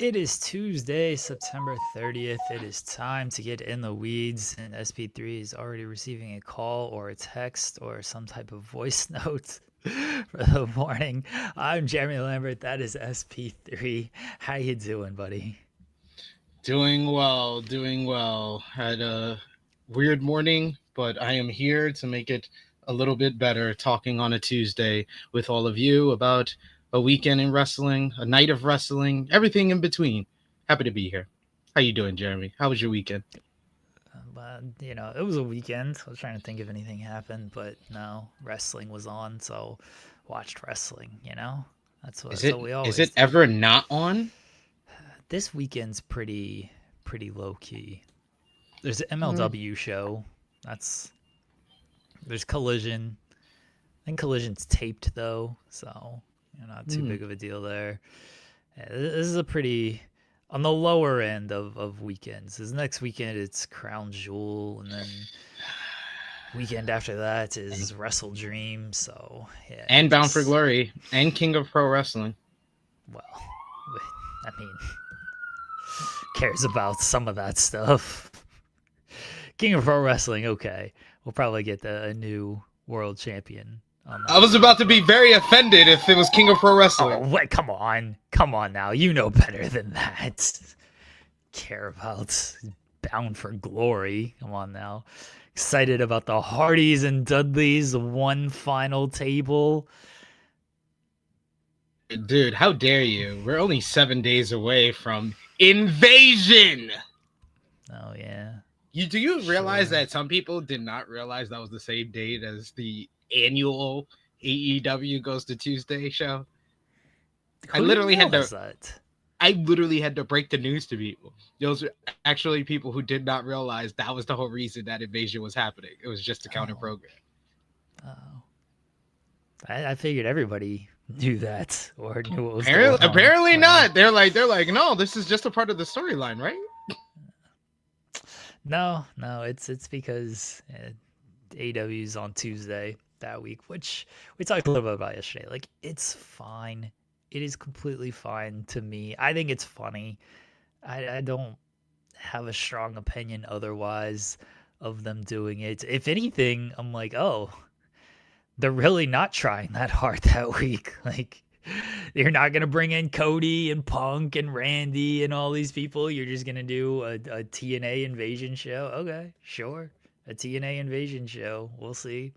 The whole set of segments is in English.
It is Tuesday, September 30th. It is time to get in the weeds, and SP3 is already receiving a call or a text or some type of voice note for the morning. I'm Jeremy Lambert. That is SP3. How you doing, buddy? Doing well, doing well. Had a weird morning, but I am here to make it a little bit better talking on a Tuesday with all of you about a weekend in wrestling, a night of wrestling, everything in between. Happy to be here. How you doing, Jeremy? How was your weekend? But, it was a weekend. I was trying to think if anything happened, but no, wrestling was on, so watched wrestling. Is That's it what we is always it do. ever not on? This weekend's pretty low key. There's an Mm. MLW show. That's There's Collision. I think Collision's taped though, so not too Mm. big of a deal there. Yeah, this is a pretty on the lower end of weekends. This next weekend it's Crown Jewel, and then weekend after that And, is Wrestle Dream. So yeah, and Bound for just Glory and King of Pro Wrestling. well, I mean, cares about some of that stuff. King of Pro Wrestling, okay, we'll probably get a new world champion on I that was one, about to be but very offended if it was King of Pro oh Wrestling. wait, come on now, you know better than that. Care about Bound for Glory? Come on now. Excited about the Hardys and Dudleys, one final table. Dude, how dare you? We're only 7 days away from Invasion. Oh yeah, Do you realize sure. that some people did not realize that was the same date as the annual AEW Goes to Tuesday show? I Who didn't literally had to realize that? I literally had to break the news to people. Those are actually people who did not realize that was the whole reason that Invasion was happening. It was just to counter Oh, program. oh. I figured everybody knew that or knew what was going Apparently, on. apparently No, not. They're like, no, this is just a part of the storyline, right? no, it's because AW's on Tuesday that week, which we talked a little bit about yesterday. Like, it's fine. It is completely fine to me. I think it's funny. I don't have a strong opinion otherwise of them doing it. If anything, I'm like, oh, they're really not trying that hard that week. Like, you're not gonna bring in Cody and Punk and Randy and all these people. You're just gonna do a TNA invasion show. Okay, sure, a TNA invasion show. We'll see.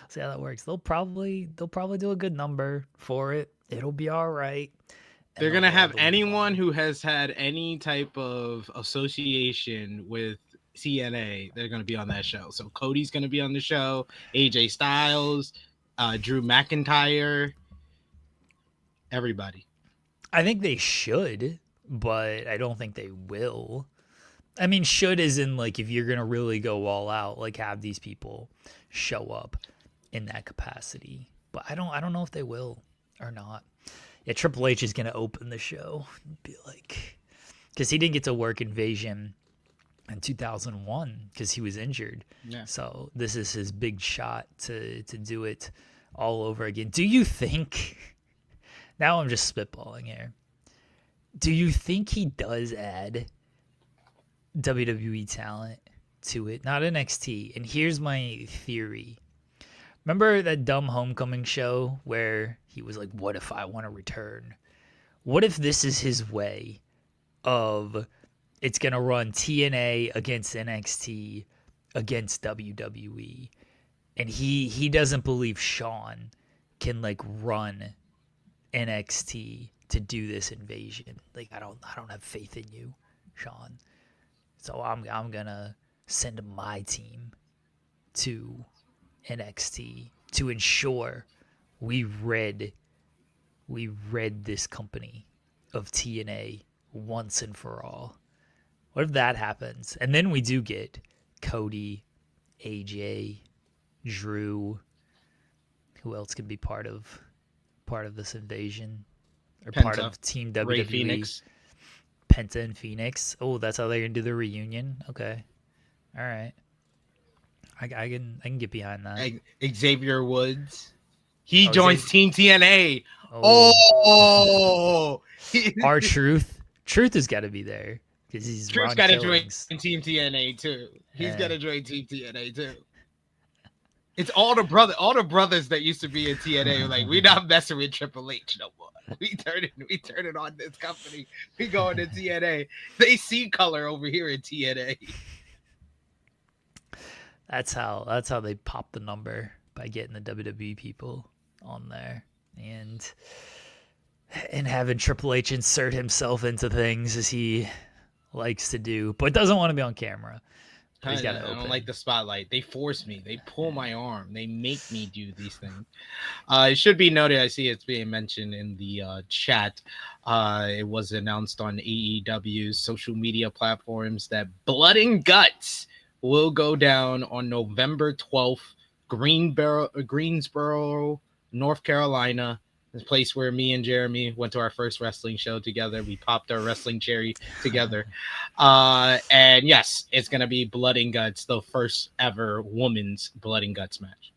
See how that works. They'll probably do a good number for it. It'll be all right, and They're they'll gonna go. have They'll move anyone on. who has had any type of association with CNA. They're gonna be on that show. So Cody's gonna be on the show. AJ Styles, Drew McIntyre, everybody. I think they should, but I don't think they will. I mean, should is in like if you're gonna really go all out, like have these people show up in that capacity. But I don't know if they will or not. Yeah, Triple H is gonna open the show and be like, because he didn't get to work Invasion in 2001 because he was injured. Yeah. So this is his big shot to do it all over again. Do you think? Now I'm just spitballing here. Do you think he does add WWE talent to it, not NXT? And here's my theory. Remember that dumb homecoming show where he was like, "What if I want to return?" What if this is his way of it's going to run TNA against NXT against WWE, and he doesn't believe Sean can like run NXT to do this invasion. Like I don't have faith in you, Sean. So I'm gonna send my team to NXT to ensure we rid this company of TNA once and for all. What if that happens? And then we do get Cody, AJ, Drew. Who else could be part of this invasion or part Penta, of Team Ray WWE? Phoenix. Penta and Phoenix. Oh, that's how they're gonna do the reunion. Okay, all right. I can get behind that. Xavier Woods. He Oh, joins Xavier. Team TNA. Oh, Oh, our truth Truth has got to be there because he's Truth's Ron got to join Killings. Team TNA too. He's got Eh. to join Team TNA too. It's all the brothers that used to be in TNA. Like, we not messing with Triple H no more. We turn it on this company. We going to TNA. They see color over here in TNA. That's how they pop the number, by getting the WWE people on there and having Triple H insert himself into things as he likes to do, but doesn't want to be on camera. But he's got to I open. don't like the spotlight. They force me. They pull my arm. They make me do these things. It should be noted, I see it's being mentioned in the chat. It was announced on AEW's social media platforms that Blood and Guts will go down on November 12th, Greensboro, North Carolina. The place where me and Jeremy went to our first wrestling show together. We popped our wrestling cherry together. And yes, it's going to be Blood and Guts, the first ever women's Blood and Guts match.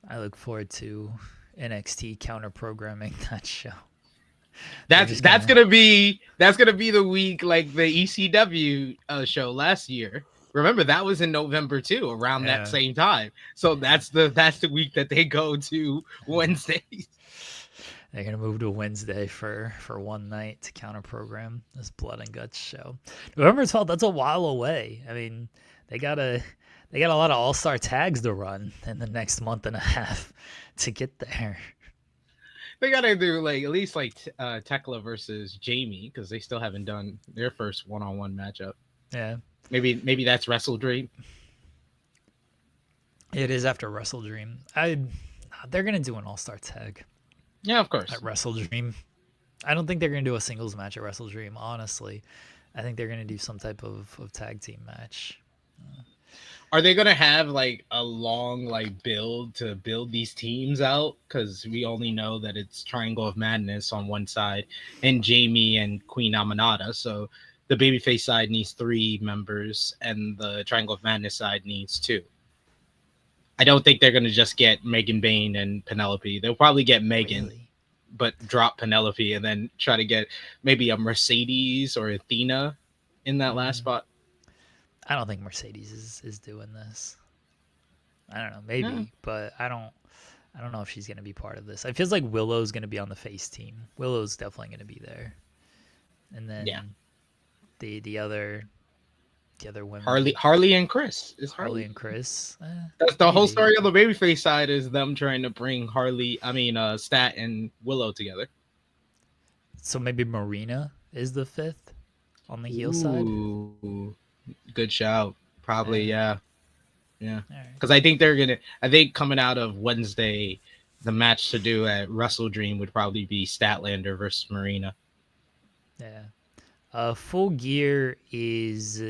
I look forward to NXT counter programming that show. That's gonna be the week like the ECW show last year. Remember, that was in November too, around that same time. So that's the week that they go to Wednesdays. They're gonna move to Wednesday for one night to counter program this Blood and Guts show. November 12th. That's a while away. I mean, they got a lot of all-star tags to run in the next month and a half to get there. They gotta do like at least like Tekla versus Jamie, because they still haven't done their first one-on-one matchup. Yeah. Maybe that's Wrestle Dream. It is after Wrestle Dream. They're gonna do an all-star tag. Yeah, of course. At Wrestle Dream. I don't think they're gonna do a singles match at Wrestle Dream, honestly. I think they're gonna do some type of tag team match. Are they gonna have like a long like build to build these teams out? Because we only know that it's Triangle of Madness on one side and Jamie and Queen Aminata. So the babyface side needs 3 members and the Triangle of Madness side needs 2. I don't think they're gonna just get Megan Bayne and Penelope. They'll probably get Megan, Really? but drop Penelope and then try to get maybe a Mercedes or Athena in that last spot. I don't think Mercedes is doing this. I don't know, maybe, but I don't know if she's gonna be part of this. It feels like Willow's gonna be on the face team. Willow's definitely gonna be there, and then the other women. Harley and Chris. Is Harley and Chris. That's the whole story of the babyface side, is them trying to bring Stat and Willow together. So maybe Marina is the 5th on the heel side. Good shout. Probably, yeah. Because I think coming out of Wednesday, the match to do at Wrestle Dream would probably be Statlander versus Marina. Yeah. Full Gear is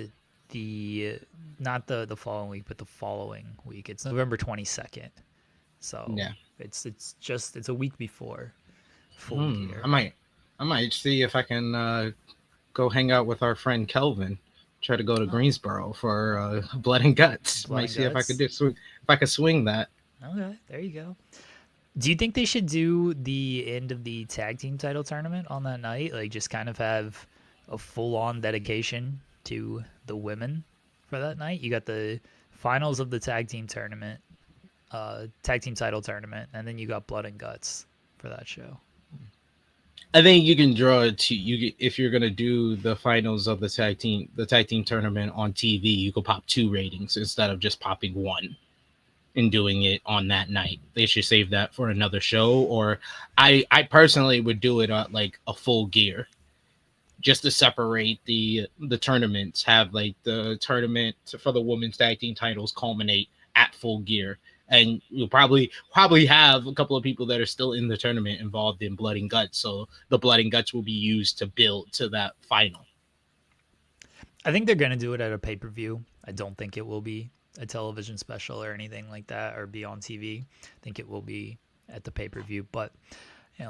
not the following week, but the following week. It's November 22nd. So it's a week before Full Gear. I might see if I can go hang out with our friend Kelvin. Try to go to Greensboro for Blood and Guts. Might see if I could swing that. Okay, there you go. Do you think they should do the end of the tag team title tournament on that night? Like, just kind of have a full-on dedication to the women for that night? You got the finals of the tag team tournament, tag team title tournament, and then you got Blood and Guts for that show. I think you can draw it to if you're gonna do the finals of the tag team tournament on TV. You could pop 2 ratings instead of just popping 1 and doing it on that night. They should save that for another show, or I personally would do it at like a Full Gear, just to separate the tournaments. Have like the tournament for the women's tag team titles culminate at Full Gear. And you'll probably have a couple of people that are still in the tournament involved in Blood and Guts. So the Blood and Guts will be used to build to that final. I think they're going to do it at a pay-per-view. I don't think it will be a television special or anything like that, or be on TV. I think it will be at the pay-per-view. But,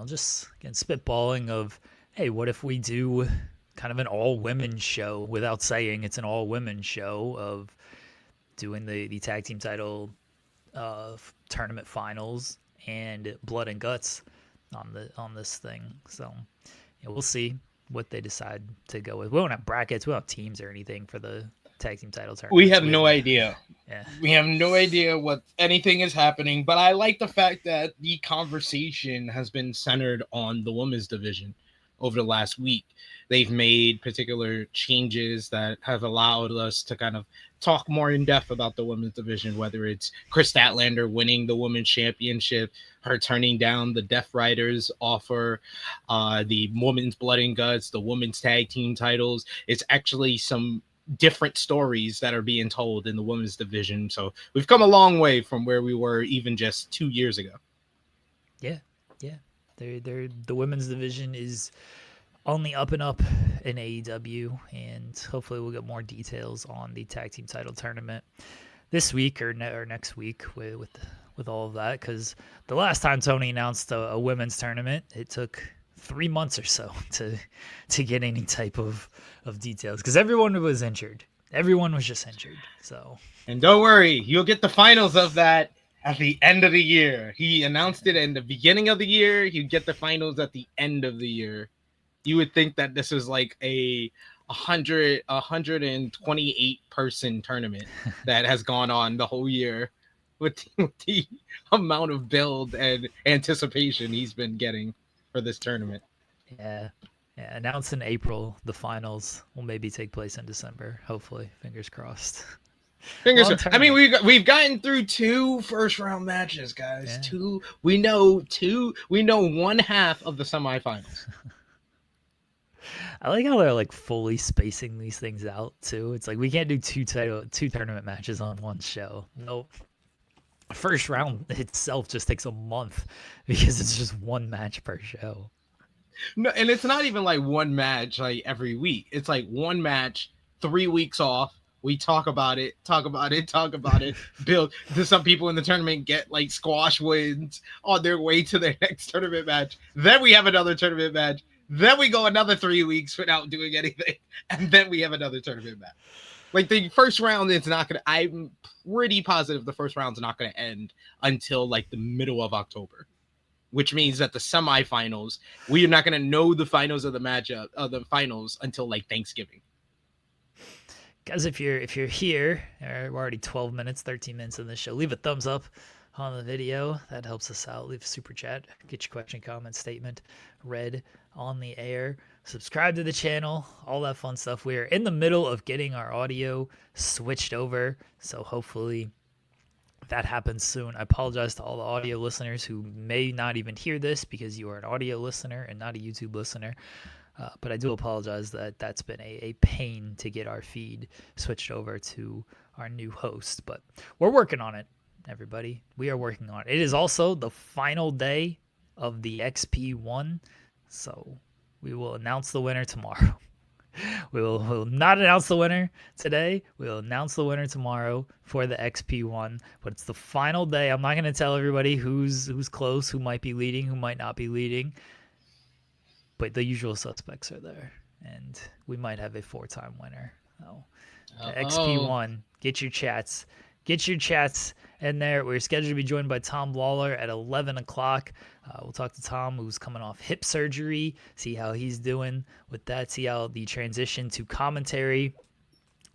just again, spitballing of, hey, what if we do kind of an all-women show without saying it's an all-women show, of doing the tag team title tournament finals and Blood and Guts on this thing. So we'll see. what they decide to go with. We don't have brackets. We don't have teams or anything for the tag team title tournament. We have no idea. Yeah. We have no idea what anything is happening, but I like the fact that the conversation has been centered on the women's division over the last week. They've made particular changes that have allowed us to kind of talk more in depth about the women's division, whether it's Chris Statlander winning the women's championship, her turning down the Death Riders offer, the women's blood and guts, the women's tag team titles. It's actually some different stories that are being told in the women's division. So we've come a long way from where we were even just 2 years ago. Yeah. The women's division is only up and up in AEW, and hopefully we'll get more details on the tag team title tournament this week or next week with all of that, because the last time Tony announced a women's tournament, it took 3 months or so to get any type of details, because everyone was injured. Everyone was just injured. So, and don't worry, you'll get the finals of that at the end of the year. He announced it in the beginning of the year. You get the finals at the end of the year. You would think that this is like a 128 person tournament that has gone on the whole year with the amount of build and anticipation he's been getting for this tournament. Yeah. Announced in April. The finals will maybe take place in December. Hopefully, fingers crossed. Fingers crossed. I mean, we've gotten through 2 first round matches, guys. Yeah. 2. We know one half of the semifinals. I like how they're like fully spacing these things out too. It's like we can't do two tournament matches on one show. Nope. First round itself just takes a month because it's just one match per show. No, and it's not even like one match like every week. It's like one match, 3 weeks off. We talk about it. Build. Some people in the tournament get like squash wins on their way to their next tournament match. Then we have another tournament match. Then we go another 3 weeks without doing anything. And then we have another tournament match. Like the first round is not going to, I'm pretty positive the first round's not going to end until like the middle of October, which means that the semifinals, we are not going to know the finals of the matchup of the finals until like Thanksgiving. Guys, if you're here, we're already 12 minutes, 13 minutes in this show. Leave a thumbs up on the video. That helps us out. Leave a super chat. Get your question, comment, statement read on the air. Subscribe to the channel. All that fun stuff. We are in the middle of getting our audio switched over, so hopefully that happens soon. I apologize to all the audio listeners who may not even hear this because you are an audio listener and not a YouTube listener. But I do apologize that that's been a pain to get our feed switched over to our new host. But we're working on it, everybody. We are working on it. It is also the final day of the XP1, so we will announce the winner tomorrow. We'll not announce the winner today. We'll announce the winner tomorrow for the XP1, but it's the final day. I'm not going to tell everybody who's close, who might be leading, who might not be leading. But the usual suspects are there, and we might have a 4-time winner. So, XP1, get your chats in there. We're scheduled to be joined by Tom Lawlor at 11 o'clock. We'll talk to Tom, who's coming off hip surgery, see how he's doing with that, see how the transition to commentary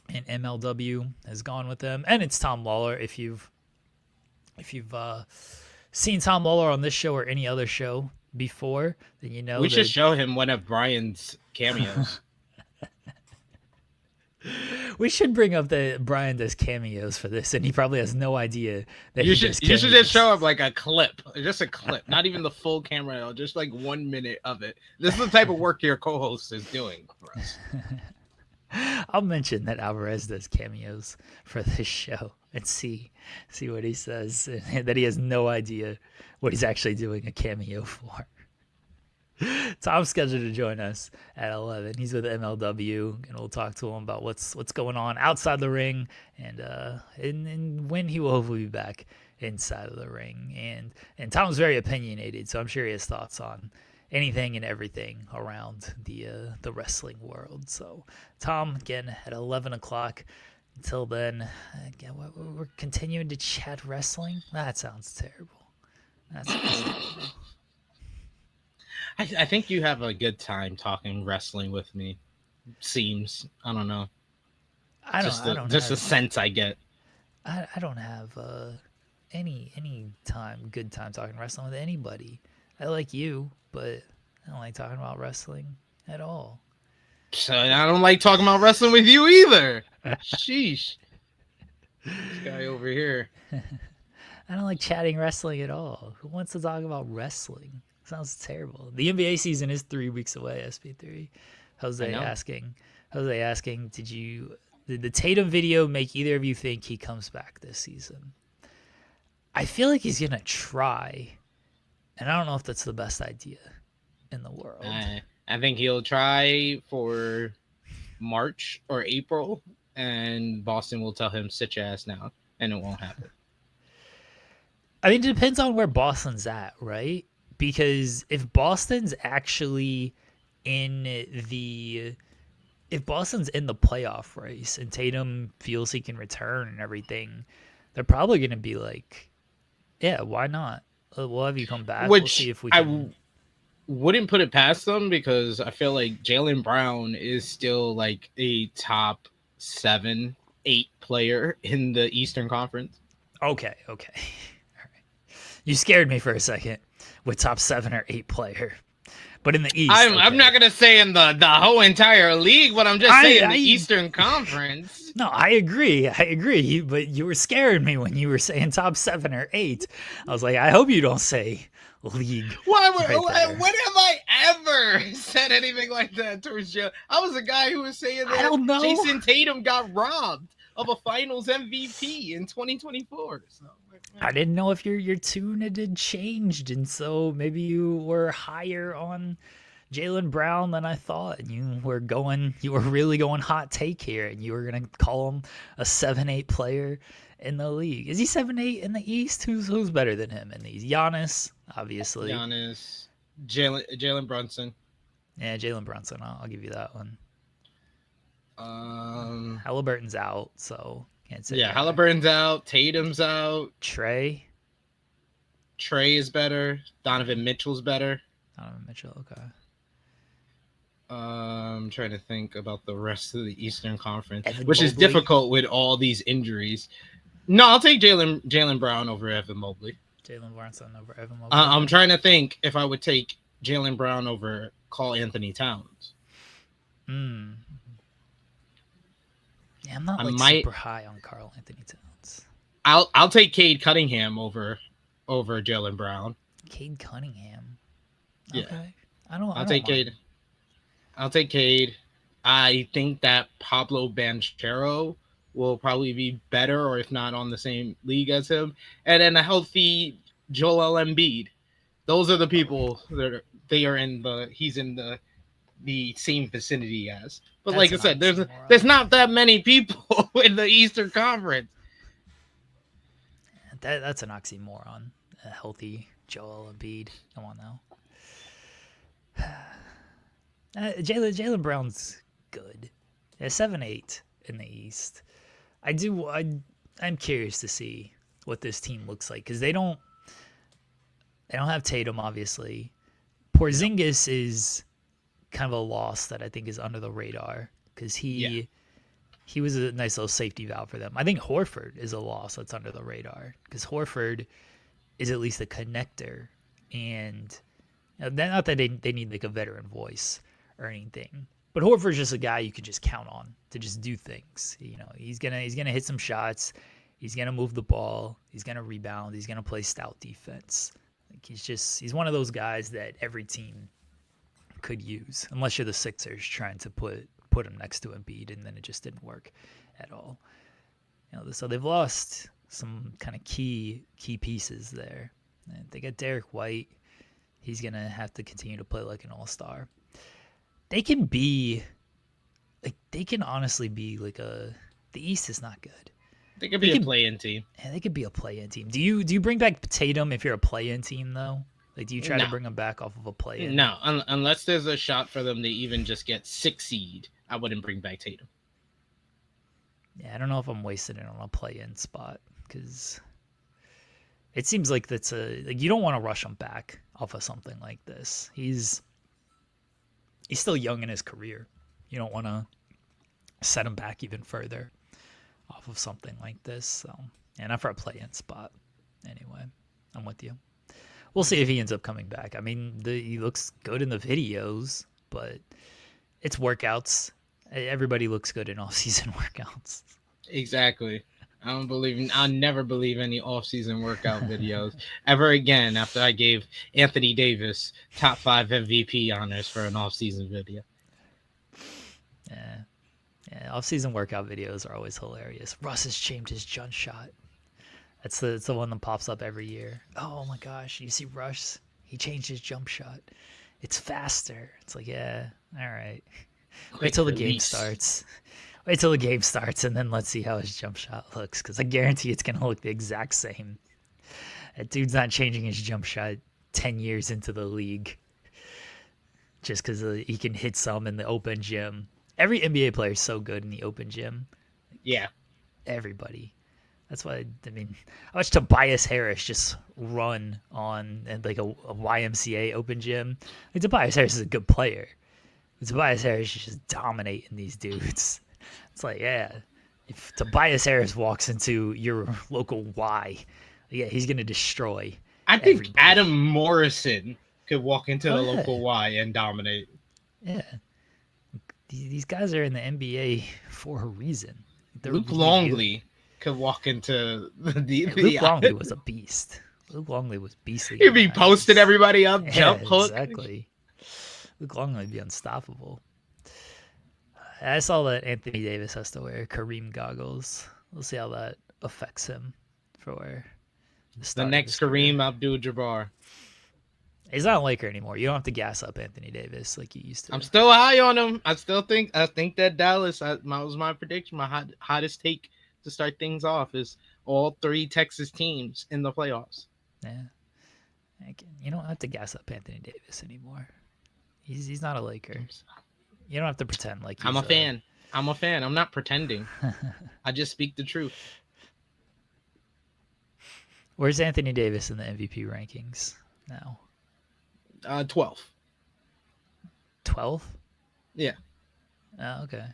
and MLW has gone with them. And it's Tom Lawlor. If you've seen Tom Lawlor on this show or any other show before, then you know we should show him one of Brian's cameos. We should bring up that Brian does cameos for this, and he probably has no idea that you should just show him like a clip, just a clip, not even the full camera, just like 1 minute of it. This is the type of work your co-host is doing for us. I'll mention that Alvarez does cameos for this show and see what he says, and that he has no idea what he's actually doing a cameo for. Tom's scheduled to join us at 11. He's with MLW, and we'll talk to him about what's going on outside the ring, and when he will hopefully be back inside of the ring. And Tom's very opinionated, so I'm sure he has thoughts on anything and everything around the wrestling world. So Tom, again, at 11 o'clock. Until then, again, we're continuing to chat wrestling. That sounds terrible. I think you have a good time talking wrestling with me. Seems, I don't know. I don't. I don't Just a have. sense I get. I don't have any time good time talking wrestling with anybody. I like you, but I don't like talking about wrestling at all. So I don't like talking about wrestling with you either. Sheesh. This guy over here. I don't like chatting wrestling at all. Who wants to talk about wrestling? Sounds terrible. The NBA season is 3 weeks away. SP3. I know. Jose asking, did the Tatum video make either of you think he comes back this season? I feel like he's gonna try, and I don't know if that's the best idea in the world. I think he'll try for March or April, and Boston will tell him, sit your ass down, and it won't happen. I mean, it depends on where Boston's at, right? Because if Boston's actually if Boston's in the playoff race and Tatum feels he can return and everything, they're probably going to be like, yeah, why not? We'll have you come back. We'll see if we can. Wouldn't put it past them, because I feel like Jaylen Brown is still like a top 7-8 player in the Eastern Conference. Okay. All right. You scared me for a second with top 7 or 8 player. But in the East, I'm not gonna say in the whole entire league, but I'm just saying the Eastern Conference. No, I agree. But you were scaring me when you were saying top 7 or 8. I was like, I hope you don't say league. When have I ever said anything like that towards you? I was a guy who was saying that I don't know. Jason Tatum got robbed of a Finals MVP in 2024. So. I didn't know if your tune had changed, and so maybe you were higher on Jaylen Brown than I thought, and you were really going hot take here, and you were gonna call him a 7-8 player in the league. Is he 7-8 in the East? Who's better than him in these? Giannis, obviously. Giannis, Jalen Brunson. Yeah, Jalen Brunson. I'll give you that one. Um, Halliburton's out, so can't say. Yeah, Halliburton's out. Tatum's out. Trey is better. Donovan Mitchell's better. Donovan Mitchell, okay. I'm trying to think about the rest of the Eastern Conference, which is difficult with all these injuries. No, I'll take Jaylen Brown over Evan Mobley. Jalen Brunson over Evan Mobley. I'm trying to think if I would take Jaylen Brown over Karl Anthony Towns. Yeah, I'm not super high on Karl Anthony Towns. I'll take Cade Cunningham over Jaylen Brown. Cade Cunningham. Yeah. Okay. I'll take Cade. I think that Pablo Banchero will probably be better, or if not on the same league as him. And then a healthy Joel Embiid. Those are the people that he's in the same vicinity as. But like I said, there's not that many people in the Eastern Conference. That's an oxymoron. A healthy Joel Embiid. Come on now. Jaylen Brown's good. Yeah, 7-8 in the East. I'm curious to see what this team looks like, because they don't have Tatum, obviously. Porzingis is kind of a loss that I think is under the radar, because he was a nice little safety valve for them. I think Horford is a loss that's under the radar, because Horford is at least a connector, and not that they need like a veteran voice or anything, but Horford's just a guy you could just count on to just do things. You know, he's gonna hit some shots, he's gonna move the ball, he's gonna rebound, he's gonna play stout defense. Like he's one of those guys that every team could use, unless you're the Sixers trying to put him next to Embiid, and then it just didn't work at all. You know, so they've lost some kind of key pieces there. And they got Derek White. He's gonna have to continue to play like an all-star. They can honestly be like the East is not good. They could be a play-in team. Yeah, they could be a play-in team. Do you bring back Tatum if you're a play-in team though? Like, do you try to bring him back off of a play-in? No, unless there's a shot for them to even just get 6 seed, I wouldn't bring back Tatum. Yeah, I don't know if I'm wasting it on a play-in spot, because it seems like you don't want to rush him back off of something like this. He's he's still young in his career. You don't want to set him back even further off of something like this. So, and not for a play-in spot. Anyway, I'm with you. We'll see if he ends up coming back. I mean, he looks good in the videos, but it's workouts. Everybody looks good in off-season workouts. Exactly. I'll never believe any off-season workout videos ever again after I gave Anthony Davis top 5 MVP honors for an off-season video. Yeah, off-season workout videos are always hilarious. Russ has changed his jump shot. It's the one that pops up every year. Oh my gosh, you see Russ? He changed his jump shot. It's faster. It's like, yeah, all right. Wait till the game starts. Wait till the game starts, and then let's see how his jump shot looks, because I guarantee it's going to look the exact same. That dude's not changing his jump shot 10 years into the league just because he can hit some in the open gym. Every NBA player is so good in the open gym. Yeah. Everybody. That's why, I mean, I watched Tobias Harris just run on like a YMCA open gym. I mean, Tobias Harris is a good player. But Tobias Harris is just dominating these dudes. It's like, yeah, if Tobias Harris walks into your local Y, yeah, he's going to destroy I think everybody. Adam Morrison could walk into the local Y and dominate. Yeah. These guys are in the NBA for a reason. Luke Longley could walk into the Luke Longley was a beast. Luke Longley was beastly. He'd be posting everybody up, jump hook. Exactly. Luke Longley would be unstoppable. I saw that Anthony Davis has to wear Kareem goggles. We'll see how that affects him for the next Kareem Abdul-Jabbar. He's not a Laker anymore. You don't have to gas up Anthony Davis like you used to. I'm still high on him. I think that Dallas was my prediction. My hottest take to start things off is all 3 Texas teams in the playoffs. Yeah. You don't have to gas up Anthony Davis anymore. He's not a Laker. You don't have to pretend like I'm a fan. I'm a fan. I'm not pretending. I just speak the truth. Where's Anthony Davis in the MVP rankings now? 12. 12? Yeah. Oh, okay.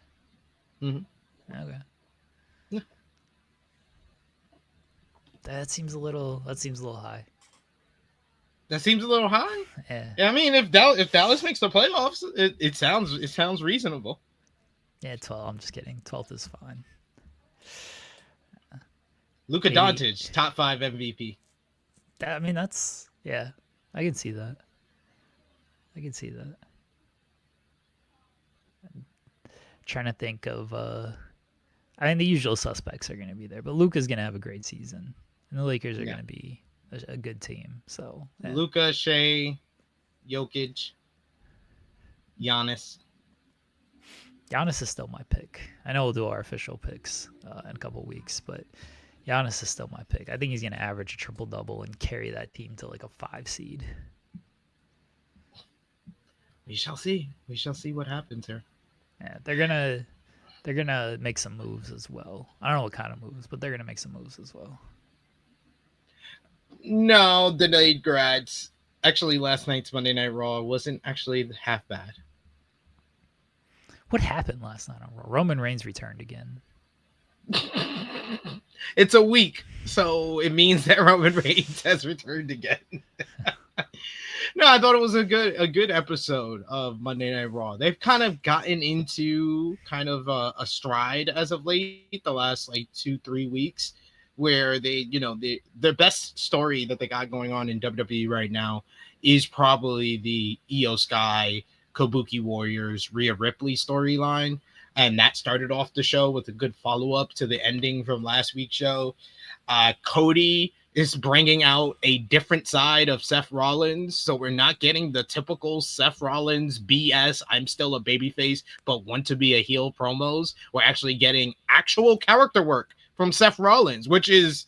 Mm-hmm. Okay. Yeah. That seems a little high. That seems a little high. Yeah. I mean, if Dallas makes the playoffs, it sounds reasonable. Yeah, 12. I'm just kidding. 12th is fine. Luka Doncic, top 5 MVP. I mean, I can see that. Trying to think of I mean the usual suspects are going to be there, but Luka's going to have a great season, and the Lakers are going to be a good team. So Luka, Shea, Jokic, Giannis. Giannis is still my pick. I know we'll do our official picks in a couple weeks, but Giannis is still my pick. I think he's going to average a triple-double and carry that team to like a 5 seed. We shall see. We shall see what happens here. Yeah, they're gonna make some moves as well. I don't know what kind of moves, but they're gonna make some moves as well. No, delayed grads. Actually, last night's Monday Night Raw wasn't actually half bad. What happened last night on Raw? Roman Reigns returned again. It's a week, so it means that Roman Reigns has returned again. No, I thought it was a good episode of Monday Night Raw. They've kind of gotten into kind of a stride as of late, the last like 2-3 weeks, where their best story that they got going on in WWE right now is probably the Io Sky Kabuki Warriors Rhea Ripley storyline, and that started off the show with a good follow-up to the ending from last week's show. Cody is bringing out a different side of Seth Rollins, so we're not getting the typical Seth Rollins BS, I'm still a babyface, but want to be a heel promos. We're actually getting actual character work from Seth Rollins, which is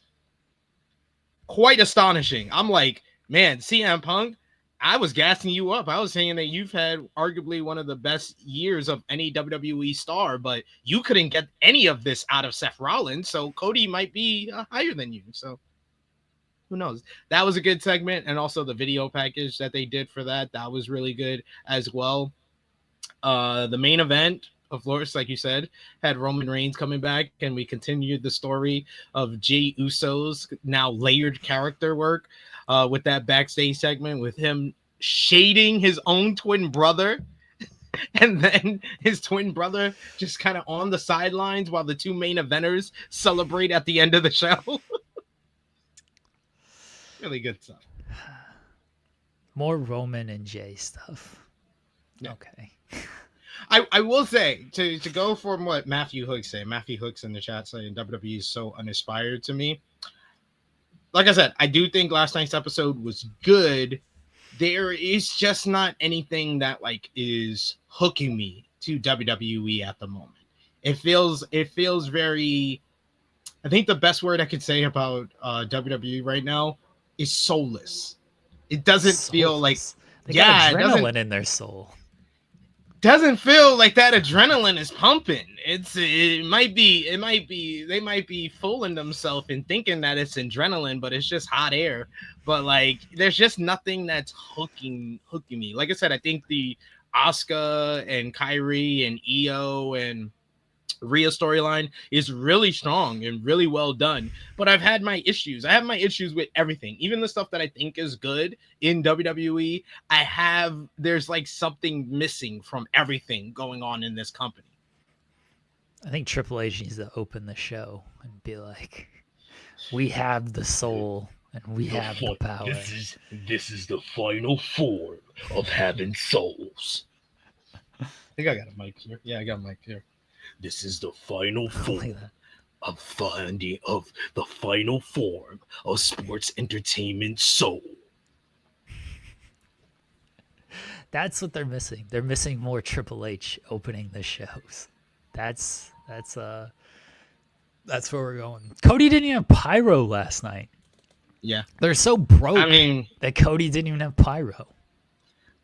quite astonishing. I'm like, man, CM Punk, I was gassing you up. I was saying that you've had arguably one of the best years of any WWE star, but you couldn't get any of this out of Seth Rollins, so Cody might be higher than you, so who knows? That was a good segment, and also the video package that they did for that was really good as well. The main event, of course, like you said, had Roman Reigns coming back, and we continued the story of Jey Uso's now layered character work with that backstage segment with him shading his own twin brother, and then his twin brother just kind of on the sidelines while the two main eventers celebrate at the end of the show. Really good stuff. More Roman and Jay stuff. Yeah. Okay. I will say to go from what Matthew Hooks said. Matthew Hooks in the chat saying WWE is so uninspired to me. Like I said, I do think last night's episode was good. There is just not anything that like is hooking me to WWE at the moment. It feels very. I think the best word I could say about WWE right now is soulless. It doesn't feel like they got adrenaline in their soul. Doesn't feel like that adrenaline is pumping. It might be they might be fooling themselves and thinking that it's adrenaline, but it's just hot air. But like there's just nothing that's hooking me. Like I said, I think the Asuka and Kyrie and Io and Rhea storyline is really strong and really well done, but I've had my issues. I have my issues with everything, even the stuff that I think is good in WWE. There's like something missing from everything going on in this company. I think Triple H needs to open the show and be like, we have the soul and we have the power. This is the final form of having souls. I think I got a mic here. Yeah, I got a mic here. This is the final form of the final form of sports entertainment soul. That's what they're missing. They're missing more Triple H opening the shows. That's where we're going. Cody didn't even have pyro last night. Yeah, they're so broke. That Cody didn't even have pyro.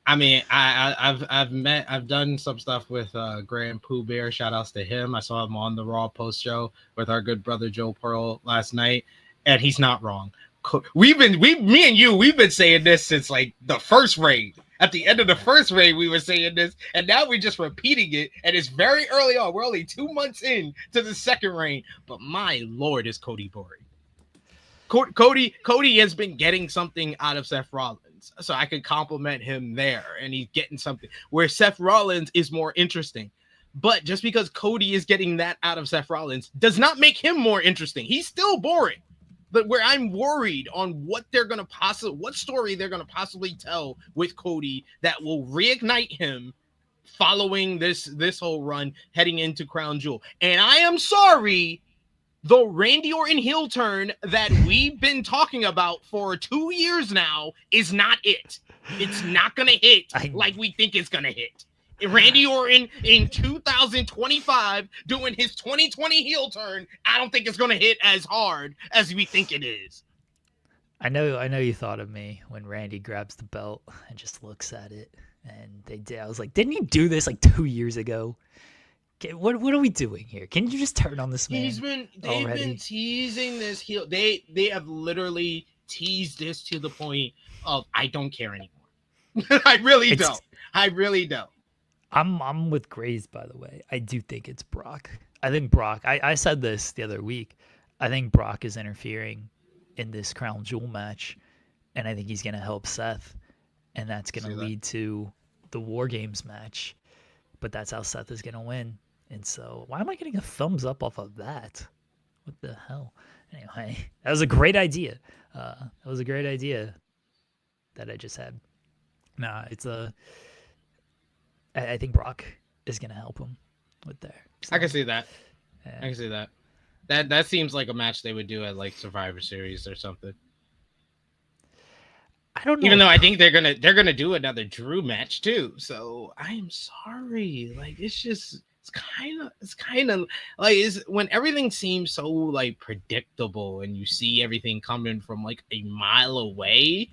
I mean, I've done some stuff with Grand Pooh Bear. Shout outs to him. I saw him on the Raw post show with our good brother Joe Pearl last night, and he's not wrong. Me and you, we've been saying this since like the first raid. At the end of the first raid, we were saying this, and now we're just repeating it. And it's very early on. We're only 2 months in to the second raid, but my lord, is Cody boring. Cody has been getting something out of Seth Rollins, so I could compliment him there, and he's getting something where Seth Rollins is more interesting. But just because Cody is getting that out of Seth Rollins does not make him more interesting. He's still boring. But where I'm worried on what story they're gonna possibly tell with Cody that will reignite him following this whole run heading into Crown Jewel. And I am sorry, the Randy Orton heel turn that we've been talking about for 2 years now is not it. It's not going to hit like we think it's going to hit. Randy Orton in 2025 doing his 2020 heel turn, I don't think it's going to hit as hard as we think it is. I know you thought of me when Randy grabs the belt and just looks at it. And I was like, didn't he do this like 2 years ago? What are we doing here? Can you just turn on this man? They've been teasing this heel. They have literally teased this to the point of I don't care anymore. I really don't. I'm with Graves, by the way. I do think it's Brock. I think Brock. I said this the other week. I think Brock is interfering in this Crown Jewel match, and I think he's going to help Seth, and that's going to lead to the War Games match. But that's how Seth is going to win. And so, why am I getting a thumbs up off of that? What the hell? Anyway, that was a great idea. That I just had. Nah, I think Brock is going to help him with there. So, I can see that. Yeah. I can see that. That seems like a match they would do at like Survivor Series or something. I don't know. Even though I think they're gonna do another Drew match too. So I am sorry. Like it's kind of like when everything seems so like predictable and you see everything coming from like a mile away,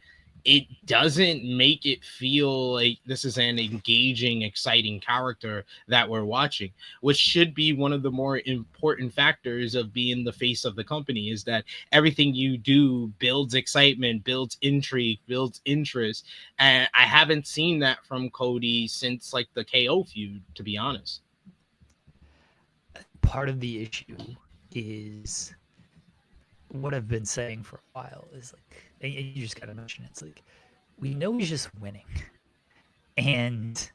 it doesn't make it feel like this is an engaging, exciting character that we're watching, which should be one of the more important factors of being the face of the company, is that everything you do builds excitement, builds intrigue, builds interest. And I haven't seen that from Cody since like the KO feud, to be honest. Part of the issue is what I've been saying for a while is like, and you just gotta mention it, it's like, we know he's just winning. And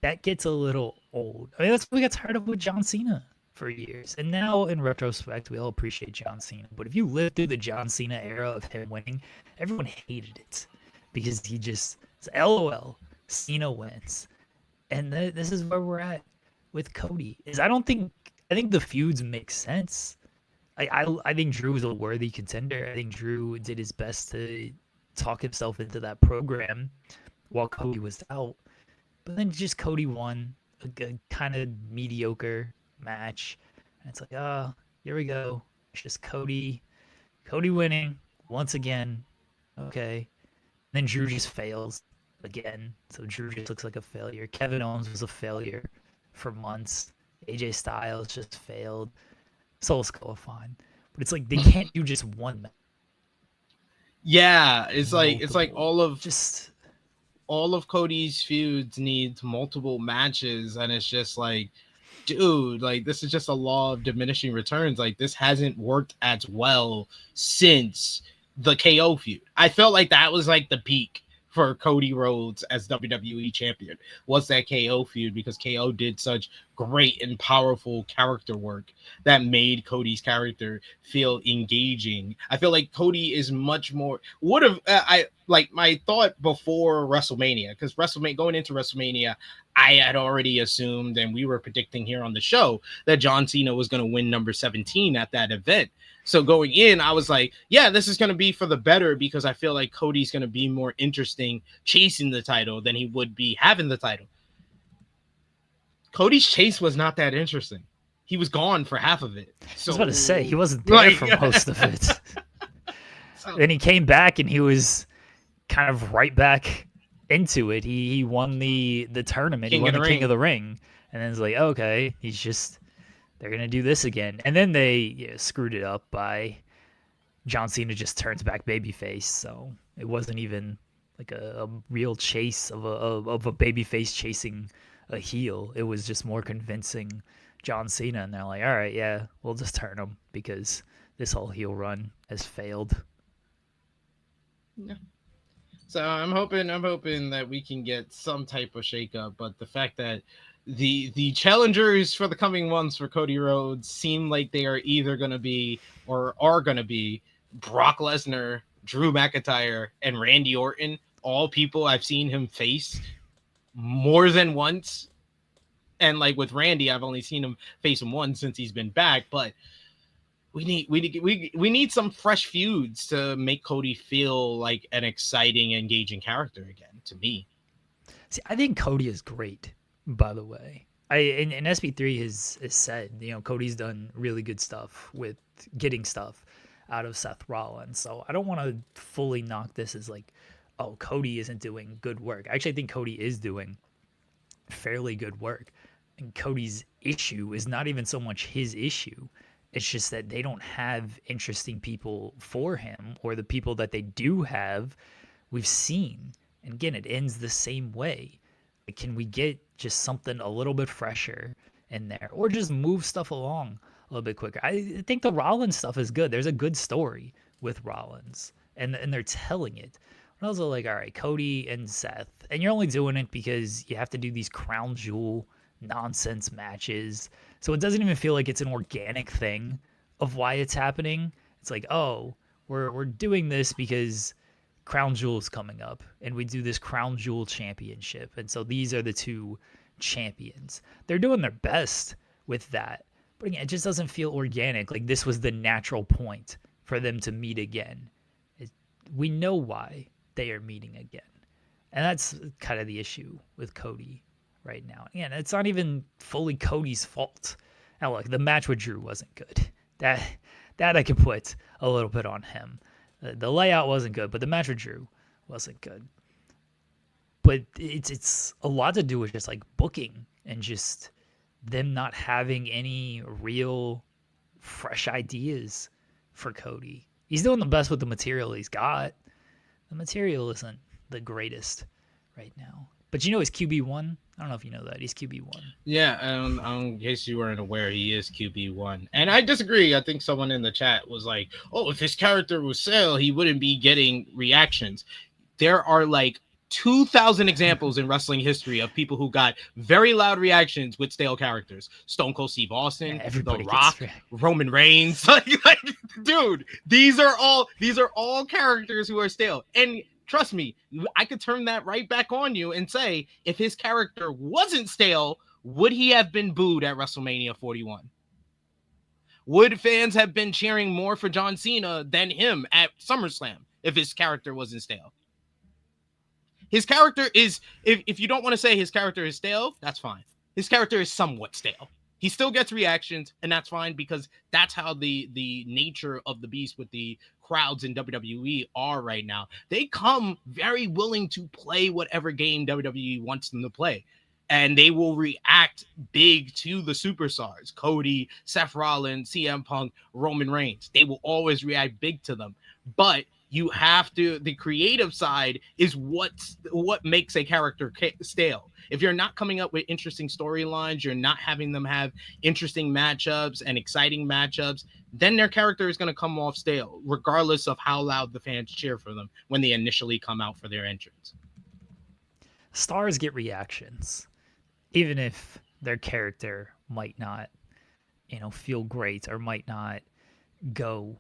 that gets a little old. I mean, that's what we got tired of with John Cena for years. And now, in retrospect, we all appreciate John Cena. But if you lived through the John Cena era of him winning, everyone hated it because he just, it's LOL, Cena wins. And this is where we're at with Cody. I think the feuds make sense. I think Drew was a worthy contender. I think Drew did his best to talk himself into that program while Cody was out. But then just Cody won a kind of mediocre match. And it's like, oh, here we go. It's just Cody winning once again. Okay. And then Drew just fails again. So Drew just looks like a failure. Kevin Owens was a failure for months. AJ Styles just failed. Solo Sikoa fine. But it's like they can't do just one match. Yeah, it's like all of Cody's feuds needs multiple matches, and it's just like, dude, like this is just a law of diminishing returns. Like this hasn't worked as well since the KO feud. I felt like that was like the peak for Cody Rhodes as WWE champion, was that KO feud, because KO did such great and powerful character work that made Cody's character feel engaging. I feel like Cody is much more I like my thought before WrestleMania, because going into WrestleMania, I had already assumed, and we were predicting here on the show, that John Cena was going to win number 17 at that event. So going in, I was like, yeah, this is going to be for the better, because I feel like Cody's going to be more interesting chasing the title than he would be having the title. Cody's chase was not that interesting. He was gone for half of it. So, I was about to say, he wasn't there for most of it. Then he came back and he was kind of right back into it. He won the tournament. He won the King of the Ring. And then it's like, okay, they're going to do this again. And then they screwed it up by John Cena just turns back babyface. So it wasn't even like a real chase of a babyface chasing a heel. It was just more convincing John Cena. And they're like, all right, yeah, we'll just turn him because this whole heel run has failed. Yeah. So I'm hoping that we can get some type of shakeup. But the fact that the challengers for the coming months for Cody Rhodes seem like they are either going to be or are going to be Brock Lesnar, Drew McIntyre, and Randy Orton, all people I've seen him face more than once. And like with Randy, I've only seen him face him once since he's been back, but we need some fresh feuds to make Cody feel like an exciting, engaging character again, to me. See, I think Cody is great, by the way. And SP3 has said, Cody's done really good stuff with getting stuff out of Seth Rollins. So I don't want to fully knock this as like, oh, Cody isn't doing good work. I actually think Cody is doing fairly good work. And Cody's issue is not even so much his issue. It's just that they don't have interesting people for him, or the people that they do have, we've seen. And again, it ends the same way. Like, can we get just something a little bit fresher in there, or just move stuff along a little bit quicker? I think the Rollins stuff is good. There's a good story with Rollins, and they're telling it. But I was like, all right, Cody and Seth, and you're only doing it because you have to do these crown jewel nonsense matches. So it doesn't even feel like it's an organic thing of why it's happening. It's like, oh, we're doing this because Crown Jewel is coming up, and we do this Crown Jewel championship. And so these are the two champions. They're doing their best with that. But again, it just doesn't feel organic. Like this was the natural point for them to meet again. We know why they are meeting again. And that's kind of the issue with Cody right now. Again, it's not even fully Cody's fault. Now, look, the match with Drew wasn't good. That I can put a little bit on him. The layout wasn't good, but the match with Drew wasn't good. But it's a lot to do with just like booking and just them not having any real fresh ideas for Cody. He's doing the best with the material he's got. The material isn't the greatest right now. But you know he's QB1? I don't know if you know that. He's QB1. Yeah, in case you weren't aware, he is QB1. And I disagree. I think someone in the chat was like, oh, if his character was Sale, he wouldn't be getting reactions. There are like 2,000 examples in wrestling history of people who got very loud reactions with stale characters. Stone Cold Steve Austin, The Rock, Roman Reigns. like, dude, these are all characters who are stale. And trust me, I could turn that right back on you and say, if his character wasn't stale, would he have been booed at WrestleMania 41? Would fans have been cheering more for John Cena than him at SummerSlam if his character wasn't stale? His character is, if you don't want to say his character is stale, that's fine. His character is somewhat stale. He still gets reactions, and that's fine because that's how the nature of the beast with the crowds in WWE are right now. They come very willing to play whatever game WWE wants them to play. And they will react big to the superstars. Cody, Seth Rollins, CM Punk, Roman Reigns. They will always react big to them. But you have to, the creative side is what makes a character stale. If you're not coming up with interesting storylines, you're not having them have interesting matchups and exciting matchups, then their character is going to come off stale, regardless of how loud the fans cheer for them when they initially come out for their entrance. Stars get reactions, even if their character might not, feel great or might not go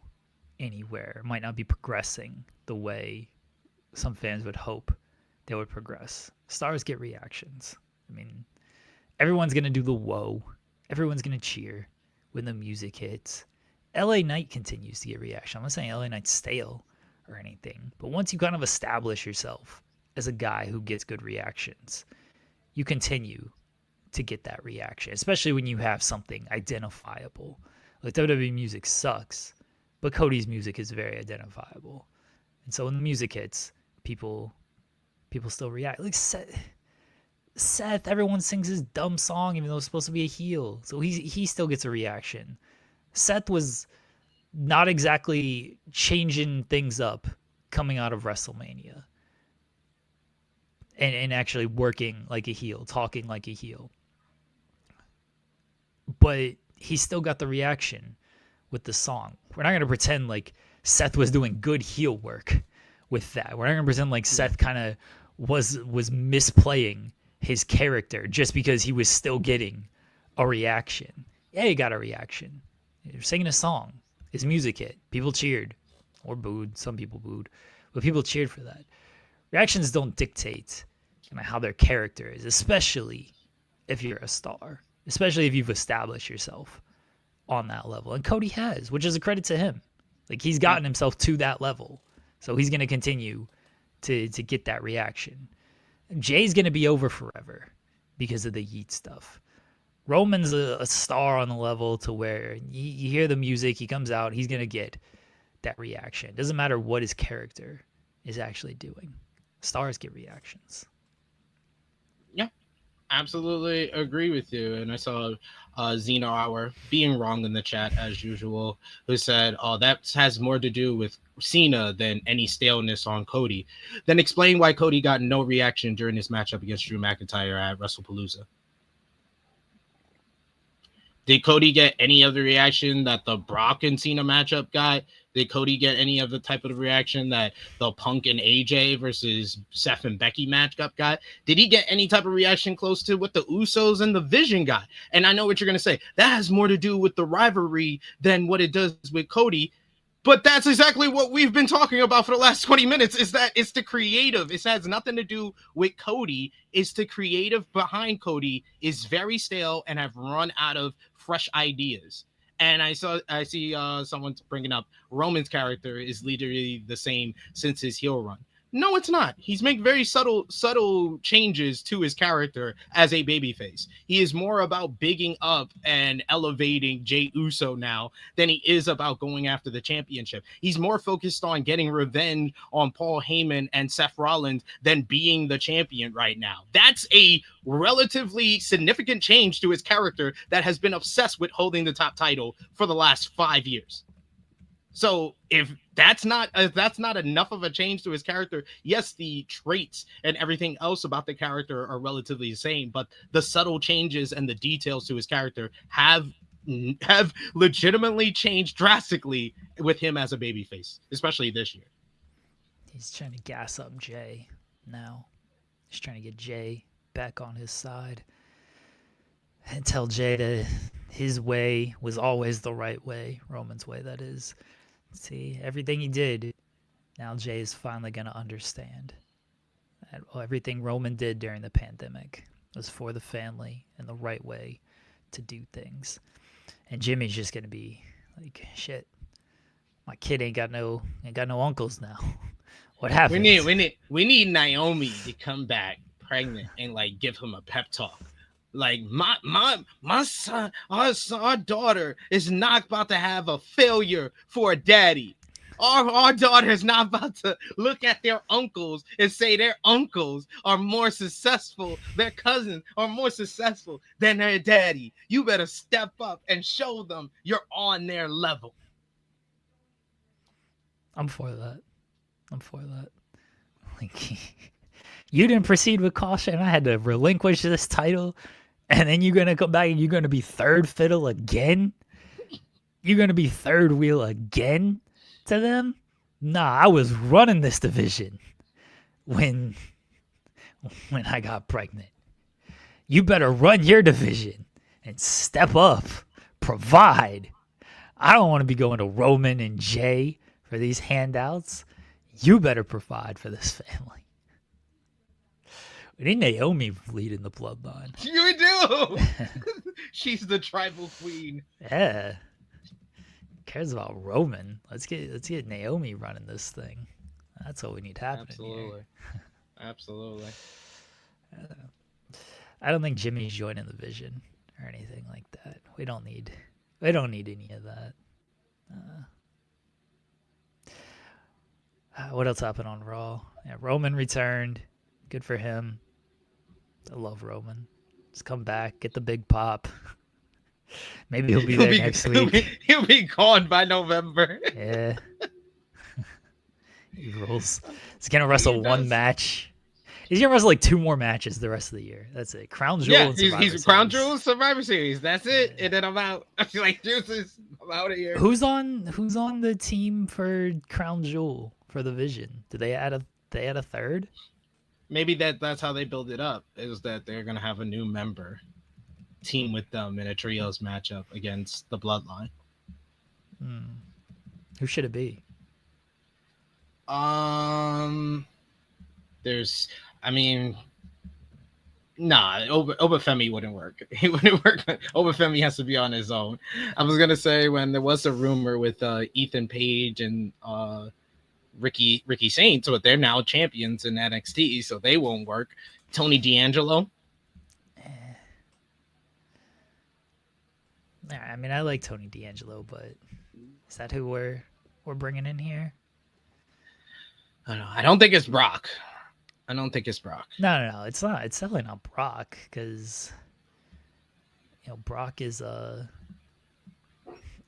anywhere, might not be progressing the way some fans would hope they would progress. Stars get reactions. I mean, everyone's going to do the whoa. Everyone's going to cheer when the music hits. LA Knight continues to get reaction. I'm not saying LA Knight's stale or anything, but once you kind of establish yourself as a guy who gets good reactions, you continue to get that reaction, especially when you have something identifiable. Like WWE music sucks, but Cody's music is very identifiable. And so when the music hits, people still react. Like Seth, everyone sings his dumb song even though it's supposed to be a heel. So he still gets a reaction. Seth was not exactly changing things up coming out of WrestleMania. And actually working like a heel, talking like a heel. But he still got the reaction with the song. We're not going to pretend like Seth was doing good heel work with that. We're not going to pretend like Seth kind of was misplaying his character just because he was still getting a reaction. Yeah, he got a reaction. You're singing a song. His music hit. People cheered or booed. Some people booed, but people cheered for that. Reactions don't dictate how their character is, especially if you're a star, especially if you've established yourself on that level. And Cody has, which is a credit to him. Like, he's gotten himself to that level. So he's going to continue to get that reaction. Jay's going to be over forever because of the Yeet stuff. Roman's a star on the level to where you hear the music, he comes out, he's going to get that reaction. It doesn't matter what his character is actually doing. Stars get reactions. Yeah, absolutely agree with you. And I saw Xeno Hour being wrong in the chat as usual, who said, oh, that has more to do with Cena than any staleness on Cody. Then explain why Cody got no reaction during his matchup against Drew McIntyre at WrestlePalooza. Did Cody get any of the reaction that the Brock and Cena matchup got? Did Cody get any of the type of reaction that the Punk and AJ versus Seth and Becky matchup got? Did he get any type of reaction close to what the Usos and the Vision got? And I know what you're going to say. That has more to do with the rivalry than what it does with Cody. But that's exactly what we've been talking about for the last 20 minutes, is that it's the creative. It has nothing to do with Cody. It's the creative behind Cody is very stale and have run out of fresh ideas. And I see someone bringing up Roman's character is literally the same since his heel run. No, it's not. He's made very subtle changes to his character as a babyface. He is more about bigging up and elevating Jey Uso now than he is about going after the championship. He's more focused on getting revenge on Paul Heyman and Seth Rollins than being the champion right now. That's a relatively significant change to his character that has been obsessed with holding the top title for the last 5 years. So if that's not enough of a change to his character, yes, the traits and everything else about the character are relatively the same, but the subtle changes and the details to his character have legitimately changed drastically with him as a babyface, especially this year. He's trying to gas up Jay now. He's trying to get Jay back on his side and tell Jay that his way was always the right way, Roman's way, that is. See, everything he did, now Jay is finally going to understand that everything Roman did during the pandemic was for the family and the right way to do things. And Jimmy's just going to be like, shit, my kid ain't got no uncles now. What happened? We need Naomi to come back pregnant and like give him a pep talk. Like my son, our daughter is not about to have a failure for a daddy. Our daughter is not about to look at their uncles and say their uncles are more successful, their cousins are more successful than their daddy. You better step up and show them you're on their level. I'm for that. Like, you didn't proceed with caution. I had to relinquish this title. And then you're going to come back and you're going to be third fiddle again? You're going to be third wheel again to them? Nah, I was running this division when I got pregnant. You better run your division and step up. Provide. I don't want to be going to Roman and Jay for these handouts. You better provide for this family. We need Naomi leading the bloodline. You do. She's the tribal queen. Yeah. Who cares about Roman? Let's get Naomi running this thing. That's what we need happening. Absolutely. Here. Absolutely. I don't think Jimmy's joining the Vision or anything like that. We don't need any of that. What else happened on Raw? Yeah, Roman returned. Good for him. I love Roman. Just come back, get the big pop. Maybe he'll be there next week. He'll be gone by November. Yeah. He rules. He's going to wrestle one match. He's going to wrestle like 2 more matches the rest of the year. That's it. Crown Jewel and Survivor Series. He's Crown Jewel Survivor Series. That's it. And then I'm out. Like, deuces. I'm out of here. Who's on the team for Crown Jewel for the Vision? Did they add a third? Maybe that's how they build it up, is that they're going to have a new member team with them in a trios matchup against the Bloodline. Who should it be? Obafemi wouldn't work. He wouldn't work. Obafemi has to be on his own. I was going to say, when there was a rumor with Ethan Page and Ricky Saints, but they're now champions in NXT, so they won't work. Tony D'Angelo. I mean, I like Tony D'Angelo, but is that who we're bringing in here? I don't know. I don't think it's Brock. No, it's not. It's definitely not Brock, because Brock is I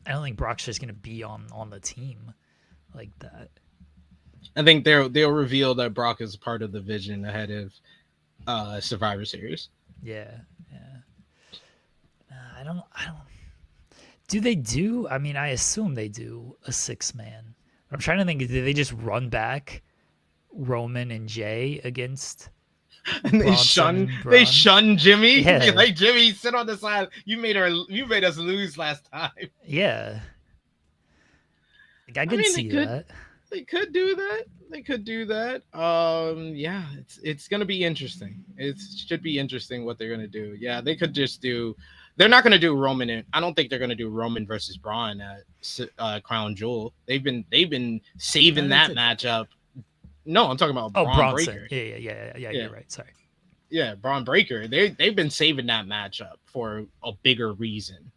don't think Brock's just gonna be on the team like that. I think they'll reveal that Brock is part of the Vision ahead of Survivor Series. Yeah. I don't. Do they do? I mean, I assume they do a 6-man. I'm trying to think. Did they just run back Roman and Jay against? And they shun Jimmy. Yeah. Like, Jimmy, sit on the side. You made us lose last time. Yeah. Like, I could see that. They could do that. Yeah, it's gonna be interesting. It should be interesting what they're gonna do. Yeah, they could just do. They're not gonna do Roman. I don't think they're gonna do Roman versus Braun at Crown Jewel. They've been saving that matchup No, I'm talking about Oh, Braun Bronson. Breaker. Yeah. You're right. Sorry. Yeah, Braun Breaker. They've been saving that matchup for a bigger reason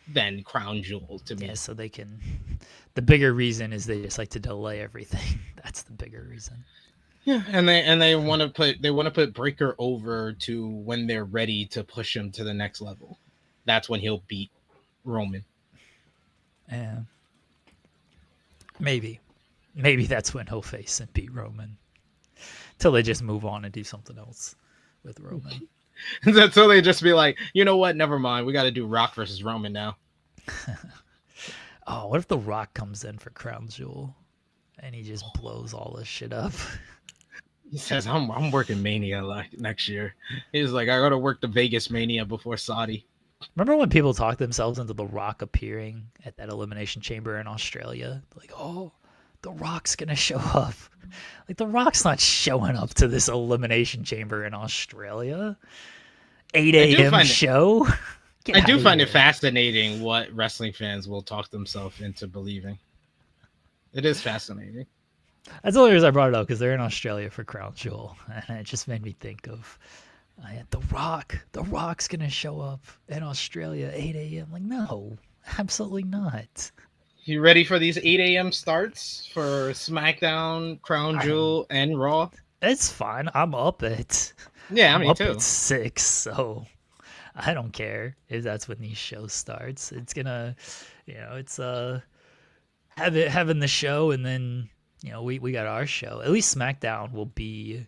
than Crown Jewel to me. Yeah, so they can. The bigger reason is they just like to delay everything. That's the bigger reason. Yeah, and they want to put Breaker over to when they're ready to push him to the next level. That's when he'll beat Roman. Yeah. Maybe that's when he'll face and beat Roman. Till they just move on and do something else with Roman. Until they just be like, you know what? Never mind. We got to do Rock versus Roman now. Oh, what if The Rock comes in for Crown Jewel and he just blows all this shit up? He says, I'm working Mania next year. He's like, I got to work the Vegas Mania before Saudi. Remember when people talked themselves into The Rock appearing at that Elimination Chamber in Australia? Like, oh, The Rock's going to show up. Like, The Rock's not showing up to this Elimination Chamber in Australia. 8 a.m. show? I do find it fascinating what wrestling fans will talk themselves into believing. It is fascinating. That's the only reason I brought it up, because they're in Australia for Crown Jewel. And it just made me think of The Rock. The Rock's going to show up in Australia 8 a.m. Like, no, absolutely not. You ready for these 8 a.m. starts for SmackDown, Crown Jewel, and Raw? It's fine. I'm up at I'm up too. at 6, so I don't care if that's when these shows starts. It's gonna, it's having the show, and then we got our show. At least SmackDown will be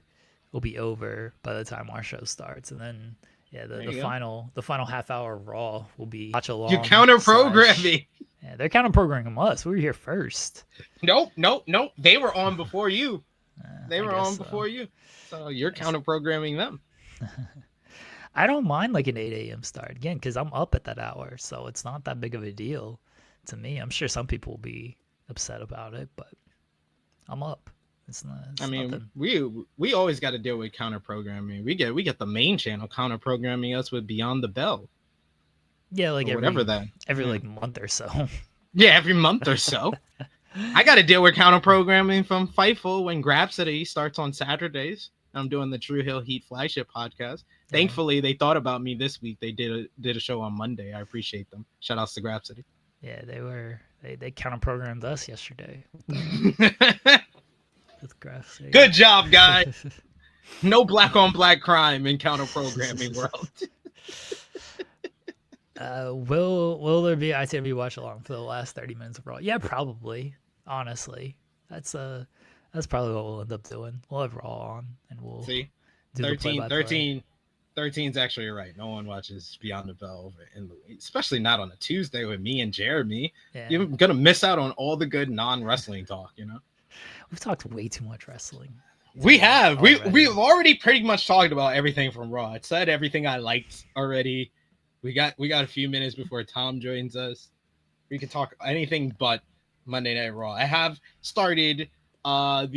over by the time our show starts, and then the final half hour of Raw will be watch along. You counter programming. Yeah, they're counter programming us. We were here first. Nope. They were on before you. They were on before you. So you're counter programming them. I don't mind like an 8 a.m. start again, because I'm up at that hour, so it's not that big of a deal to me. I'm sure some people will be upset about it, but I'm up. It's nothing. we always got to deal with counter programming. We get the main channel counter programming us with Beyond the Bell. Yeah, like every Yeah. like month or so. Yeah, every month or so. I got to deal with counter programming from Fightful when Grapsody starts on Saturdays. I'm doing the True Hill Heat flagship podcast. Yeah. Thankfully, they thought about me this week. They did a show on Monday. I appreciate them. Shout outs to Grapsody. Yeah, they counter programmed us yesterday with Grapsody. Good job, guys. No black on black crime in counter programming world. Will there be ITV watch along for the last 30 minutes of Raw? Yeah, probably. Honestly, that's probably what we'll end up doing. We'll have Raw on, and we'll see do 13's actually right. No one watches Beyond the Bell especially not on a Tuesday with me and Jeremy. Yeah. You're gonna miss out on all the good non-wrestling talk. We've talked way too much wrestling. We have. We've already pretty much talked about everything from Raw. It said everything I liked already. We got a few minutes before Tom joins us. We can talk anything but Monday Night Raw. I have started I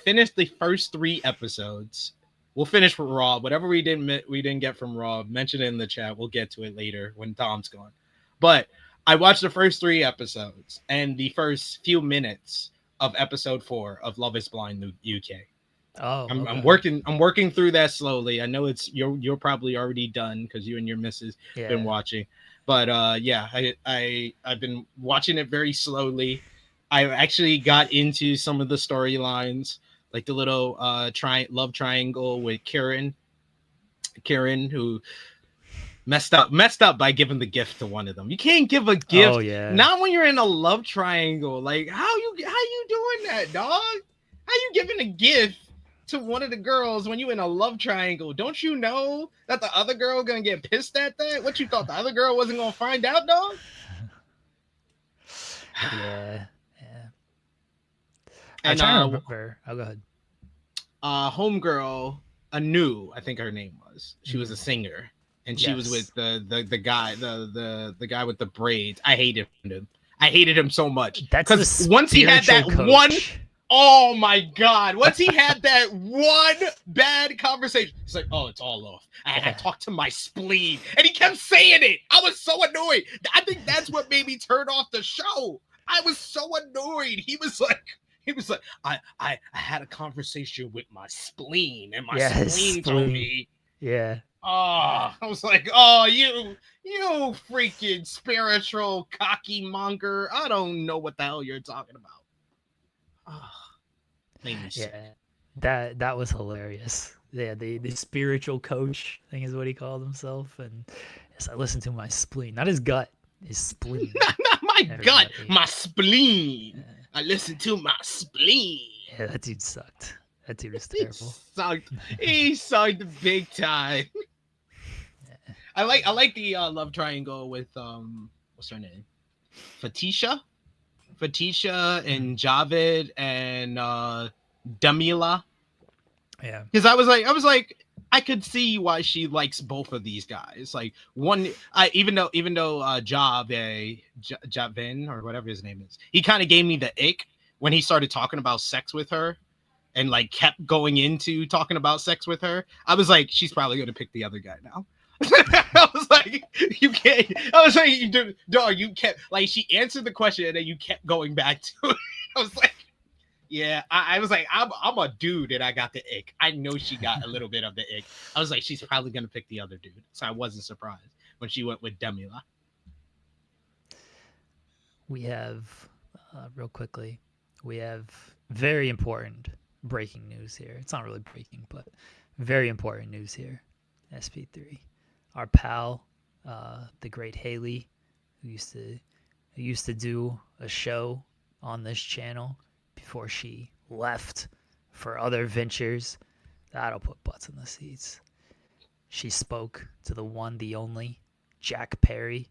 finished the first 3 episodes. We'll finish with Raw. Whatever we didn't get from Raw, mention it in the chat. We'll get to it later when Tom's gone. But I watched the first 3 episodes and the first few minutes of episode 4 of Love Is Blind UK. Oh, I'm working through that slowly. I know you're probably already done because you and your missus been watching, but I've been watching it very slowly. I actually got into some of the storylines, like the little love triangle with Karen, who messed up by giving the gift to one of them. You can't give a gift, not when you're in a love triangle. Like how you doing that, dog? How you giving a gift to one of the girls when you in a love triangle? Don't you know that the other girl gonna get pissed at that? What, you thought the other girl wasn't gonna find out, dog? Yeah. And I'm trying to remember. Oh, go ahead. Homegirl, Anu, I think her name was. She was a singer, and she was with the guy, the guy with the braids. I hated him. I hated him so much. Because once he had that one. Oh my God. Once he had that one bad conversation, he's like, oh, it's all off. I talked to my spleen. And he kept saying it. I was so annoyed. I think that's what made me turn off the show. I was so annoyed. He was like, He was like, I had a conversation with my spleen, and my Yes, spleen told me. Yeah. Oh, I was like, oh, you freaking spiritual cocky monger. I don't know what the hell you're talking about. Oh, made me sick. Yeah. That was hilarious. Yeah, the spiritual coach thing is what he called himself. And yes, I listened to my spleen, not his gut, his spleen. Not my gut, Everybody. my spleen. I listened to my spleen. Yeah, that dude sucked. That dude was terrible. He sucked big time. I like the love triangle with what's her name? Fatisha and Javid and Damila. Yeah. Because I was like I could see why she likes both of these guys. Like one, even though Javin or whatever his name is, he kind of gave me the ick when he started talking about sex with her, and like kept going into talking about sex with her. I was like, she's probably gonna pick the other guy now. I was like, you can't. I was like, dog, you kept like she answered the question and then you kept going back to it. I was like, yeah, I was like, I'm a dude and I got the ick. I know she got a little bit of the ick. I was like, she's probably gonna pick the other dude, so I wasn't surprised when she went with Demila. We have, real quickly, we have very important breaking news here. It's not really breaking, but very important news here. SP3, our pal, the great Haley, who used to do a show on this channel before she left for other ventures. That'll put butts in the seats. She spoke to the one, the only, Jack Perry,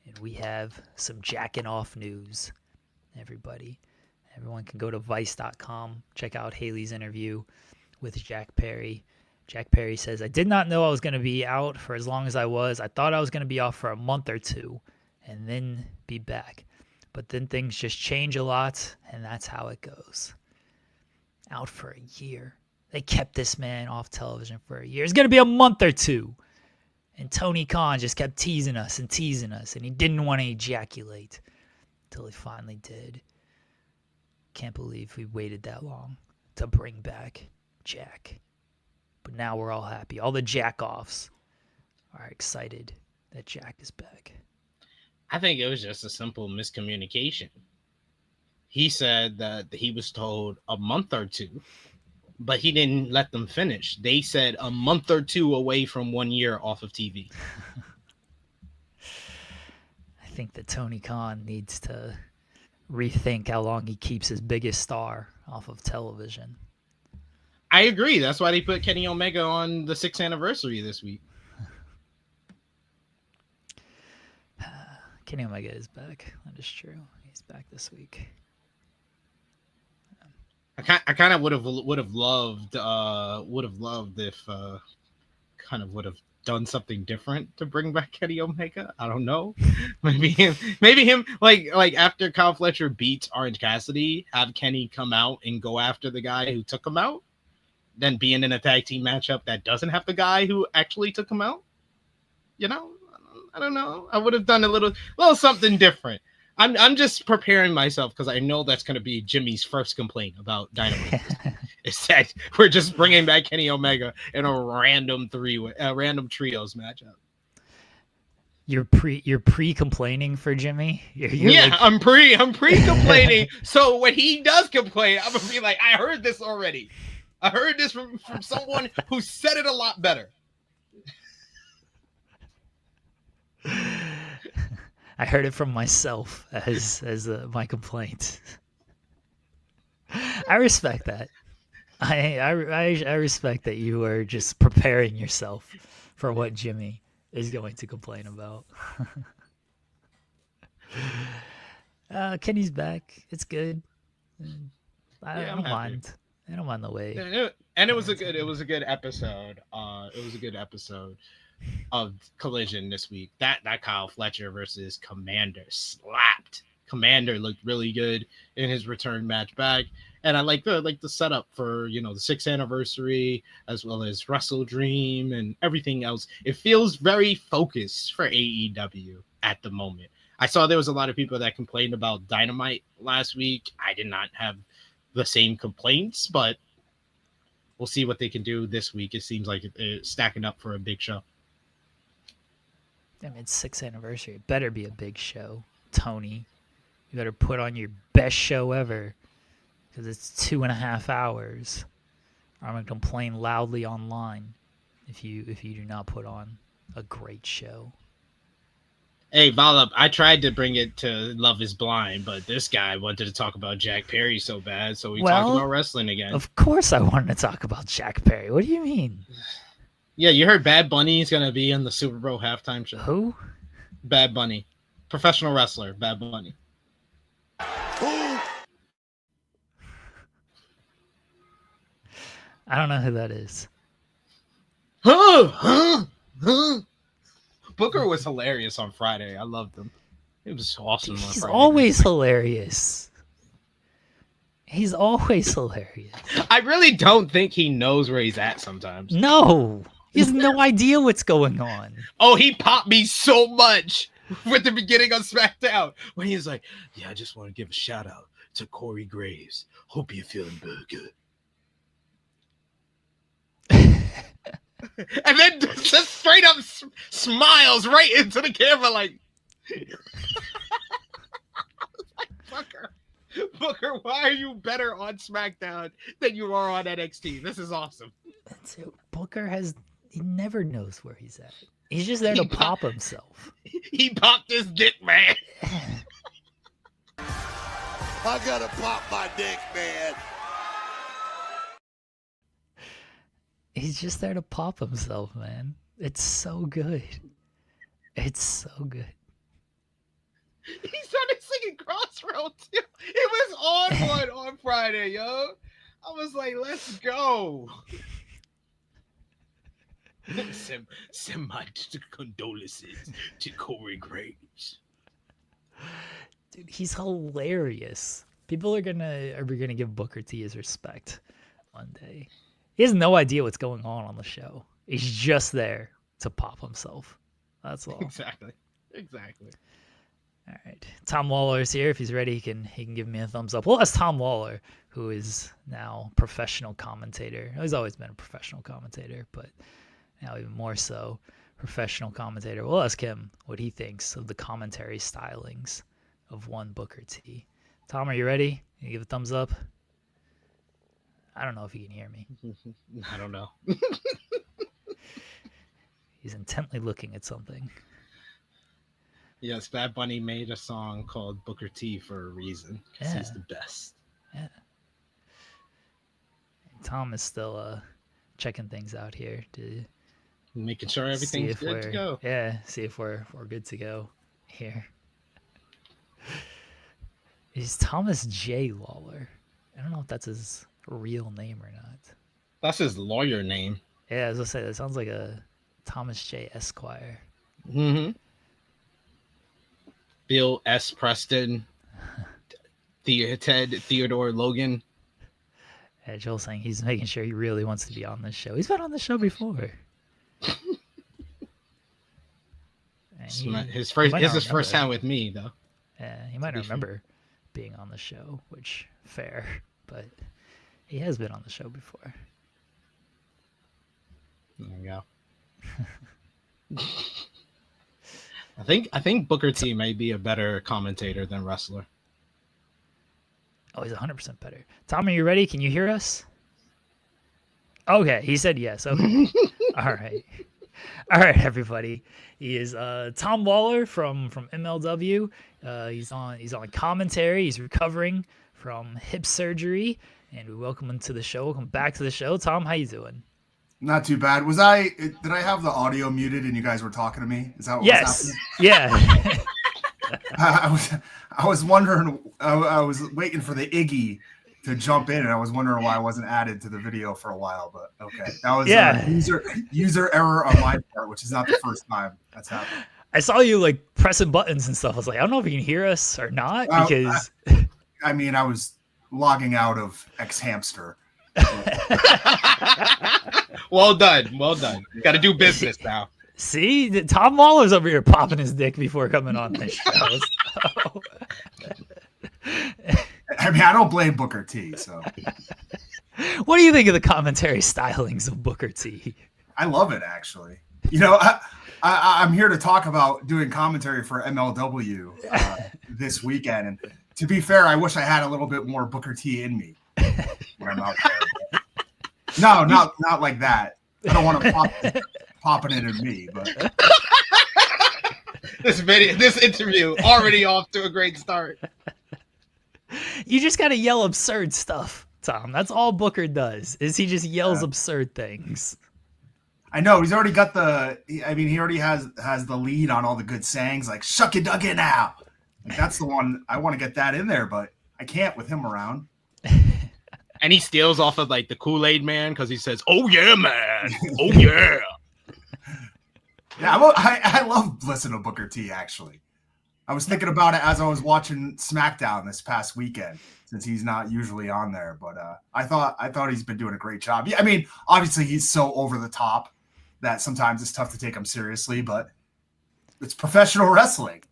and we have some jacking off news. Everyone can go to Vice.com, check out Haley's interview with Jack Perry. Jack Perry says, I did not know I was going to be out for as long as I was. I thought I was going to be off for a month or two and then be back. But then things just change a lot, and that's how it goes. Out for a year. They kept this man off television for a year. It's going to be a month or two. And Tony Khan just kept teasing us, and he didn't want to ejaculate until he finally did. Can't believe we waited that long to bring back Jack. But now we're all happy. All the jack-offs are excited that Jack is back. I think it was just a simple miscommunication. He said that he was told a month or two, but he didn't let them finish. They said a month or two away from 1 year off of TV. I think that Tony Khan needs to rethink how long he keeps his biggest star off of television. I agree. That's why they put Kenny Omega on the 6th anniversary this week. Kenny Omega is back. That is true. He's back this week. I kind of would have loved if kind of would have done something different to bring back Kenny Omega. I don't know. Maybe him like after Kyle Fletcher beats Orange Cassidy, have Kenny come out and go after the guy who took him out, then being in a tag team matchup that doesn't have the guy who actually took him out. You know, I don't know. I would have done a little something different. I'm just preparing myself because I know that's going to be Jimmy's first complaint about Dynamite. It's that we're just bringing back Kenny Omega in a random trios matchup. You're pre-complaining for Jimmy? Yeah, like... I'm pre-complaining. So when he does complain, I'm going to be like, I heard this already. I heard this from someone who said it a lot better. I heard it from myself as my complaint. I respect that. I respect that you are just preparing yourself for what Jimmy is going to complain about. Kenny's back. It's good. I don't mind. I don't mind the way. And it was a good episode. It was a good episode of Collision this week. That Kyle Fletcher versus Commander slapped. Commander looked really good in his return match back, and I like the setup for the 6th anniversary as well as Wrestle Dream and everything else. It feels very focused for AEW at the moment. I saw there was a lot of people that complained about Dynamite last week. I did not have the same complaints, but we'll see what they can do this week. It seems like it's stacking up for a big show. I mean, it's 6th anniversary. It better be a big show, Tony. You better put on your best show ever, because it's 2.5 hours. I'm gonna complain loudly online if you do not put on a great show. Hey, Vala, I tried to bring it to Love is Blind, but this guy wanted to talk about Jack Perry so bad, so we talked about wrestling again. Of course I wanted to talk about Jack Perry. What do you mean? Yeah, you heard Bad Bunny's going to be in the Super Bowl halftime show. Who? Bad Bunny. Professional wrestler, Bad Bunny. I don't know who that is. Booker was hilarious on Friday. I loved him. It was awesome. He's always hilarious. He's always hilarious. I really don't think he knows where he's at sometimes. No. He has no idea what's going on. Oh, he popped me so much with the beginning of SmackDown when he was like, yeah, I just want to give a shout out to Corey Graves. Hope you're feeling very good. And then just straight up smiles right into the camera like, Booker, why are you better on SmackDown than you are on NXT? This is awesome. That's it. Booker he never knows where he's at. He's just there to pop himself. He popped his dick, man. I gotta pop my dick, man. He's just there to pop himself, man. It's so good. It's so good. He started singing Crossroads. It was on one on Friday, yo. I was like, let's go. Send my condolences to Corey Graves. Dude, he's hilarious. People are gonna give Booker T his respect one day. He has no idea what's going on the show. He's just there to pop himself. That's all. Exactly. All right. Tom Lawlor is here. If he's ready, he can give me a thumbs up. Well, that's Tom Lawlor, who is now professional commentator. He's always been a professional commentator, but now even more so, professional commentator. We'll ask him what he thinks of the commentary stylings of one Booker T. Tom, are you ready? Can you give a thumbs up? I don't know if he can hear me. I don't know. He's intently looking at something. Yes, Bad Bunny made a song called Booker T for a reason. Because he's the best. Yeah. Tom is still checking things out here to making sure everything's good to go. Yeah, see if we're good to go here. He's Thomas J. Lawlor. I don't know if that's his real name or not. That's his lawyer name. Yeah, as I say, that sounds like a Thomas J. Esquire. Mm-hmm. Bill S. Preston. Ted Theodore Logan. Yeah, Joel's saying he's making sure he really wants to be on this show. He's been on the show before. His first time with me, though. Yeah, he might not remember being on the show, which fair, but he has been on the show before. There you go. I think Booker T may be a better commentator than wrestler. Oh, he's 100% better. Tom, are you ready? Can you hear us? Okay, he said yes. Okay. All right, everybody. He is Tom Lawlor from MLW. He's on commentary. He's recovering from hip surgery, and we welcome him to the show. Welcome back to the show, Tom. How you doing? Not too bad. Did I have the audio muted and you guys were talking to me? Is that what yes. was happening? Yeah. I was wondering. I was waiting for the Iggy to jump in, and I was wondering why I wasn't added to the video for a while. But okay, that was user error on my part, which is not the first time that's happened. I saw you like pressing buttons and stuff. I was like, I don't know if you can hear us or not because I was logging out of X Hamster. Well done. Got to do business now. See, Tom Lawlor's over here popping his dick before coming on this show. I mean, I don't blame Booker T. So, What do you think of the commentary stylings of Booker T? I love it, actually. I'm here to talk about doing commentary for MLW this weekend, and to be fair, I wish I had a little bit more Booker T in me when I'm out there. No, not like that. I don't want to popping it in me, but this interview already off to a great start. You just gotta yell absurd stuff, Tom. That's all Booker does. Is he just yells absurd things? I know he's already got he already has the lead on all the good sayings, like "shuck it, duck it now." Like, that's the one I want to get that in there, but I can't with him around. And he steals off of like the Kool-Aid Man because he says, "Oh yeah, man, oh yeah." Yeah, I love listening to Booker T. Actually, I was thinking about it as I was watching SmackDown this past weekend, since he's not usually on there. But I thought he's been doing a great job. Yeah, I mean, obviously he's so over the top that sometimes it's tough to take him seriously, but it's professional wrestling.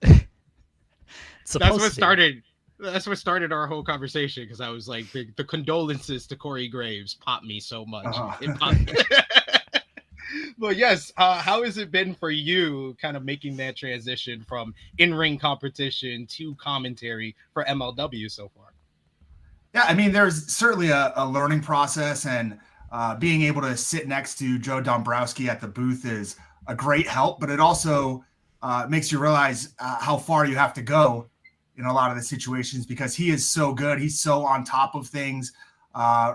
That's what started our whole conversation, because I was like, the condolences to Corey Graves popped me so much. It popped. But yes, how has it been for you kind of making that transition from in-ring competition to commentary for MLW so far? Yeah, I mean, there's certainly a learning process, and being able to sit next to Joe Dombrowski at the booth is a great help, but it also makes you realize how far you have to go in a lot of the situations, because he is so good. He's so on top of things.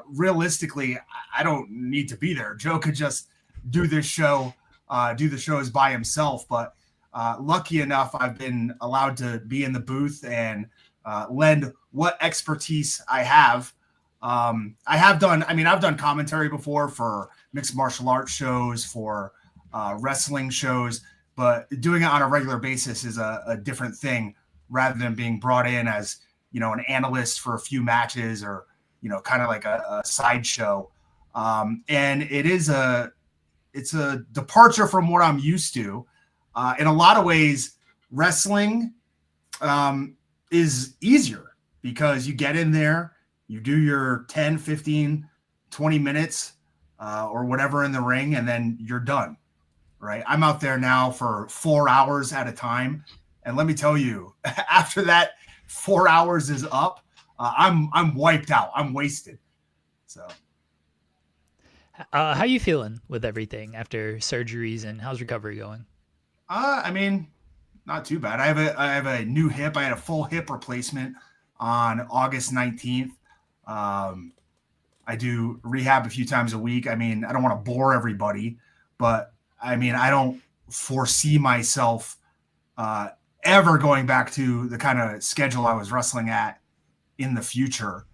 Realistically, I don't need to be there. Joe could just do the shows by himself, but lucky enough, I've been allowed to be in the booth and lend what expertise I have. I've done commentary before for mixed martial arts shows, for wrestling shows, but doing it on a regular basis is a different thing, rather than being brought in as, an analyst for a few matches, or, kind of like a sideshow. And it's a departure from what I'm used to. In a lot of ways, wrestling is easier, because you get in there, you do your 10, 15, 20 minutes or whatever in the ring, and then you're done, right? I'm out there now for 4 hours at a time. And let me tell you, after that 4 hours is up, I'm wiped out. I'm wasted. So, how you feeling with everything after surgeries, and how's recovery going? I mean, not too bad. I have a new hip. I had a full hip replacement on August 19th. I do rehab a few times a week. I mean, I don't want to bore everybody, but I mean, I don't foresee myself ever going back to the kind of schedule I was wrestling at in the future.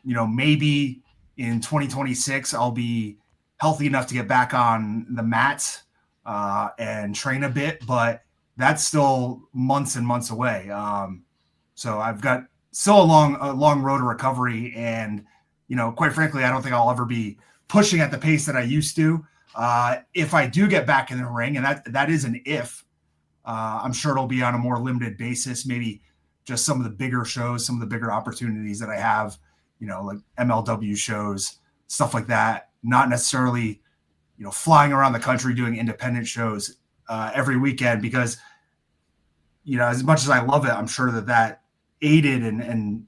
Maybe in 2026, I'll be healthy enough to get back on the mats and train a bit, but that's still months and months away. So I've got still a long road to recovery. And, quite frankly, I don't think I'll ever be pushing at the pace that I used to. If I do get back in the ring, and that is an if, I'm sure it'll be on a more limited basis, maybe just some of the bigger shows, some of the bigger opportunities that I have, like MLW shows, stuff like that. Not necessarily, flying around the country doing independent shows every weekend, because, as much as I love it, I'm sure that aided and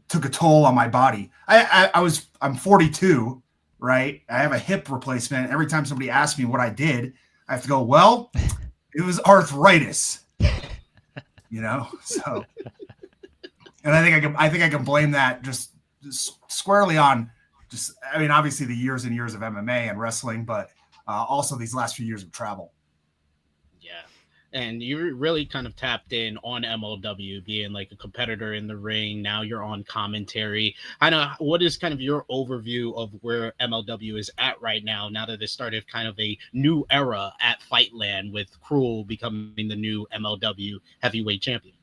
took a toll on my body. I'm 42, right? I have a hip replacement. Every time somebody asks me what I did, I have to go, well, it was arthritis, so, and I think I can blame that just squarely on obviously the years and years of MMA and wrestling, but also these last few years of travel. Yeah. And you really kind of tapped in on MLW, being like a competitor in the ring. Now you're on commentary. I know, what is kind of your overview of where MLW is at right now that it started kind of a new era at Fightland, with Cruel becoming the new MLW heavyweight champion?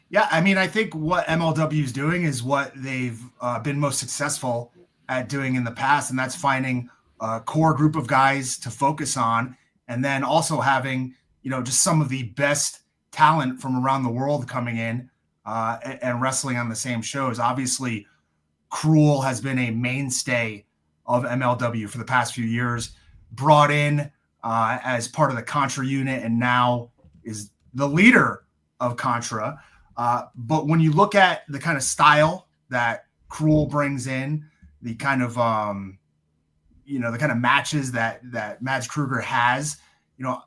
Yeah, I mean, I think what MLW is doing is what they've been most successful at doing in the past, and that's finding a core group of guys to focus on, and then also having, just some of the best talent from around the world coming in and wrestling on the same shows. Obviously, Cruel has been a mainstay of MLW for the past few years, brought in as part of the Contra unit, and now is the leader of Contra. But when you look at the kind of style that Cruel brings in, the kind of the kind of matches that Mads Kruger has,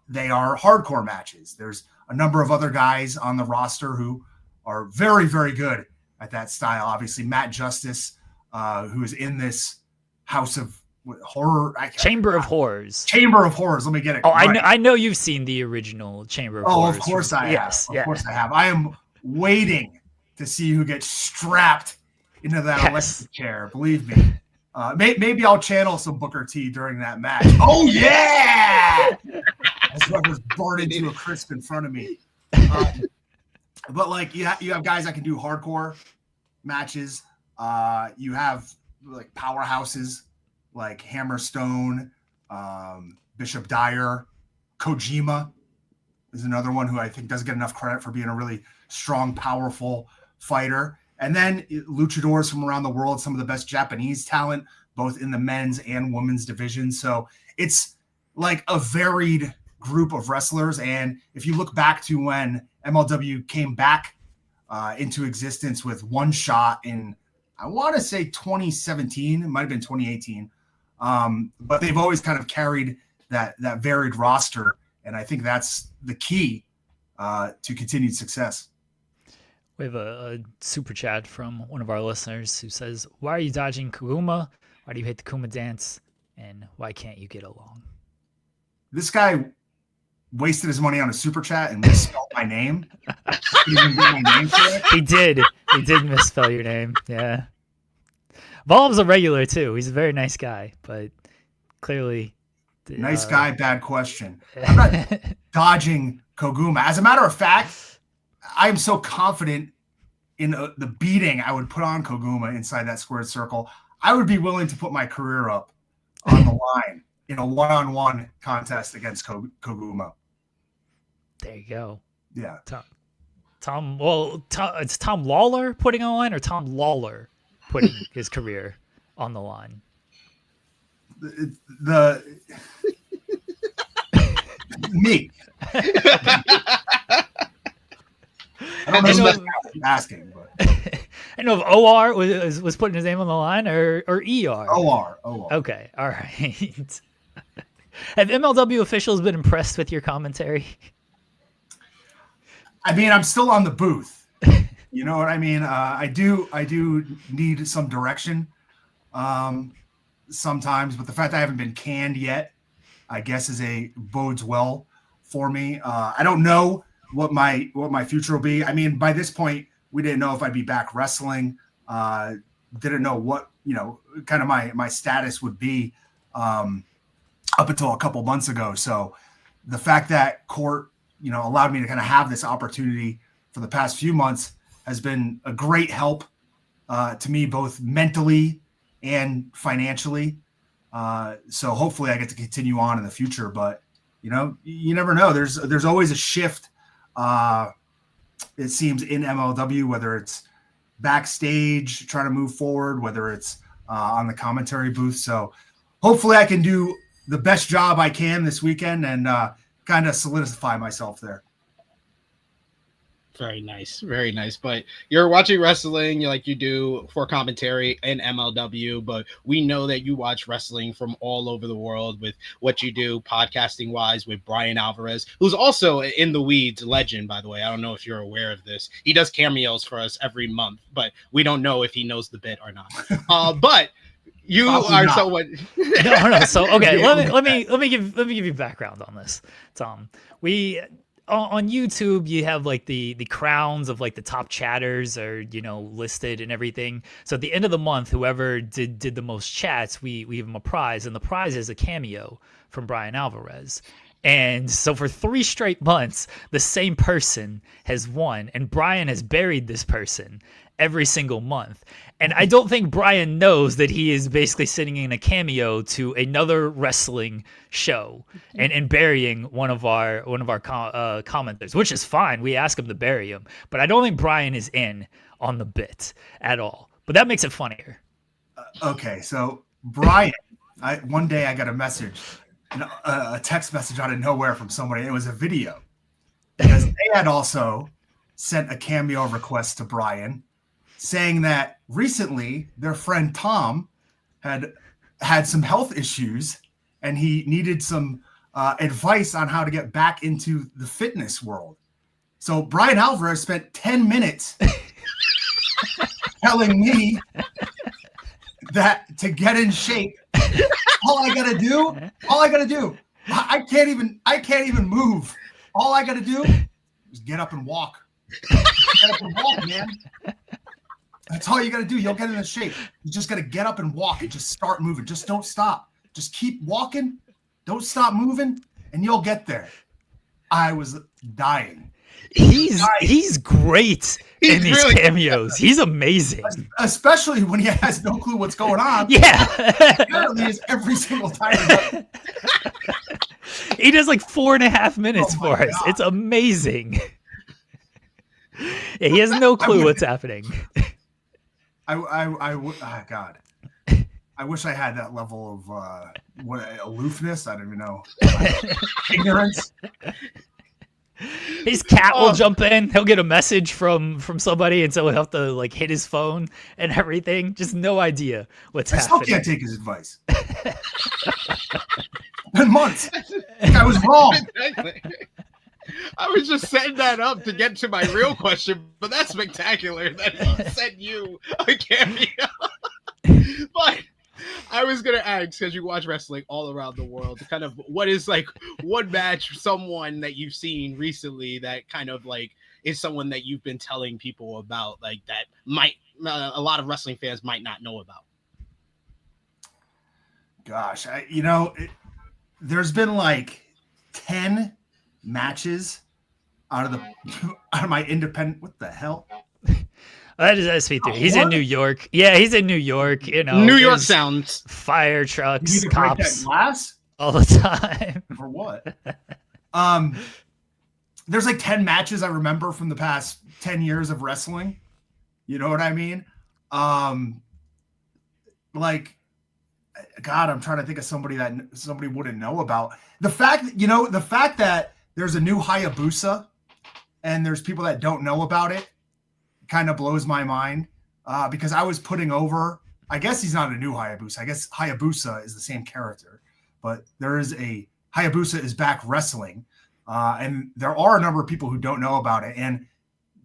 they are hardcore matches. There's a number of other guys on the roster who are very, very good at that style. Obviously, Matt Justice, who is in this House of Horror, Chamber of Horrors. Chamber of Horrors. Let me get it. Oh, right. I know you've seen the original Chamber of Horrors. Oh, of course I have. Yes, of course I have. I am waiting to see who gets strapped into that electric chair. Believe me. Maybe I'll channel some Booker T during that match. Oh yeah! As whoever's burning to a crisp in front of me. But like you have guys that can do hardcore matches. You have like powerhouses like Hammerstone, Bishop Dyer, Kojima is another one who I think doesn't get enough credit for being a really strong, powerful fighter. And then luchadors from around the world, some of the best Japanese talent, both in the men's and women's division. So it's like a varied group of wrestlers. And if you look back to when MLW came back into existence with One Shot in, I want to say 2017, it might have been 2018. But they've always kind of carried that varied roster. And I think that's the key to continued success. We have a super chat from one of our listeners who says, "Why are you dodging Koguma? Why do you hate the Kuma dance? And why can't you get along?" This guy wasted his money on a super chat and misspelled my name. He didn't get my name correct. He did misspell your name. Yeah. Volv's a regular too. He's a very nice guy, but clearly. Nice guy, bad question. I'm not dodging Koguma. As a matter of fact, I am so confident in the beating I would put on Koguma inside that squared circle. I would be willing to put my career up on the line in a one-on-one contest against Koguma. There you go. Yeah. Tom. Well, it's Tom Lawlor putting on the line, or Tom Lawlor putting his career on the line. Me. I don't know what you're asking, but I know if OR was putting his name on the line, or ER. OR. Okay, all right. Have MLW officials been impressed with your commentary? I mean, I'm still on the booth. You know what I mean? I do need some direction sometimes, but the fact that I haven't been canned yet, I guess, bodes well for me. I don't know what my future will be. I mean, by this point, we didn't know if I'd be back wrestling. Didn't know what, kind of my status would be up until a couple months ago. So the fact that Court, allowed me to kind of have this opportunity for the past few months has been a great help to me, both mentally and financially. So hopefully I get to continue on in the future, but you never know. There's always a shift. It seems in MLW, whether it's backstage trying to move forward, whether it's on the commentary booth. So hopefully I can do the best job I can this weekend and kind of solidify myself there. Very nice, very nice. But you're watching wrestling like you do for commentary in MLW, but we know that you watch wrestling from all over the world with what you do podcasting wise with Brian Alvarez, who's also in the Weeds legend, by the way. I don't know if you're aware of this. He does cameos for us every month, but we don't know if he knows the bit or not. But you Probably are not. someone. No. So okay, let me give you background on this, Tom. We on YouTube, you have like the crowns of like the top chatters are listed and everything. So at the end of the month, whoever did the most chats, we give them a prize, and the prize is a cameo from Brian Alvarez. And so for 3 straight months, the same person has won, and Brian has buried this person every single month. And I don't think Brian knows that he is basically sitting in a cameo to another wrestling show and burying one of our commenters, which is fine. We ask him to bury him, but I don't think Brian is in on the bit at all. But that makes it funnier. Okay, so Brian, one day I got a message, a text message out of nowhere from somebody. It was a video because they had also sent a cameo request to Brian, saying that recently their friend Tom had some health issues and he needed some advice on how to get back into the fitness world. So Brian Alvarez spent 10 minutes telling me that to get in shape, all I gotta do, I can't even move. All I gotta do is get up and walk. Get up and walk, man. That's all you gotta do. You'll get in shape. You just gotta get up and walk and just start moving. Just don't stop. Just keep walking. Don't stop moving, and you'll get there. I was dying. He's great in these really cameos. He's amazing. Especially when he has no clue what's going on. Yeah. Apparently it's every single time. He does like 4.5 minutes Oh my for us. God. It's amazing. Yeah, he has no clue what's happening. God. I wish I had that level of aloofness. I don't even know. Ignorance. His cat will jump in. He'll get a message from somebody, and so he'll have to like hit his phone and everything. Just no idea what's I still happening. can't take his advice. In months. I was wrong. I was just setting that up to get to my real question, but that's spectacular that he sent you a cameo. But I was gonna ask, because you watch wrestling all around the world, kind of what is like one match, someone that you've seen recently that kind of like is someone that you've been telling people about, like that might a lot of wrestling fans might not know about. Gosh, there's been like 10 matches out of my independent. What the hell? That is SP3. He's in New York. Yeah, he's in New York. New York sounds. Fire You trucks, need to break cops that glass? all the time. For what? There's like 10 matches I remember from the past 10 years of wrestling. You know what I mean? Like, God, I'm trying to think of somebody that somebody wouldn't know about. The fact that there's a new Hayabusa and there's people that don't know about it kind of blows my mind, because I was putting over, I guess he's not a new Hayabusa. I guess Hayabusa is the same character, but there is a Hayabusa is back wrestling. And there are a number of people who don't know about it. And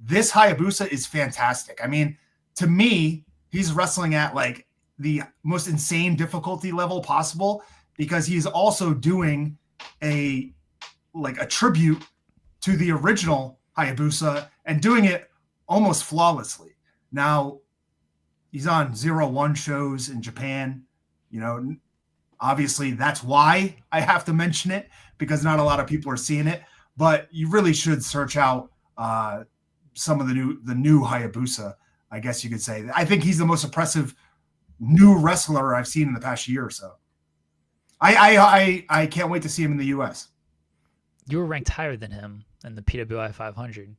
this Hayabusa is fantastic. I mean, to me, he's wrestling at like the most insane difficulty level possible, because he's also doing a tribute to the original Hayabusa and doing it almost flawlessly. Now, he's on 0-1 shows in Japan. Obviously that's why I have to mention it, because not a lot of people are seeing it, but you really should search out some of the new Hayabusa, I guess you could say. I think he's the most impressive new wrestler I've seen in the past year or so. I can't wait to see him in the US. You were ranked higher than him in the PWI 500.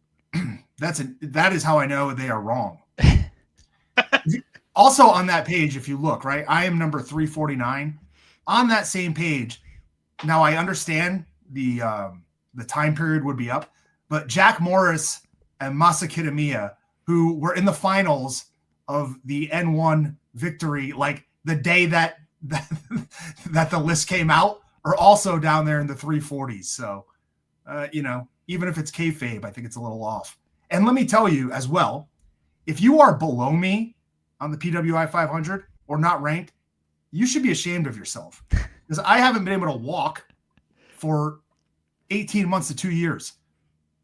That is how I know they are wrong. Also on that page, if you look, right, I am number 349 on that same page. Now I understand the time period would be up, but Jack Morris and Masa Kitamiya, who were in the finals of the N1 victory, like the day that the list came out, are also down there in the 340s. So, even if it's kayfabe, I think it's a little off. And let me tell you as well, if you are below me on the PWI 500 or not ranked, you should be ashamed of yourself, because I haven't been able to walk for 18 months to 2 years.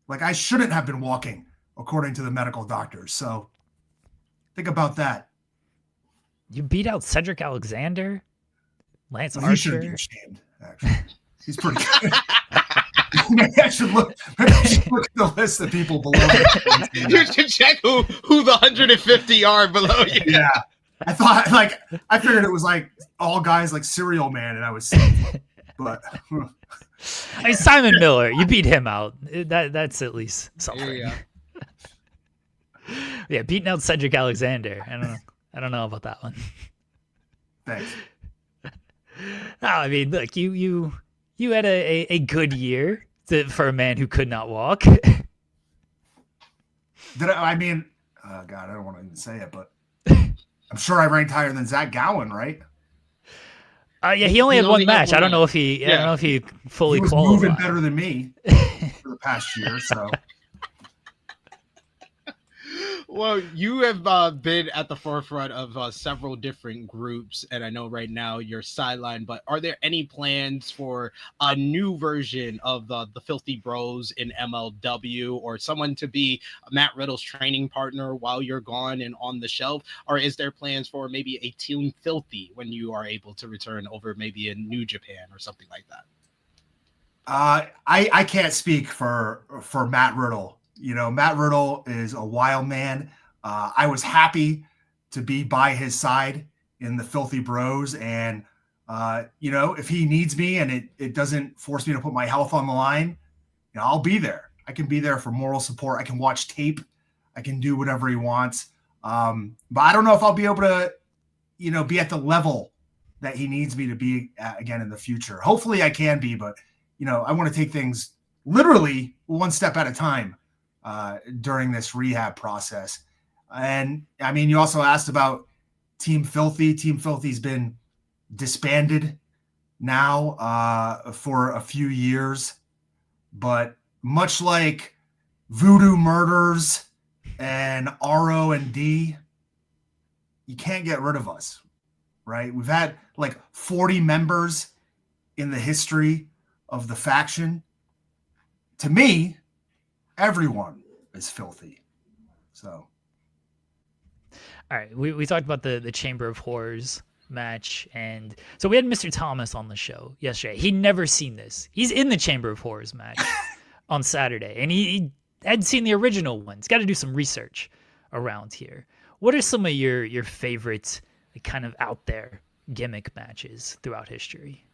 Like, I shouldn't have been walking according to the medical doctors. So think about that. You beat out Cedric Alexander, Lance Well, he shouldn't be Archer. ashamed, actually. He's pretty good. Maybe I should look at the list of people below me. You should check who the 150 are below you. Yeah. I figured it was like all guys like Serial Man, and I was safe. But I mean, Simon Miller, you beat him out. That's at least something. Yeah. Yeah, beating out Cedric Alexander. I don't know about that one. thanks. No, I mean, look, you had a good year for a man who could not walk. I mean, God, I don't want to even say it, but I'm sure I ranked higher than Zach Gowen, right? Yeah, he only had one match. I don't know if he. I don't know if he fully He was qualified. moving better than me for the past year, so. Well, you have been at the forefront of several different groups, and I know right now you're sidelined, but are there any plans for a new version of the Filthy Bros in MLW, or someone to be Matt Riddle's training partner while you're gone and on the shelf? Or is there plans for maybe a Team Filthy when you are able to return over maybe in New Japan or something like that? I can't speak for Matt Riddle. You know, Matt Riddle is a wild man. I was happy to be by his side in the Filthy Bros. And, you know, if he needs me and it doesn't force me to put my health on the line, you know, I'll be there. I can be there for moral support. I can watch tape. I can do whatever he wants. But I don't know if I'll be able to, you know, be at the level that he needs me to be at again in the future. Hopefully I can be, but, you know, I want to take things literally one step at a time. During this rehab process. And I mean, you also asked about Team Filthy. Team Filthy's been disbanded now for a few years, but much like Voodoo Murders and RO&D, you can't get rid of us, right? We've had like 40 members in the history of the faction. To me, everyone is filthy. So, all right, we talked about the Chamber of Horrors match, and so we had Mr. Thomas on the show yesterday. He'd never seen this. He's in the Chamber of Horrors match on Saturday, and he hadn't seen the original one. He's got to do some research around here. What are some of your favorite kind of out there gimmick matches throughout history?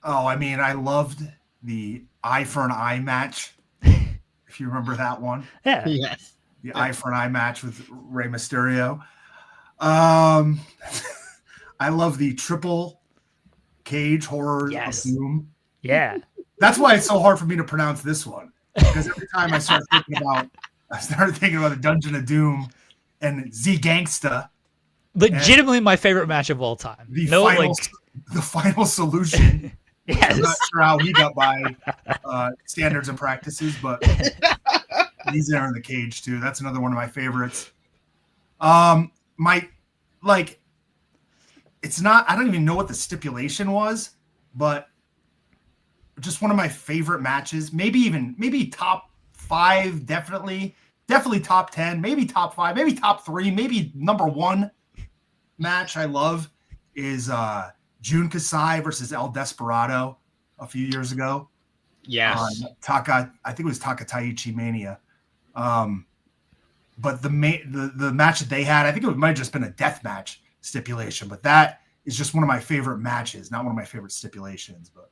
Oh, I mean, I loved the Eye for an Eye match. If you remember that one. Yeah. Yes. The Eye for an Eye match with Rey Mysterio. I love the Triple Cage Horror of Doom. Yeah. That's why it's so hard for me to pronounce this one. Because every time I started thinking about the Dungeon of Doom and Z Gangsta. Legitimately my favorite match of all time. The final solution. Yes. I'm not sure how he got by standards and practices, but he's there in the cage too. That's another one of my favorites. It's not, I don't even know what the stipulation was, but just one of my favorite matches. Maybe top 5, definitely top 10, maybe top 5, maybe top 3, maybe number 1 match I love is Jun Kasai versus El Desperado a few years ago. Yes. I think it was Takataichi Mania. But the match that they had, I think it might have just been a death match stipulation, but that is just one of my favorite matches, not one of my favorite stipulations. But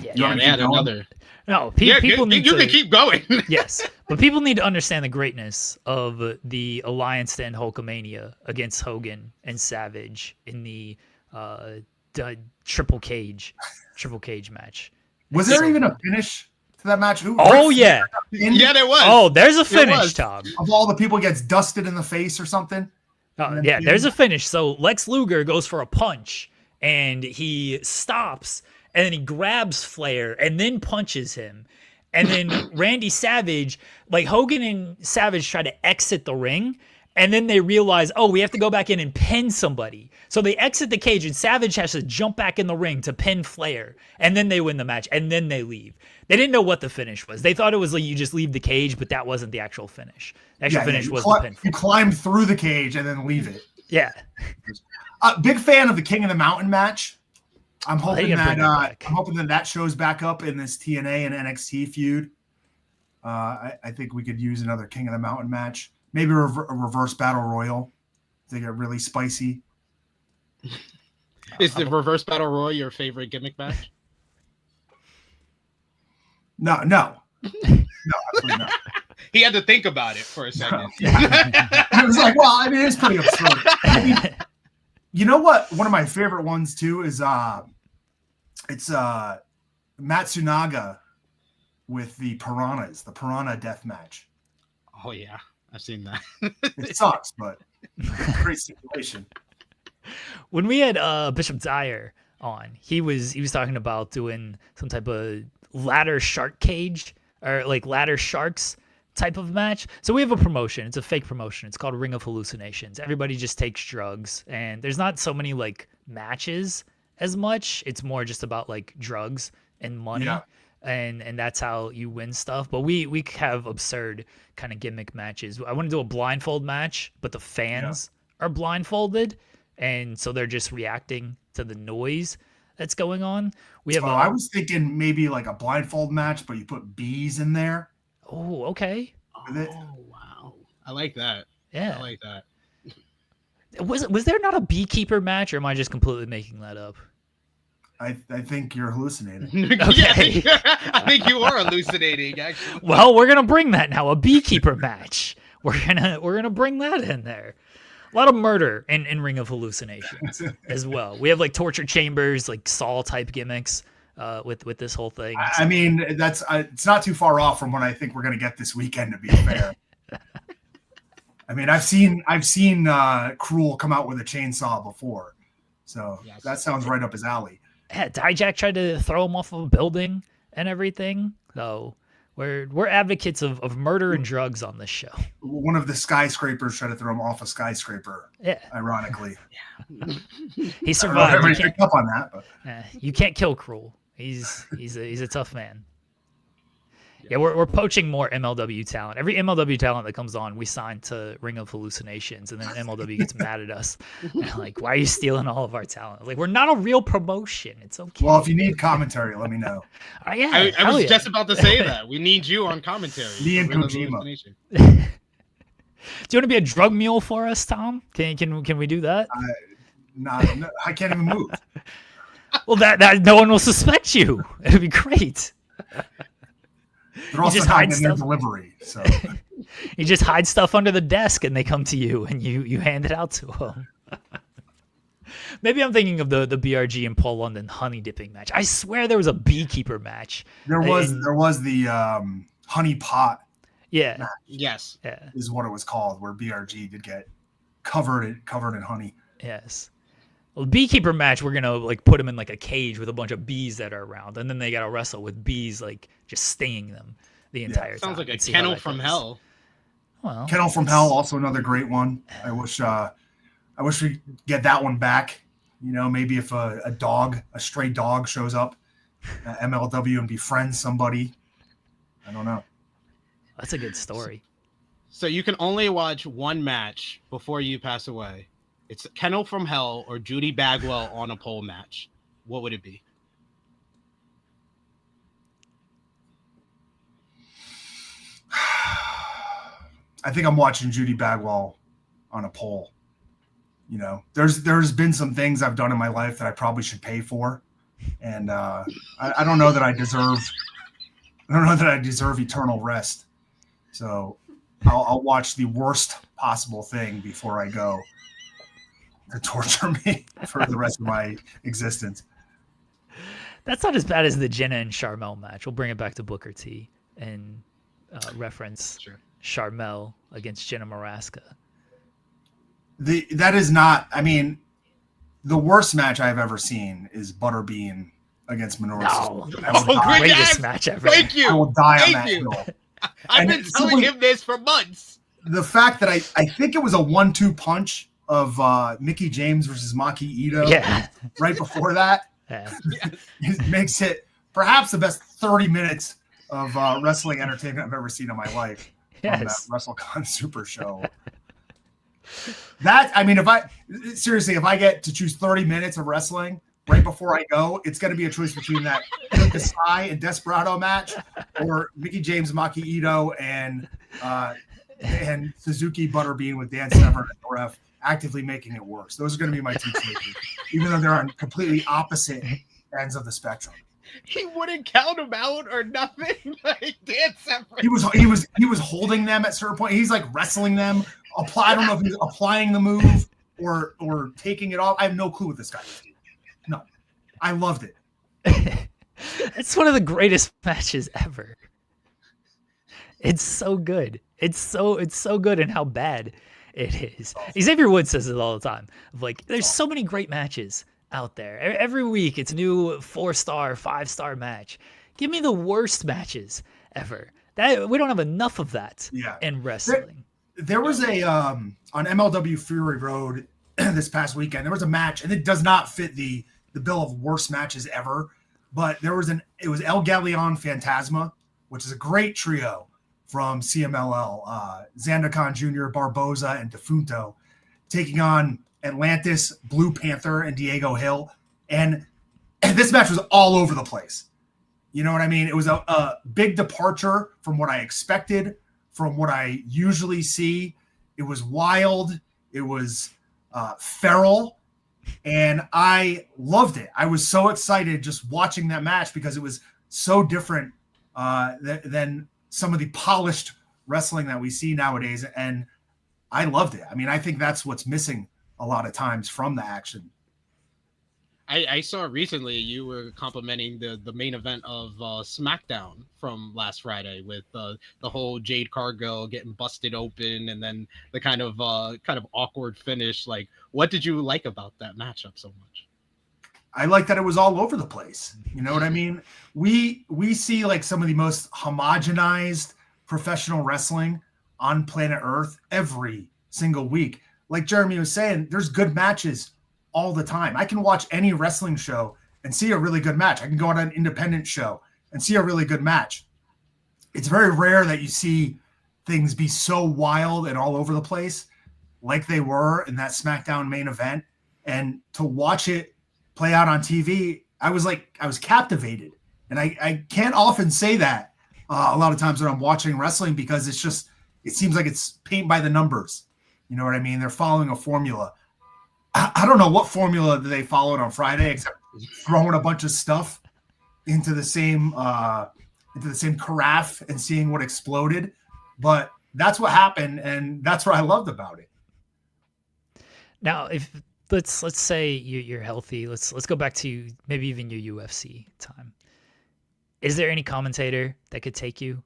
yeah, they had another. No, people need you can keep going. Yes, but people need to understand the greatness of the Alliance to end Hulkamania against Hogan and Savage in the triple cage match. Was there even a finish to that match? Yeah, there was. Oh, there's a finish, Tom. Of all the people gets dusted in the face or something. Yeah, there's a finish. So Lex Luger goes for a punch and he stops and then he grabs Flair and then punches him. And then Randy Savage, like Hogan and Savage try to exit the ring. And then they realize, we have to go back in and pin somebody. So they exit the cage and Savage has to jump back in the ring to pin Flair. And then they win the match. And then they leave. They didn't know what the finish was. They thought it was like you just leave the cage, but that wasn't the actual finish. The actual finish was the pin. You climb through the cage and then leave it. Yeah. Big fan of the King of the Mountain match. I'm hoping gonna bring that it back. I'm hoping that shows back up in this TNA and NXT feud. I think we could use another King of the Mountain match, maybe a reverse battle royal to get really spicy. Is the reverse battle royal your favorite gimmick match? No, absolutely not. He had to think about it for a second. I was like, well, I mean, it's pretty absurd. I mean, you know what? One of my favorite ones too is it's Matsunaga with the Piranhas, the Piranha death match. Oh yeah, I've seen that. It sucks, but great situation. When we had Bishop Dyer on, he was talking about doing some type of ladder shark cage or like ladder sharks type of match. So we have a promotion. It's a fake promotion. It's called Ring of Hallucinations. Everybody just takes drugs, and there's not so many like matches as much. It's more just about like drugs and money. Yeah. And that's how you win stuff. But we have absurd kind of gimmick matches. I want to do a blindfold match, but the fans are blindfolded, and so they're just reacting to the noise that's going on. We have. I was thinking maybe like a blindfold match, but you put bees in there. Oh, okay. With it. Oh wow, I like that. Yeah. I like that. Was there not a beekeeper match, or am I just completely making that up? I think you're hallucinating. Okay. I think you are hallucinating, actually. Well, we're gonna bring that now. A beekeeper match. We're gonna bring that in there. A lot of murder in Ring of Hallucinations as well. We have like torture chambers, like Saw type gimmicks with this whole thing. I mean, that's it's not too far off from what I think we're gonna get this weekend. To be fair, I mean, I've seen Cruel come out with a chainsaw before, so Yes. that sounds right up his alley. Yeah, Dijak tried to throw him off of a building and everything. So we're advocates of murder and drugs on this show. One of the skyscrapers tried to throw him off a skyscraper. Yeah, ironically, he survived. Everybody picked up on that, but You can't kill Cruel. He's a tough man. Yeah, we're poaching more MLW talent. Every MLW talent that comes on, we sign to Ring of Hallucinations, and then MLW gets mad at us. And like, why are you stealing all of our talent? Like, we're not a real promotion. It's okay. well, if you need commentary, let me know. Yeah, I was just about to say that. We need you on commentary. Me and Ring of Kojima. Hallucination. Do you want to be a drug mule for us, Tom? Can we do that? No, I can't even move. Well, that no one will suspect you. It'd be great. They're also just not hide in their stuff. delivery, so You just hide stuff under the desk, and they come to you, and you hand it out to them. Maybe I'm thinking of the BRG and Paul London honey dipping match. I swear there was a beekeeper match. there was the honey pot Yeah, Yes. yeah, is what it was called, where BRG did get covered in honey. yes. Well, the beekeeper match, we're gonna like put them in like a cage with a bunch of bees that are around, and then they gotta wrestle with bees like just stinging them the entire time. Sounds like a and see how kennel that from goes. hell. Well, Kennel from Hell, also another great one. I wish we get that one back. You know, maybe if a stray dog shows up at MLW and befriends somebody. I don't know. that's a good story. So you can only watch one match before you pass away. It's Kennel from Hell or Judy Bagwell on a pole match. What would it be? I think I'm watching Judy Bagwell on a pole. You know, there's been some things I've done in my life that I probably should pay for, and I don't know that I deserve. I don't know that I deserve eternal rest. So I'll watch the worst possible thing before I go to torture me for the rest of my existence. That's not as bad as the Jenna and Charmel match. We'll bring it back to Booker T and reference Charmel against Jenna Maraska. That is not. I mean, the worst match I've ever seen is Butterbean against Minoru. No, Suzuki. that's I will the die. greatest match ever. Thank you. I will die on Thank that you. hill. I've And been it's telling simply- him this for months. The fact that I think it was a 1-2 punch of Mickey James versus Maki Ito Yeah. right before that. Yeah. It makes it perhaps the best 30 minutes of wrestling entertainment I've ever seen in my life on that Yes. WrestleCon Super Show. That, I mean, if I get to choose 30 minutes of wrestling right before I go, it's going to be a choice between that Kasai and Desperado match or Mickey James, Maki Ito, and Suzuki Butterbean with Dan Severn and the ref actively making it worse. Those are going to be my two choices, even though they're on completely opposite ends of the spectrum. He wouldn't count him out or nothing. Like Dan Severn. He was holding them at certain point. He's like wrestling them. I don't know if he's applying the move or taking it off. I have no clue what this guy is doing. No, I loved it. It's one of the greatest matches ever. It's so good. It's so good in how bad it is. Xavier Woods says it all the time. Like, there's so many great matches out there. Every week, it's a new 4-star, 5-star match. Give me the worst matches ever. That we don't have enough of that in wrestling. There was a on MLW Fury Road this past weekend. There was a match, and it does not fit the bill of worst matches ever. But it was El Galeon Phantasma, which is a great trio from CMLL. Zandakan Jr., Barboza, and Defunto taking on Atlantis, Blue Panther, and Diego Hill. And this match was all over the place. You know what I mean? It was a big departure from what I expected, from what I usually see. It was wild. It was feral. And I loved it. I was so excited just watching that match because it was so different than some of the polished wrestling that we see nowadays. And I loved it. I mean, I think that's what's missing a lot of times from the action. I saw recently you were complimenting the main event of SmackDown from last Friday with the whole Jade Cargill getting busted open and then the kind of awkward finish. Like, what did you like about that matchup so much? I like that it was all over the place. You know what I mean? We see like some of the most homogenized professional wrestling on planet Earth every single week. Like Jeremy was saying, there's good matches all the time. I can watch any wrestling show and see a really good match. I can go on an independent show and see a really good match. It's very rare that you see things be so wild and all over the place like they were in that SmackDown main event. And to watch it play out on TV, I was captivated. And I can't often say that a lot of times when I'm watching wrestling because it seems like it's paint by the numbers. You know what I mean? They're following a formula. I don't know what formula they followed on Friday, except throwing a bunch of stuff into the same carafe and seeing what exploded. But that's what happened, and that's what I loved about it. Now, if let's say you're healthy, let's go back to maybe even your UFC time. Is there any commentator that could take you?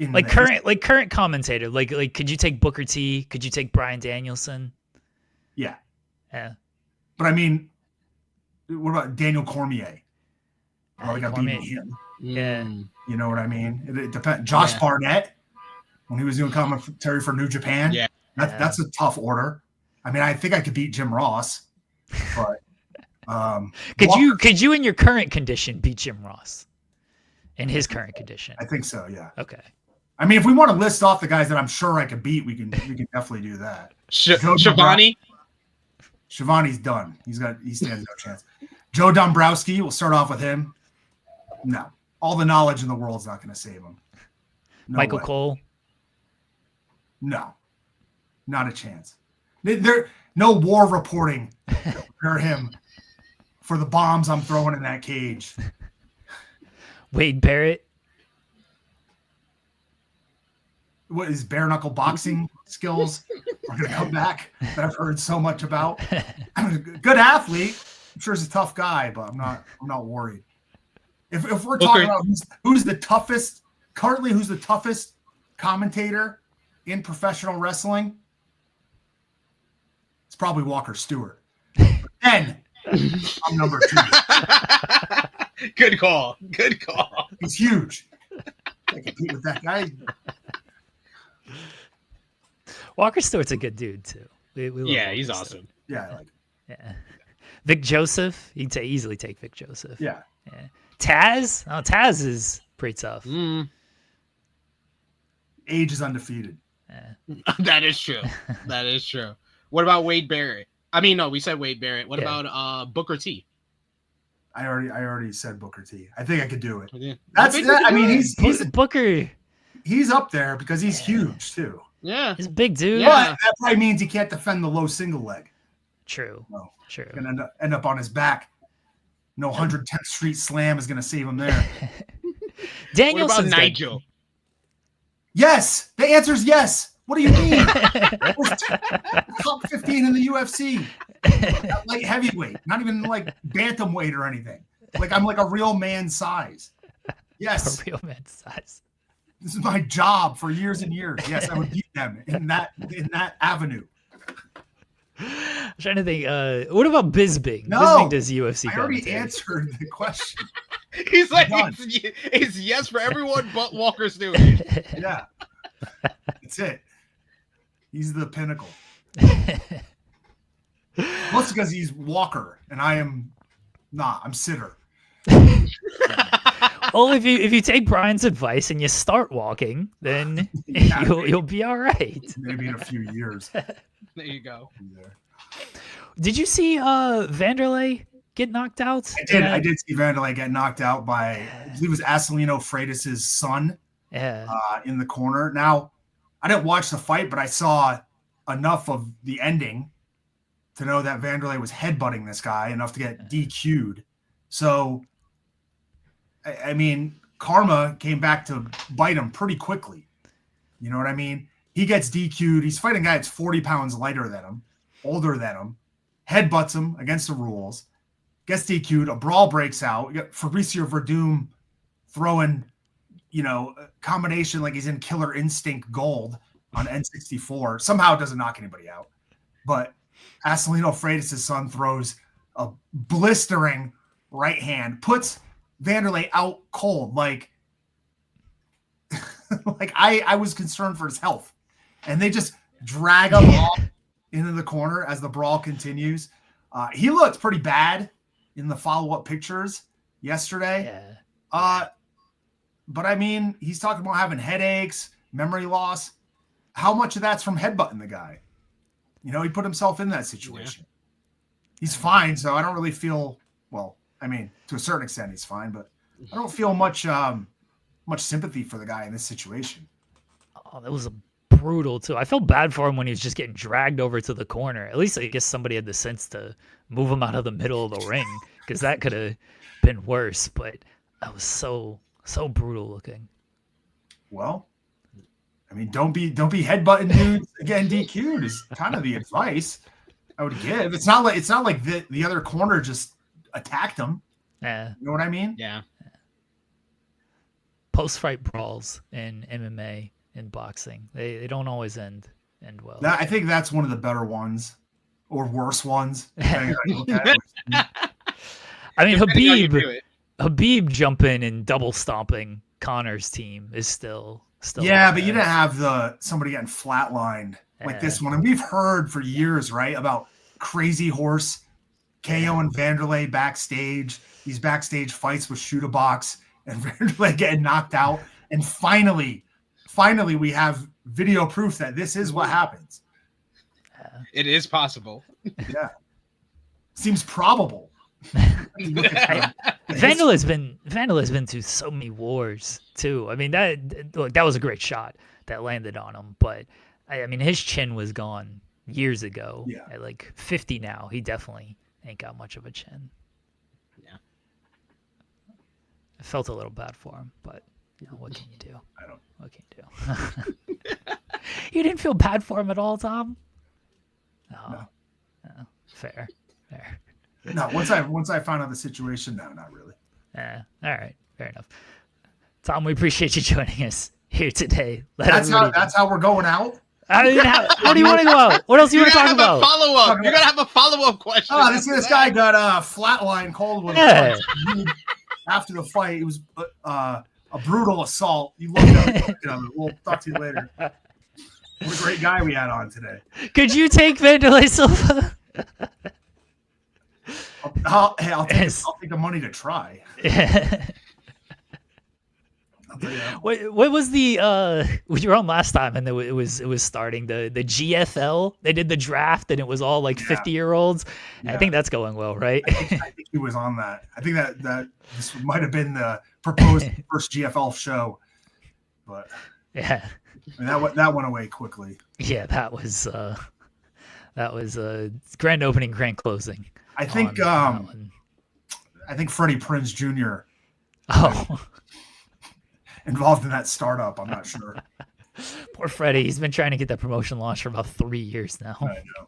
Current commentator, like could you take Booker T? Could you take Bryan Danielson? Yeah. But I mean, what about Daniel Cormier? I got beating him. Yeah. You know what I mean? It depends. Josh Barnett, when he was doing commentary for New Japan, that's a tough order. I mean, I think I could beat Jim Ross, but could you in your current condition beat Jim Ross? In his current condition, I think so. Yeah. Okay. I mean, if we want to list off the guys that I'm sure I could beat, we can definitely do that. Shivani. Shivani's done. He stands no chance. Joe Dombrowski. We'll start off with him. No, all the knowledge in the world's not going to save him. No Michael way. Cole. No, not a chance. There no war reporting to prepare him for the bombs I'm throwing in that cage. Wade Barrett. What is bare knuckle boxing skills are going to come back that I've heard so much about. Good athlete. I'm sure he's a tough guy, but I'm not worried. If we're talking about who's the toughest commentator in professional wrestling, it's probably Walker Stewart. Then I'm number 2. Good call. He's huge. I compete with that guy. Walker Stewart's a good dude too. We he's awesome. Yeah, I like him. Yeah. Vic Joseph, he'd easily take Vic Joseph. Yeah. Taz? Oh, Taz is pretty tough. Age is undefeated. That is true. What about Wade Barrett? I mean, no, we said Wade Barrett. What Yeah. about Booker T? I already said Booker T. I think I could do it. Yeah. That's think that. we I can mean, do it. Booker. he's up there because he's huge too. Yeah. He's a big dude. Yeah. But that probably means he can't defend the low single leg. True. No. True. He's gonna end up on his back. No 110th Street Slam is gonna save him there. What Danielson's about got- Nigel? Yes, the answer is yes. What do you mean? Top 15 in the UFC. Not like heavyweight, not even like bantamweight or anything. Like I'm like a real man size. Yes, A real man size. this is my job for years and years. Yes, I would beat them in that avenue. I'm trying to think. What about Bisping? No, Bisping does UFC I already commentary. answered the question. He's like, Done. it's yes for everyone but Walker Stewart. Yeah, that's it. He's the pinnacle. Plus, because he's Walker and I am not. I'm Sitter. Well, if you take Brian's advice and you start walking, then Yeah. you'll be all right. Maybe in a few years. There you go. Did you see Vanderlei get knocked out? I did see Vanderlei get knocked out by, I believe it was Acelino Freitas' son Yeah. in the corner. Now, I didn't watch the fight, but I saw enough of the ending to know that Vanderlei was headbutting this guy enough to get DQ'd. So, I mean, karma came back to bite him pretty quickly. You know what I mean? He gets DQ'd. He's fighting a guy that's 40 pounds lighter than him, older than him, headbutts him against the rules, gets DQ'd. A brawl breaks out. You got Fabricio Verdum throwing, a combination like he's in Killer Instinct Gold on N64. Somehow it doesn't knock anybody out. But Acelino Freitas' son throws a blistering right hand, puts Vanderlei out cold. Like I was concerned for his health. And they just drag him off into the corner as the brawl continues. He looked pretty bad in the follow-up pictures yesterday. Yeah. But I mean, he's talking about having headaches, memory loss. How much of that's from headbutting the guy? He put himself in that situation. Yeah. He's fine, so I don't really feel, well, I mean, to a certain extent he's fine, but I don't feel much sympathy for the guy in this situation. Oh, that was brutal too. I felt bad for him when he was just getting dragged over to the corner. At least I guess somebody had the sense to move him out of the middle of the ring, because that could have been worse. But that was so brutal looking. Well, I mean, don't be headbutting dudes again. DQ'd is kind of the advice I would give. It's not like the other corner just attacked him. Yeah. You know what I mean? Yeah. Post-fight brawls in MMA and boxing, they don't always end well. I think that's one of the better ones, or worse ones. Depending on how you look at it. I mean, Depending how you do it. Habib jumping and double stomping Connor's team is still. Yeah, but you didn't have somebody getting flatlined like this one. And we've heard for years, right, about Crazy Horse, KO and Vanderlei backstage, these backstage fights with Shoot a Box and Vanderlei getting knocked out. And finally we have video proof that this is what happens. It is possible. Yeah. Seems probable. Vanderlei's been through so many wars too. I mean, that was a great shot that landed on him, but I mean, his chin was gone years ago. Yeah. At like 50 now, he definitely ain't got much of a chin. Yeah. I felt a little bad for him, but what can you do? What can you do? You didn't feel bad for him at all, Tom? No. Fair. No, once I found out the situation, no, not really. All right, fair enough. Tom, we appreciate you joining us here today. That's how we're going out. I mean, how do you want to go out? What else do you want to talk about? Follow-up. You're gonna have a follow-up question. Oh, this guy got flatline cold with after the fight. It was a brutal assault. You looked at it. We'll talk to you later. What a great guy we had on today. Could you take Vanderlei Silva? I'll take the money to try. Yeah. I'll What was the you were on last time and it was starting the GFL. They did the draft and it was all like 50-year-olds. Yeah. I think that's going well, right? I think he was on that. I think that this might have been the proposed first GFL show, but yeah, I mean, that went away quickly. Yeah, that was a grand opening, grand closing. I think Freddie Prinze Jr. Involved in that startup. I'm not sure. Poor Freddie. He's been trying to get that promotion launched for about 3 years now. I know.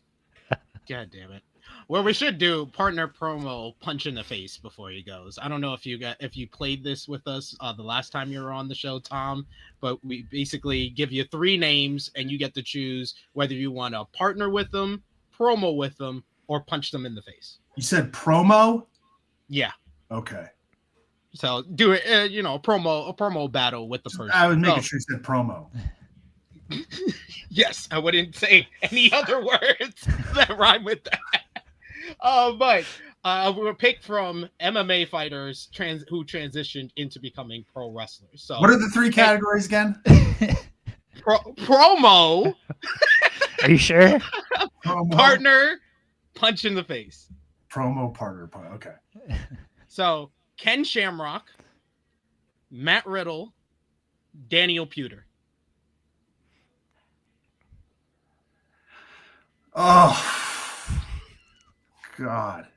God damn it. Well, we should do partner promo punch in the face before he goes. I don't know if you played this with us the last time you were on the show, Tom, but we basically give you 3 names and you get to choose whether you want to partner with them, promo with them, or punch them in the face. You said promo? Yeah. Okay. So do it, a promo battle with the person. I was making sure you said promo. Yes, I wouldn't say any other words that rhyme with that. But we were picked from MMA fighters who transitioned into becoming pro wrestlers. So what are the 3 categories again? Promo. Are you sure? Promo, Partner, punch in the face. Promo, partner. Okay. So Ken Shamrock, Matt Riddle, Daniel Puder. Oh, God.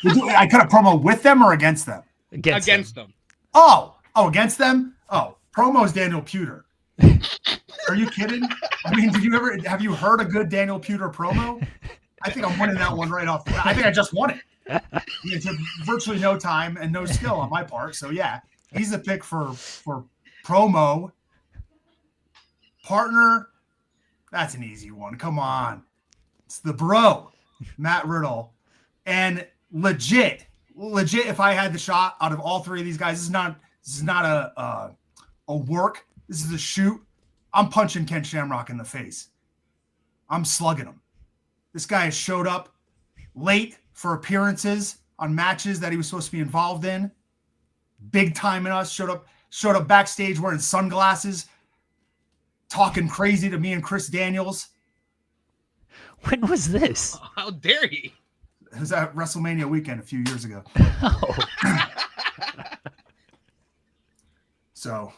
I cut a promo with them or against them? Against them. Oh, against them? Oh, promo is Daniel Puder. Are you kidding? I mean, have you heard a good Daniel Puder promo? I think I'm winning that one right off the bat. I think I just won it. It took virtually no time and no skill on my part. So yeah, he's the pick for promo. Partner, that's an easy one. Come on. It's the bro, Matt Riddle. And legit, if I had the shot out of all 3 of these guys, this is not a work. This is a shoot. I'm punching Ken Shamrock in the face. I'm slugging him. This guy has showed up late for appearances on matches that he was supposed to be involved in. Big time in us. Showed up backstage wearing sunglasses, talking crazy to me and Chris Daniels. When was this? How dare he? It was at WrestleMania weekend a few years ago. Oh. So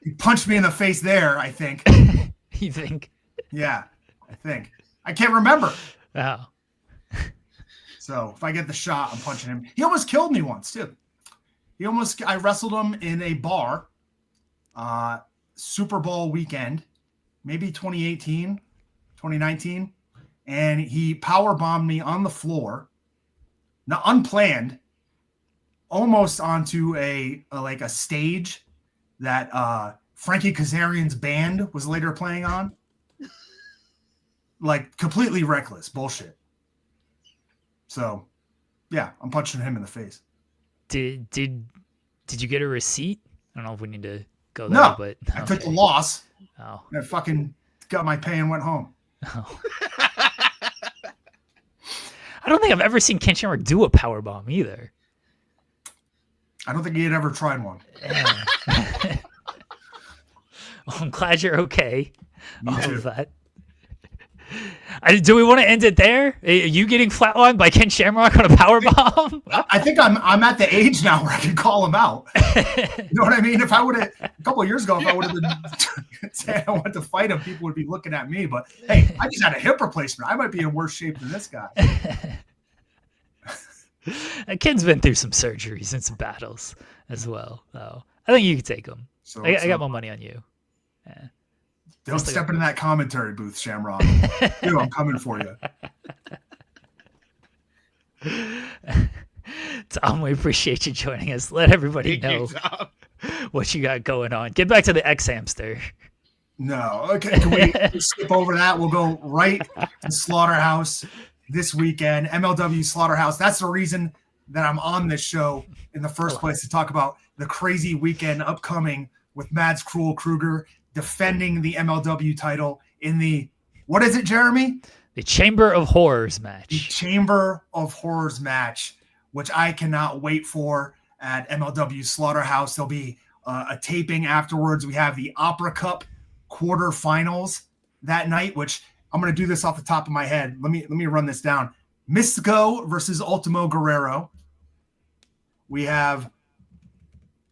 he punched me in the face there, I think. You think? Yeah, I think. I can't remember. Wow. So if I get the shot, I'm punching him. He almost killed me once, too. I wrestled him in a bar, Super Bowl weekend, maybe 2018, 2019. And he power bombed me on the floor, now unplanned, almost onto a stage that Frankie Kazarian's band was later playing on. Like completely reckless bullshit. So, yeah, I'm punching him in the face. Did you get a receipt? I don't know if we need to go there, No, but I took the loss. Oh. And I fucking got my pay and went home. Oh. I don't think I've ever seen Ken Shamrock do a power bomb either. I don't think he had ever tried one. Yeah. Well, I'm glad you're okay. Me All too. of that. Do we want to end it there? Are you getting flatlined by Ken Shamrock on a power bomb? I think I'm at the age now where I can call him out. You know what I mean? If I would have a couple of years ago, if I would have been saying I wanted to fight him, people would be looking at me. But hey, I just had a hip replacement. I might be in worse shape than this guy. Ken's been through some surgeries and some battles as well. So I think you can take him. So I got my money on you. Yeah. Don't step into that commentary booth, Shamrock. Dude, I'm coming for you. Tom, we appreciate you joining us. Let everybody know what you got going on. Get back to the X-Hamster. No. Okay, can we skip over that? We'll go right to Slaughterhouse this weekend. MLW Slaughterhouse. That's the reason that I'm on this show in the first place, to talk about the crazy weekend upcoming with Mads Cruel Kruger defending the MLW title in the, what is it, Jeremy? The Chamber of Horrors match. The Chamber of Horrors match, which I cannot wait for at MLW Slaughterhouse. There'll be a taping afterwards. We have the Opera Cup quarterfinals that night, which I'm going to do this off the top of my head. Let me run this down. Mystico versus Ultimo Guerrero. We have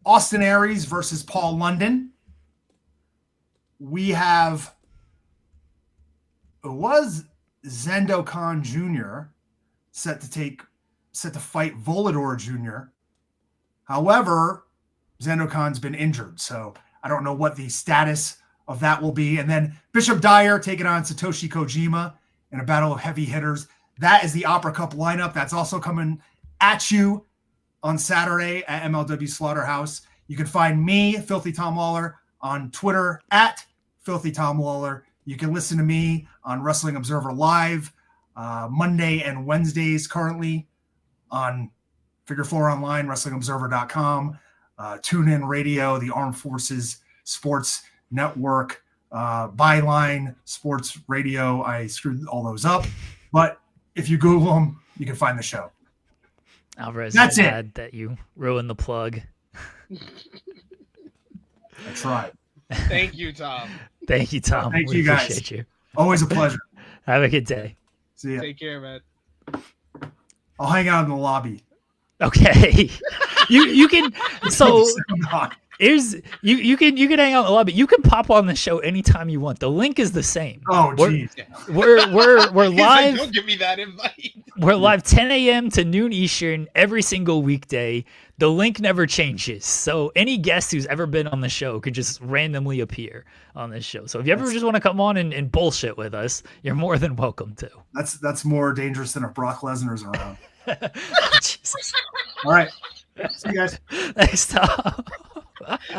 Austin Aries versus Paul London. We have, it was Zendo Khan Jr. set to fight Volador Jr. However, Zendo Khan's been injured, so I don't know what the status of that will be. And then Bishop Dyer taking on Satoshi Kojima in a battle of heavy hitters. That is the Opera Cup lineup. That's also coming at you on Saturday at MLW Slaughterhouse. You can find me, Filthy Tom Lawlor, on Twitter at Filthy Tom Lawlor. You can listen to me on Wrestling Observer Live Monday and Wednesdays currently on Figure 4 Online, WrestlingObserver.com, TuneIn Radio, the Armed Forces Sports Network, Byline Sports Radio. I screwed all those up, but if you Google them, you can find the show. Alvarez, that's it. That you ruined the plug. I tried. Thank you, Tom. Thank you, Tom. Thank we you, guys. Appreciate you. Always a pleasure. Have a good day. See ya. Take care, man. I'll hang out in the lobby. Okay. you can so here's you can hang out in the lobby. You can pop on the show anytime you want. The link is the same. Oh geez. We're live. Don't give me that invite. We're live 10 a.m. to noon Eastern every single weekday. The link never changes. So any guest who's ever been on the show could just randomly appear on this show. So if you ever just want to come on and bullshit with us, you're more than welcome to. That's more dangerous than if Brock Lesnar's around. Jesus. All right. See you guys. Thanks, Tom.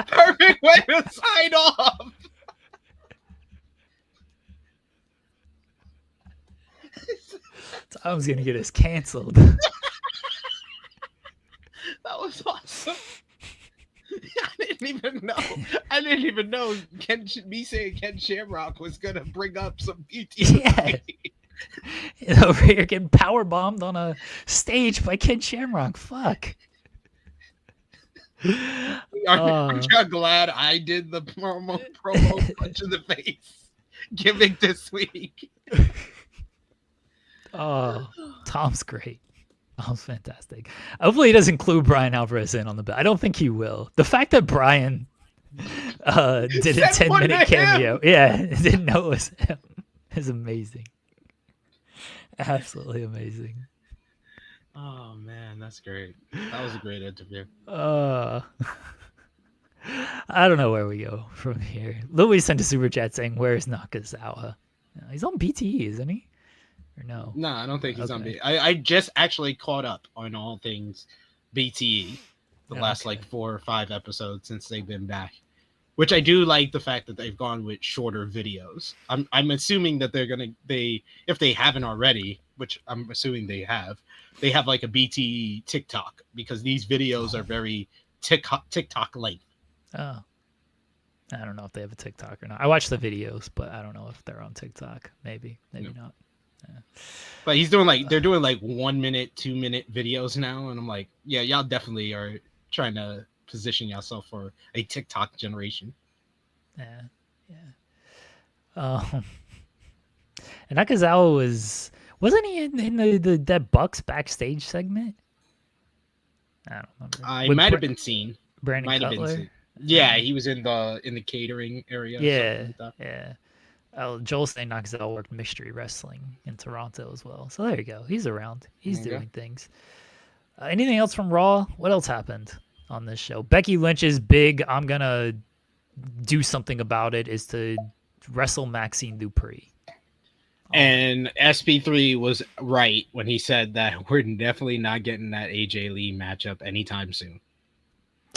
Perfect way to sign off. Tom's gonna get us canceled. That was awesome. I didn't even know me saying Ken Shamrock was gonna bring up some PTSD. Yeah. Over here getting power bombed on a stage by Ken Shamrock. Fuck. I'm glad I did the promo punch in the face gimmick this week. Oh, Tom's great. Tom's fantastic. Hopefully he doesn't include Brian Alvarez in on the bill. I don't think he will. The fact that Brian did a 10-minute cameo, didn't know it was him, is amazing. Absolutely amazing. Oh man, that's great. That was a great interview. I don't know where we go from here. Louis sent a super chat saying, "Where's Nakazawa?" He's on BTE, isn't he? Or no? No, I don't think he's on BTE. I just actually caught up on all things BTE the last like 4 or 5 episodes since they've been back. Which I do like the fact that they've gone with shorter videos. I'm assuming that if they haven't already, which I'm assuming they have like a BTE TikTok because these videos are very TikTok length. Oh, I don't know if they have a TikTok or not. I watch the videos, but I don't know if they're on TikTok. Maybe not. Yeah. But they're doing like 1 minute, 2 minute videos now, and I'm like, yeah, y'all definitely are trying to position yourself for a TikTok generation. Yeah. And Nakazawa wasn't he in the that Bucks backstage segment? I don't remember. I might have been seen. Brandon might Cutler. Have been seen. Yeah, he was in the catering area. Yeah. Joel saying Nakazawa worked mystery wrestling in Toronto as well. So there you go. He's around. He's doing things. Anything else from Raw? What else happened on this show? Becky Lynch's big, I'm going to do something about it, is to wrestle Maxine Dupree. And SP3 was right when he said that we're definitely not getting that AJ Lee matchup anytime soon.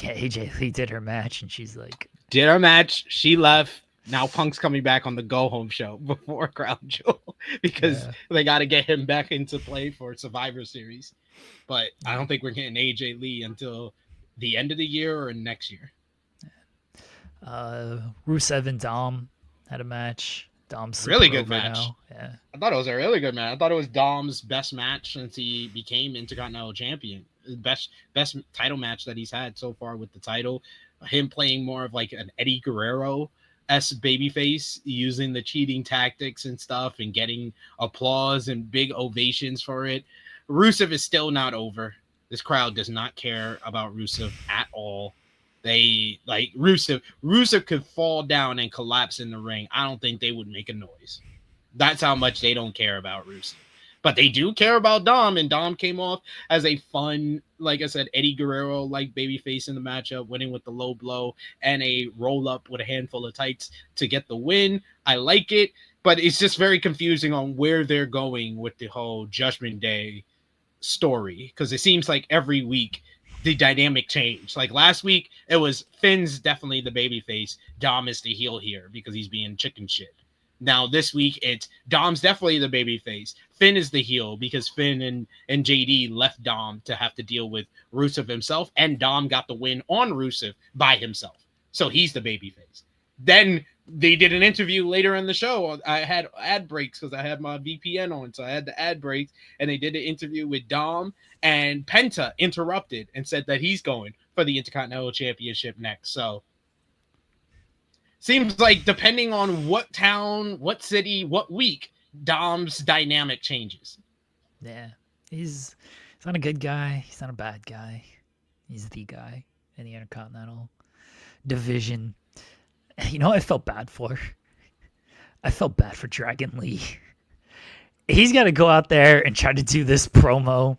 Yeah, AJ Lee did her match, and she's like... Did her match. She left. Now Punk's coming back on the Go Home show before Crown Jewel because they got to get him back into play for Survivor Series. But I don't think we're getting AJ Lee until the end of the year or next year. Rusev and Dom had a match. Dom's really good match. now. Yeah, I thought it was a really good match. I thought it was Dom's best match since he became Intercontinental Champion. best title match that he's had so far with the title. Him playing more of like an Eddie Guerrero-esque babyface, using the cheating tactics and stuff and getting applause and big ovations for it. Rusev is still not over. This crowd does not care about Rusev at all. They like Rusev. Rusev could fall down and collapse in the ring. I don't think they would make a noise. That's how much they don't care about Rusev. But they do care about Dom, and Dom came off as a fun, like I said, Eddie Guerrero-like babyface in the matchup, winning with the low blow and a roll-up with a handful of tights to get the win. I like it, but it's just very confusing on where they're going with the whole Judgment Day story, because it seems like every week the dynamic changed. Like last week, it was Finn's definitely the babyface. Dom is the heel here because he's being chicken shit. Now this week, it's Dom's definitely the babyface. Finn is the heel because Finn and JD left Dom to have to deal with Rusev himself, and Dom got the win on Rusev by himself. So he's the babyface. Then they did an interview later in the show. I had ad breaks because I had my VPN on, so I had the ad breaks, and they did an interview with Dom, and Penta interrupted and said that he's going for the Intercontinental Championship next. So seems like depending on what town, what city, what week, Dom's dynamic changes. Yeah, he's not a good guy. He's not a bad guy. He's the guy in the Intercontinental division. You know what I felt bad for? I felt bad for Dragon Lee. He's got to go out there and try to do this promo.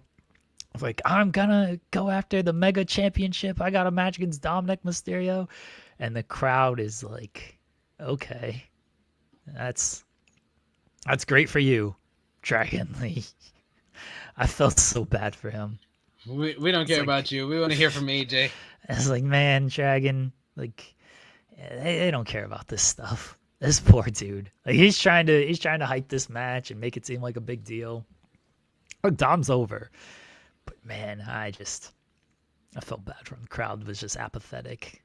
Like, I'm going to go after the Mega Championship. I got a match against Dominic Mysterio. And the crowd is like, okay, that's great for you, Dragon Lee. I felt so bad for him. We don't care about you. We want to hear from AJ. It's like, man, Dragon, like, they don't care about this stuff. This poor dude. Like, he's trying to hype this match and make it seem like a big deal. Look, Dom's over. But man, I felt bad for him. The crowd was just apathetic.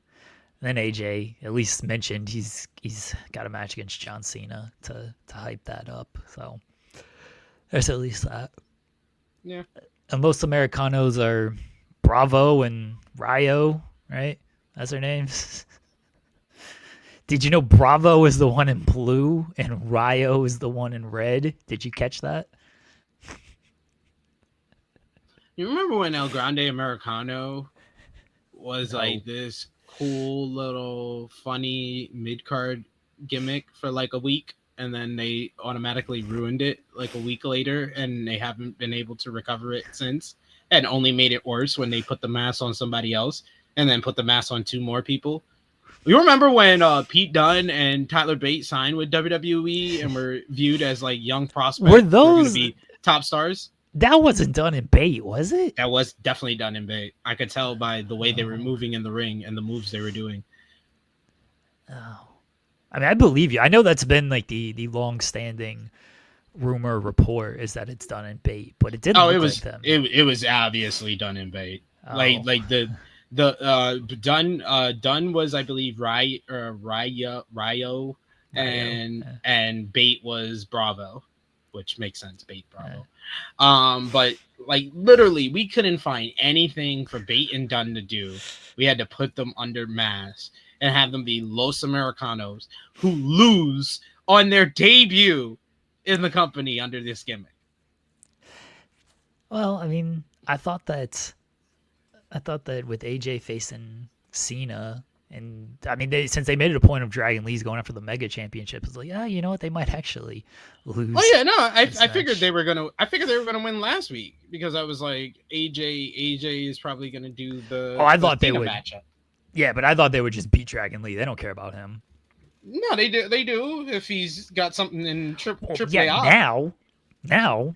And then AJ at least mentioned he's got a match against John Cena to hype that up. So there's at least that. Yeah. And most Americanos are Bravo and Ryo, right? That's their names. Did you know Bravo is the one in blue and Ryo is the one in red? Did you catch that? You remember when El Grande Americano was like this cool little funny mid-card gimmick for like a week, and then they automatically ruined it like a week later, and they haven't been able to recover it since, and only made it worse when they put the mask on somebody else and then put the mask on two more people? You remember when Pete Dunne and Tyler Bate signed with WWE and were viewed as like young prospects? Were those to be top stars? That wasn't done in Bait, was it? That was definitely done in Bait. I could tell by the way they were moving in the ring and the moves they were doing. Oh, I mean, I believe you. I know that's been like the long-standing rumor report is that it's done in Bait, but it didn't. It was like them. It was obviously done in Bait. Oh. Like the Dunn was, I believe, Ryo, and Bait was Bravo, which makes sense. Bait Bravo. But like literally, we couldn't find anything for Bate and Dunn to do. We had to put them under mask and have them be Los Americanos who lose on their debut in the company under this gimmick. Well, I mean, I thought that with AJ facing Cena, and I mean, since they made it a point of Dragon Lee's going after the Mega Championship, it's like, yeah, you know what, they might actually lose. Oh yeah, no, I figured they were gonna. I figured they were gonna win last week because I was like, AJ is probably gonna do the. Oh, I thought they would. Matchup. Yeah, but I thought they would just beat Dragon Lee. They don't care about him. No, they do. They do if he's got something in triple yeah, A. Now,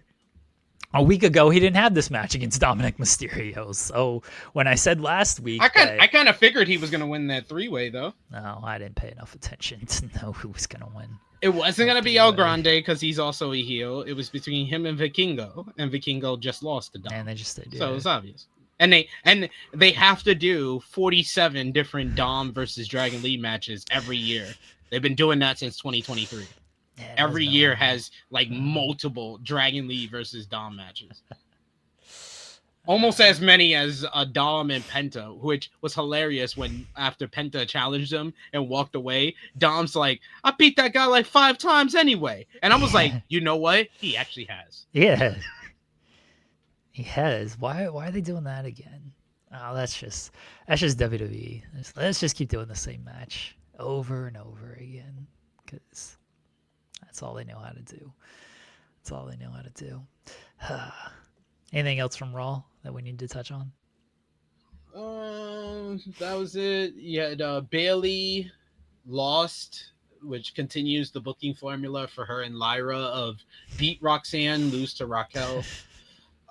a week ago he didn't have this match against Dominic Mysterio. So when I said last week, I kind of figured he was going to win that three-way though. No, I didn't pay enough attention to know who was going to win. It wasn't going to be El Grande because he's also a heel. It was between him and Vikingo, and Vikingo just lost to Dom. And they just did. So it's obvious. And they have to do 47 different Dom versus Dragon Lee matches every year. They've been doing that since 2023. Yeah, every year has like multiple Dragon Lee versus Dom matches. Almost as many as Dom and Penta, which was hilarious when after Penta challenged him and walked away, Dom's like, I beat that guy like 5 times anyway. And I was like, you know what? He actually has. Yeah. He has. Why are they doing that again? Oh, that's just WWE. Let's just keep doing the same match over and over again, because that's all they know how to do. That's all they know how to do. Anything else from Raw that we need to touch on? That was it. You had Bailey lost, which continues the booking formula for her and Lyra of beat Roxanne, lose to Raquel.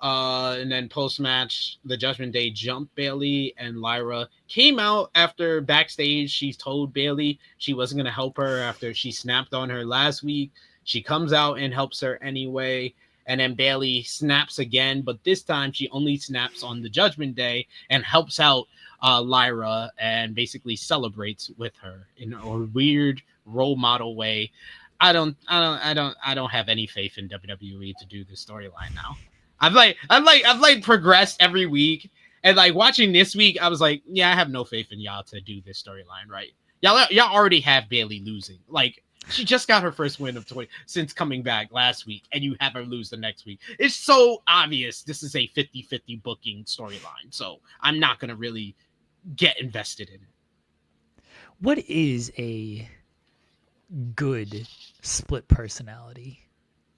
And then post-match, the Judgment Day jumped Bailey, and Lyra came out after backstage. She told Bailey she wasn't going to help her after she snapped on her last week. She comes out and helps her anyway. And then Bailey snaps again, but this time she only snaps on the Judgment Day and helps out Lyra and basically celebrates with her in a weird role model way. I don't have any faith in WWE to do this storyline now. I've progressed every week, and like watching this week, I was like, yeah, I have no faith in y'all to do this storyline right. Y'all already have Bailey losing. Like, she just got her first win of 20 since coming back last week, and you have her lose the next week. It's so obvious this is a 50-50 booking storyline, so I'm not gonna really get invested in it. What is a good split personality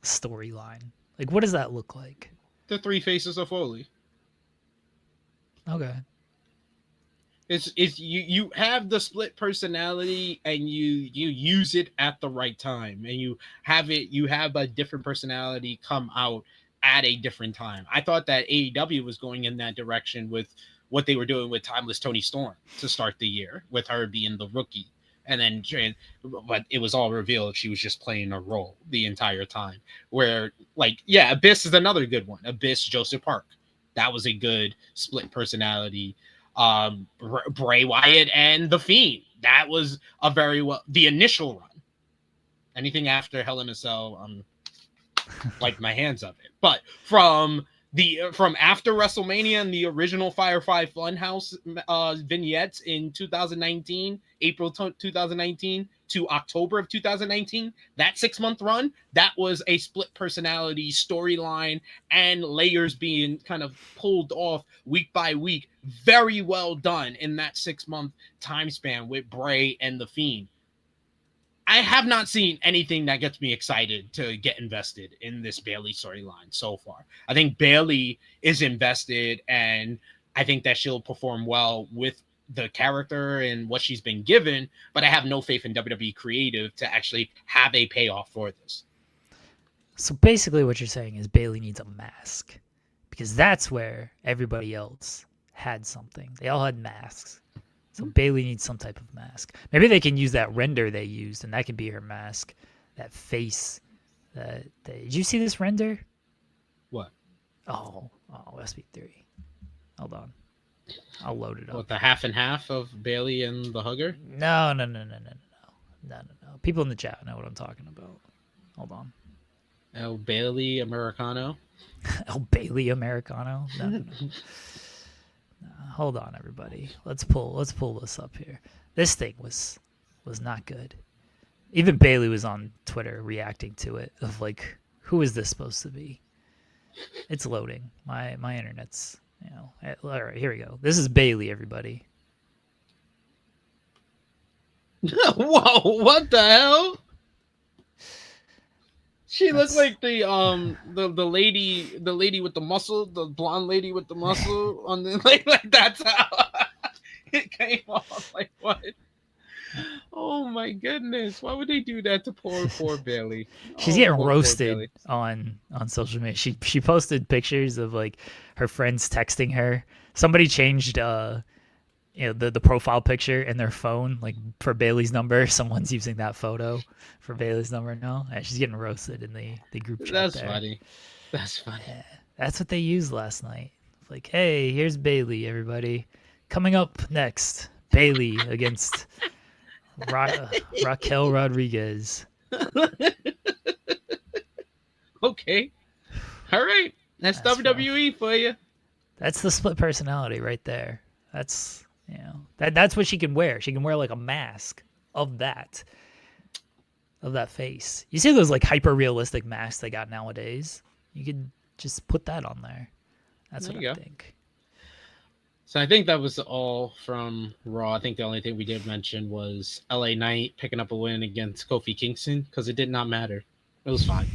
storyline? Like, what does that look like? The 3 faces of Foley. Okay. It's you have the split personality, and you use it at the right time, and you have a different personality come out at a different time. I thought that AEW was going in that direction with what they were doing with Timeless Toni Storm to start the year, with her being the rookie. And then, but it was all revealed she was just playing a role the entire time. Where, like, yeah, Abyss is another good one. Abyss, Joseph Park. That was a good split personality. Bray Wyatt and The Fiend. That was a very well, the initial run. Anything after Hell in a Cell, wipe my hands of it. But from after WrestleMania and the original Firefly Funhouse vignettes in 2019, April 2019 to October of 2019, that 6-month run, that was a split personality storyline and layers being kind of pulled off week by week. Very well done in that 6-month time span with Bray and The Fiend. I have not seen anything that gets me excited to get invested in this Bailey storyline so far. I think Bailey is invested, and I think that she'll perform well with the character and what she's been given, but I have no faith in WWE creative to actually have a payoff for this. So basically what you're saying is Bailey needs a mask, because that's where everybody else had something. They all had masks. So Bailey needs some type of mask. Maybe they can use that render they used, and that could be her mask. That face. Did you see this render? What? Oh, SP3. Hold on. I'll load it up. What, the half and half of Bailey and the Hugger? No. People in the chat know what I'm talking about. Hold on. El Bailey Americano. El Bailey Americano? No. Hold on, everybody. Let's pull this up here. This thing was not good. Even Bailey was on Twitter reacting to it, of like, who is this supposed to be? It's loading. My internet's, all right, here we go. This is Bailey, everybody. Whoa, what the hell? She looked like the lady with the muscle, the blonde lady with the muscle on the like that's how it came off. Like, what? Oh my goodness! Why would they do that to poor Bailey? She's getting roasted on social media. She posted pictures of like her friends texting her. Somebody changed the profile picture in their phone, like for Bailey's number. Someone's using that photo for Bailey's number now. And she's getting roasted in the group chat. That's there. funny. That's funny. Yeah, that's what they used last night. Like, hey, here's Bailey, everybody. Coming up next, Bailey against Raquel Rodriguez. Okay. All right. That's WWE for you. That's the split personality right there. That's, you know, that's what she can wear. She can wear like a mask of that face. You see those like hyper realistic masks they got nowadays? You could just put that on there. That's what I think. So I think that was all from Raw. I think the only thing we did mention was LA Knight picking up a win against Kofi Kingston because it did not matter. It was fine.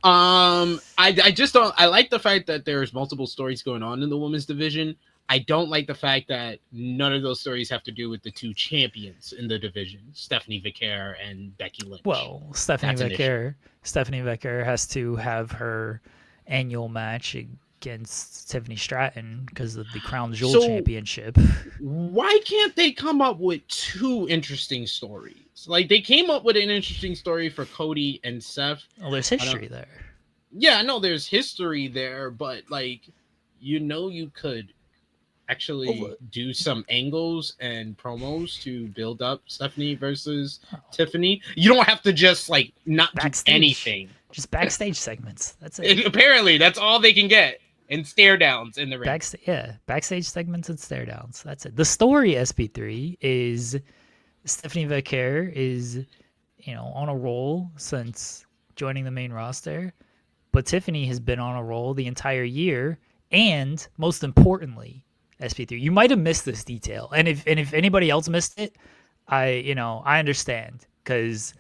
I just don't. I like the fact that there's multiple stories going on in the women's division. I don't like the fact that none of those stories have to do with the two champions in the division, Stephanie Vicaire and Becky Lynch. Well, Stephanie Vicaire has to have her annual match against Tiffany Stratton because of the Crown Jewel Championship. Why can't they come up with two interesting stories? Like, they came up with an interesting story for Cody and Seth. Well, there's history there. Yeah, I know there's history there, but, like, you could actually do some angles and promos to build up Stephanie versus Tiffany. You don't have to just, like, not backstage, do anything. Just backstage segments. That's it. Apparently, that's all they can get. And stare downs in the ring. Backstage segments and stare downs. That's it. The story, SP3, is Stephanie Vicaire is, you know, on a roll since joining the main roster, but Tiffany has been on a roll the entire year, and most importantly, SP3, you might have missed this detail, and if anybody else missed it, I understand, because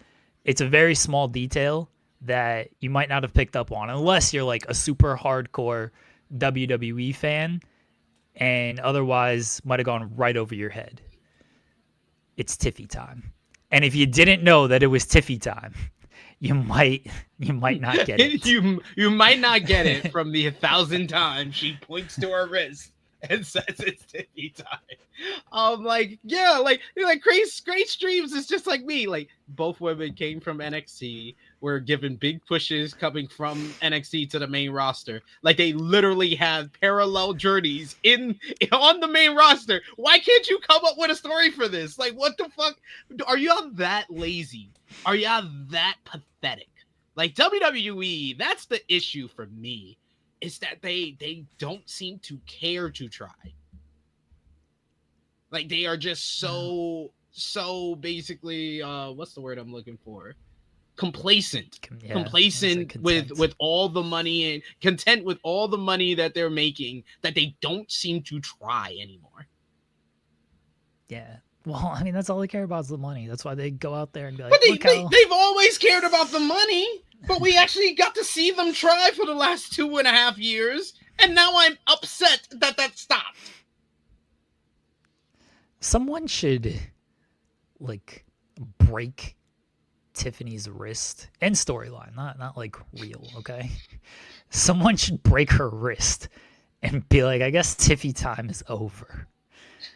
it's a very small detail that you might not have picked up on unless you're like a super hardcore WWE fan, and otherwise might have gone right over your head. It's Tiffy time. And if you didn't know that it was Tiffy time, you might not get it. you might not get it from the 1,000 times she points to her wrist and says it's Tiffy time. Like great streams is just like me. Like, both women came from NXT, were given big pushes coming from NXT to the main roster. Like, they literally have parallel journeys on the main roster. Why can't you come up with a story for this? Like, what the fuck? Are y'all that lazy? Are y'all that pathetic? Like, WWE, that's the issue for me, is that they don't seem to care to try. Like, they are just so basically, what's the word I'm looking for? Complacent. Complacent with all the money, and content with all the money that they're making, that they don't seem to try anymore. Yeah. Well, I mean, that's all they care about is the money. That's why they go out there and be like, but they've always cared about the money, but we actually got to see them try for the last 2.5 years, and now I'm upset that stopped. Someone should, like, break Tiffany's wrist and storyline, not like real, okay? Someone should break her wrist and be like, I guess Tiffy time is over.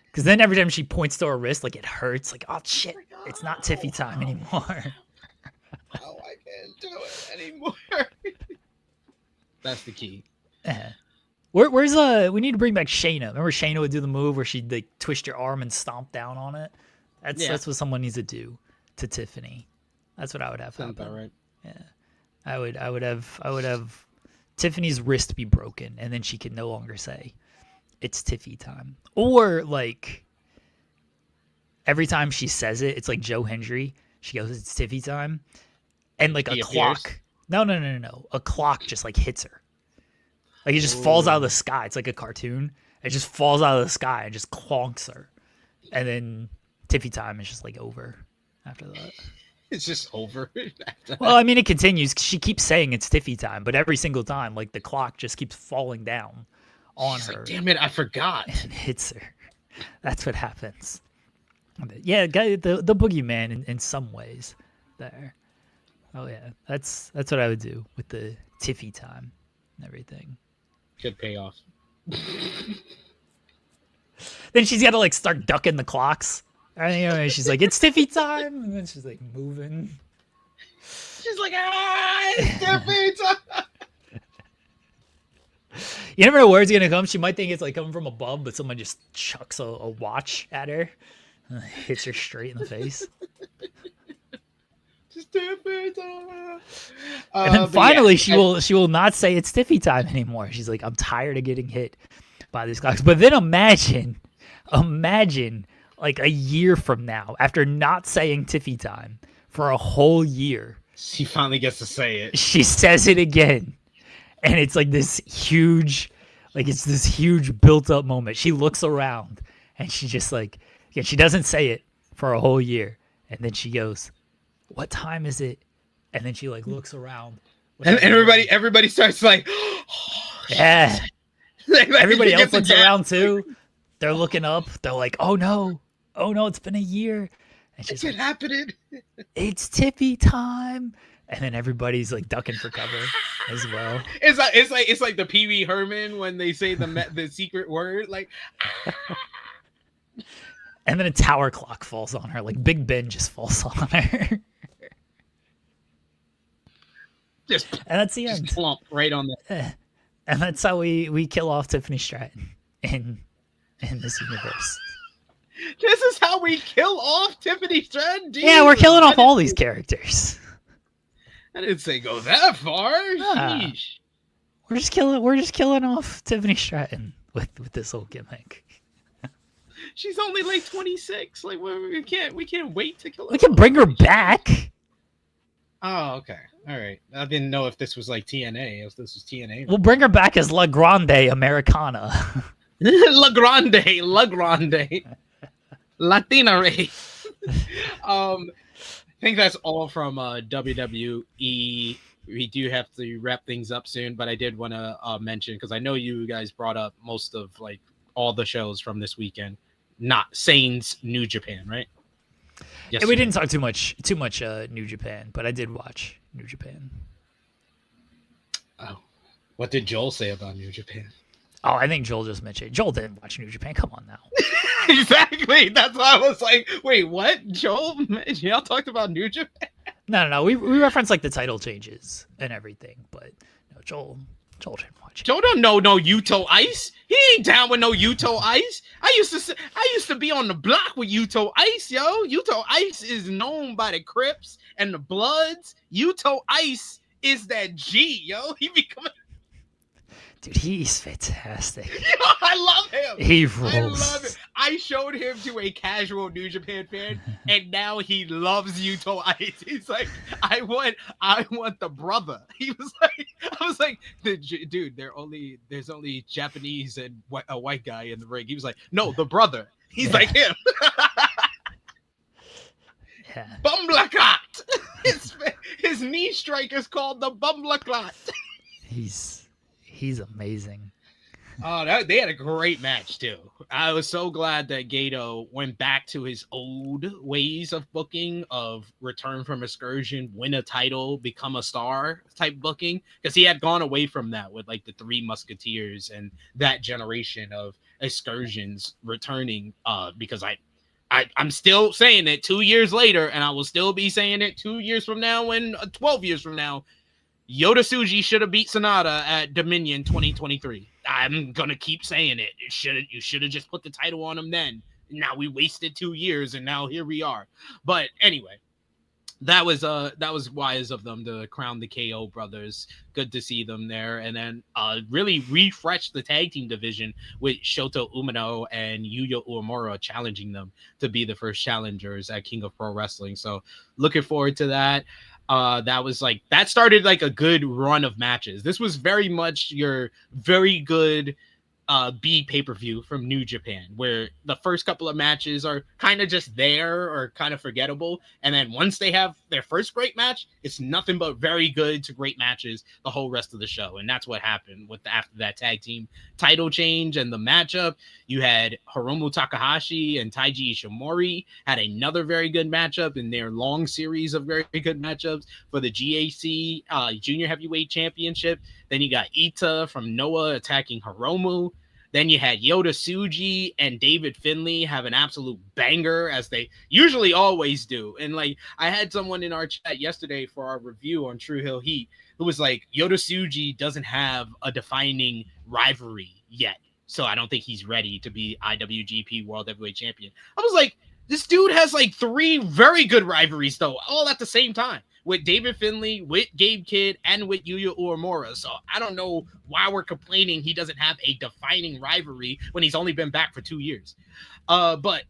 Because then every time she points to her wrist, like, it hurts. Like, oh shit, it's not Tiffy time anymore. Oh, I can't do it anymore. That's the key. Where's we need to bring back Shayna. Remember Shayna would do the move where she'd like twist your arm and stomp down on it? That's what someone needs to do to Tiffany. That's what I would have happen. Sounds about right. Yeah. I would have Tiffany's wrist be broken, and then she can no longer say it's Tiffy time. Or like every time she says it, it's like Joe Hendry. She goes, it's Tiffy time. And like a clock. No. A clock just like hits her. Like, it just falls out of the sky. It's like a cartoon. It just falls out of the sky and just clonks her. And then Tiffy time is just like over after that. It's just over. Well, I mean, it continues. She keeps saying it's Tiffy time, but every single time, like, the clock just keeps falling down on her. Like, damn it, I forgot. And hits her. That's what happens. Yeah, the boogeyman in some ways there. Oh, yeah. That's what I would do with the Tiffy time and everything. Good payoff. Then she's got to like start ducking the clocks. And she's like, it's Tiffy time. And then she's like moving. She's like, it's Tiffy time. You never know where it's going to come. She might think it's like coming from above, but someone just chucks a watch at her and hits her straight in the face. Just Tiffy time. And then finally she will not say it's Tiffy time anymore. She's like, I'm tired of getting hit by these clocks. But then imagine like a year from now, after not saying Tiffy time for a whole year, She finally gets to say it. she says it again. And it's like this huge, built up moment. She looks around and she just like, yeah, she doesn't say it for a whole year. And then she goes, "What time is it?" And then she like looks around. And everybody starts like, yeah. Everybody else looks down. around too. They're looking up. They're like, "Oh no, it's been a year." And she's It's like, happening. "It's Tippy time." And then everybody's like ducking for cover as well. It's like the Pee Wee Herman when they say the secret word, like. And then a tower clock falls on her. Like Big Ben just falls on her. Just and that's the end. Plump right on the. And that's how we kill off Tiffany Stratton in this universe. This is how we kill off Tiffany Stratton. Yeah, we're killing off all these characters. I didn't say go that far. Nah. We're just killing off Tiffany Stratton with this whole gimmick. She's only like 26. Like we can't wait to kill her. We can bring her back. Oh, okay. All right. I didn't know if this was like TNA. If this was TNA. We'll bring her back as La Grande Americana. La Grande. Latina Ray. I think that's all from WWE. We do have to wrap things up soon, but I did want to mention, because I know you guys brought up most of like all the shows from this weekend, not Saints New Japan, right? Yes. Yeah, we didn't talk too much New Japan, but I did watch New Japan. Oh, what did Joel say about New Japan? Oh, I think Joel just mentioned. Joel didn't watch New Japan. Come on now. Exactly. That's why I was like, wait, what? Joel? Y'all talked about New Japan? No. We referenced like the title changes and everything, but no, Joel didn't watch it. Joel don't know no Yuto Ice. He ain't down with no Yuto Ice. I used to be on the block with Yuto Ice, yo. Yuto Ice is known by the Crips and the Bloods. Yuto Ice is that G, yo. He becoming. Dude, he's fantastic. Yo, I love him. He rules. I love it. I showed him to a casual New Japan fan, and now he loves Yuto Ice. He's like, I want the brother. He was like, I was like, dude, there's only Japanese and a white guy in the ring. He was like, no, the brother. He's like him. Yeah. Bumbleclot. His knee strike is called the Bumbleclot. He's amazing. Oh, they had a great match too. I was so glad that Gato went back to his old ways of booking, of return from excursion, win a title, become a star type booking, because he had gone away from that with like the Three Musketeers and that generation of excursions returning. Because I'm still saying it 2 years later, and I will still be saying it 2 years from now and 12 years from now. Yota Tsuji should have beat Sonata at Dominion 2023. I'm gonna keep saying it. You should have just put the title on him then. Now we wasted 2 years, and now here we are. But anyway, that was wise of them to crown the KO brothers. Good to see them there, and then really refresh the tag team division with Shota Umino and Yuya Uemura challenging them to be the first challengers at King of Pro Wrestling. So looking forward to that. That started like a good run of matches. This was very much your very good B pay-per-view from New Japan, where the first couple of matches are kind of just there or kind of forgettable, and then once they have their first great match, it's nothing but very good to great matches the whole rest of the show. And that's what happened after that tag team title change and the matchup. You had Hiromu Takahashi and Taiji Ishimori had another very good matchup in their long series of very good matchups for the GAC Junior Heavyweight Championship. Then you got Ita from Noah attacking Hiromu. Then you had Yota Tsuji and David Finlay have an absolute banger, as they usually always do. And like, I had someone in our chat yesterday for our review on True Hill Heat who was like, Yota Tsuji doesn't have a defining rivalry yet, so I don't think he's ready to be IWGP World Heavyweight Champion. I was like, this dude has like 3 very good rivalries though, all at the same time. with David Finlay, with Gabe Kidd, and with Yuya Uemura. So I don't know why we're complaining he doesn't have a defining rivalry when he's only been back for 2 years. But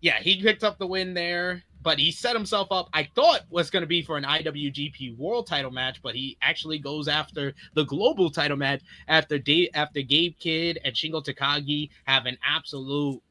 yeah, he picked up the win there. But he set himself up, I thought, was going to be for an IWGP World title match, but he actually goes after the global title match after Gabe Kidd and Shingo Takagi have an absolute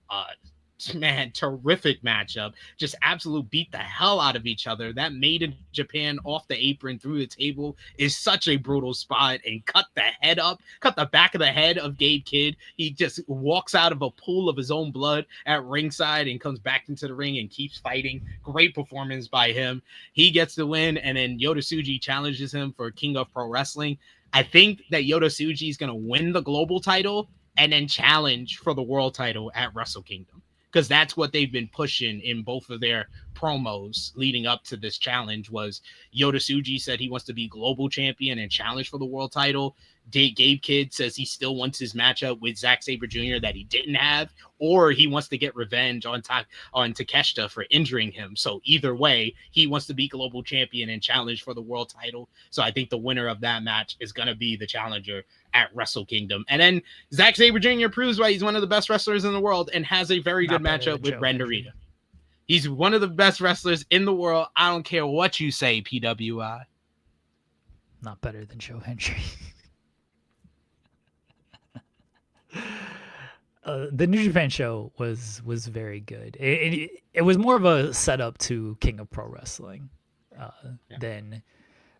terrific matchup. Just absolute beat the hell out of each other. That Made in Japan off the apron through the table is such a brutal spot, and cut the back of the head of Gabe Kidd. He just walks out of a pool of his own blood at ringside and comes back into the ring and keeps fighting. Great performance by him. He gets the win, and then Yota Tsuji challenges him for King of Pro Wrestling. I think that Yota Tsuji is going to win the global title and then challenge for the world title at Wrestle Kingdom, because that's what they've been pushing in both of their promos leading up to this challenge. Was Yota Tsuji said he wants to be global champion and challenge for the world title. Gabe Kidd says he still wants his matchup with Zack Sabre Jr. that he didn't have, or he wants to get revenge on Takeshita for injuring him. So either way, he wants to be global champion and challenge for the world title. So I think the winner of that match is going to be the challenger at Wrestle Kingdom. And then Zack Sabre Jr. proves why he's one of the best wrestlers in the world and has a very good matchup with Ren Narita. He's one of the best wrestlers in the world. I don't care what you say, PWI. Not better than Joe Hendry. The New Japan show was very good. It was more of a setup to King of Pro Wrestling than...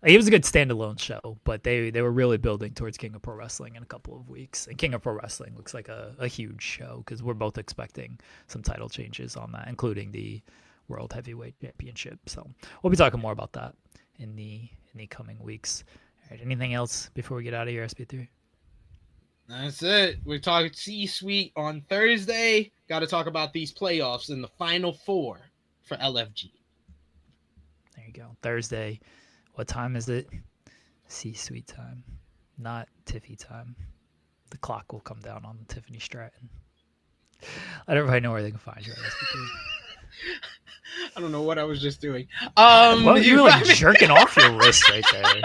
It was a good standalone show, but they were really building towards King of Pro Wrestling in a couple of weeks. And King of Pro Wrestling looks like a huge show, because we're both expecting some title changes on that, including the World Heavyweight Championship. So we'll be talking more about that in the coming weeks. All right, anything else before we get out of here, SP3? That's it. We're talking C-Suite on Thursday. Got to talk about these playoffs in the Final Four for LFG. There you go. Thursday. What time is it? C-Suite time, not Tiffy time. The clock will come down on Tiffany Stratton. Let everybody know where they can find you. I don't know what I was just doing. Well, you were like jerking off your wrist right there.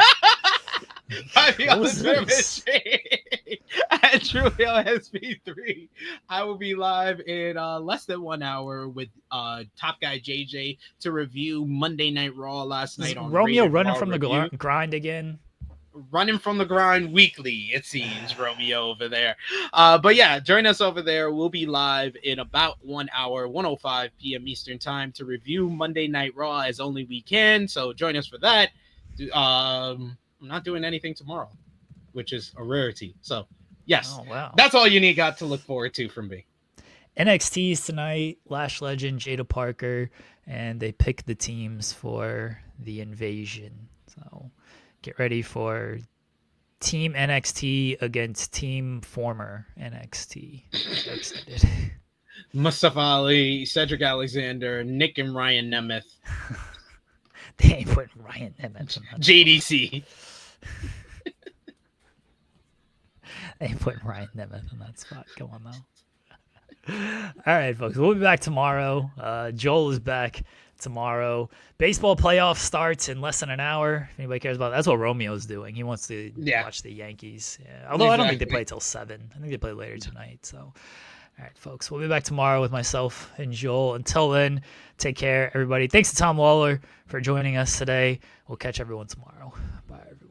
What was this? At Trulio SP3. I will be live in less than 1 hour with Top Guy JJ to review Monday Night Raw last night on Romeo Rated running Raw from Review. the grind again. Running from the grind weekly, it seems, Romeo over there. But yeah, join us over there. We'll be live in about 1 hour, 1:05 p.m. Eastern time to review Monday Night Raw as only we can. So join us for that. I'm not doing anything tomorrow, which is a rarity. So yes, That's all you got to look forward to from me. NXT's tonight, Lash Legend, Jada Parker, and they pick the teams for the invasion. So get ready for Team NXT against Team former NXT. Excited. Mustafa Ali, Cedric Alexander, Nick and Ryan Nemeth. They ain't putting Ryan Nemeth in that JDC. They ain't putting Ryan Nemeth in that spot. Come on now. All right, folks. We'll be back tomorrow. Joel is back tomorrow. Baseball playoff starts in less than an hour. If anybody cares about that. That's what Romeo's doing. He wants to watch the Yankees. Yeah. Although I don't think they play till 7. I think they play later tonight. So, all right, folks. We'll be back tomorrow with myself and Joel. Until then, take care, everybody. Thanks to Tom Lawlor for joining us today. We'll catch everyone tomorrow. Bye, everyone.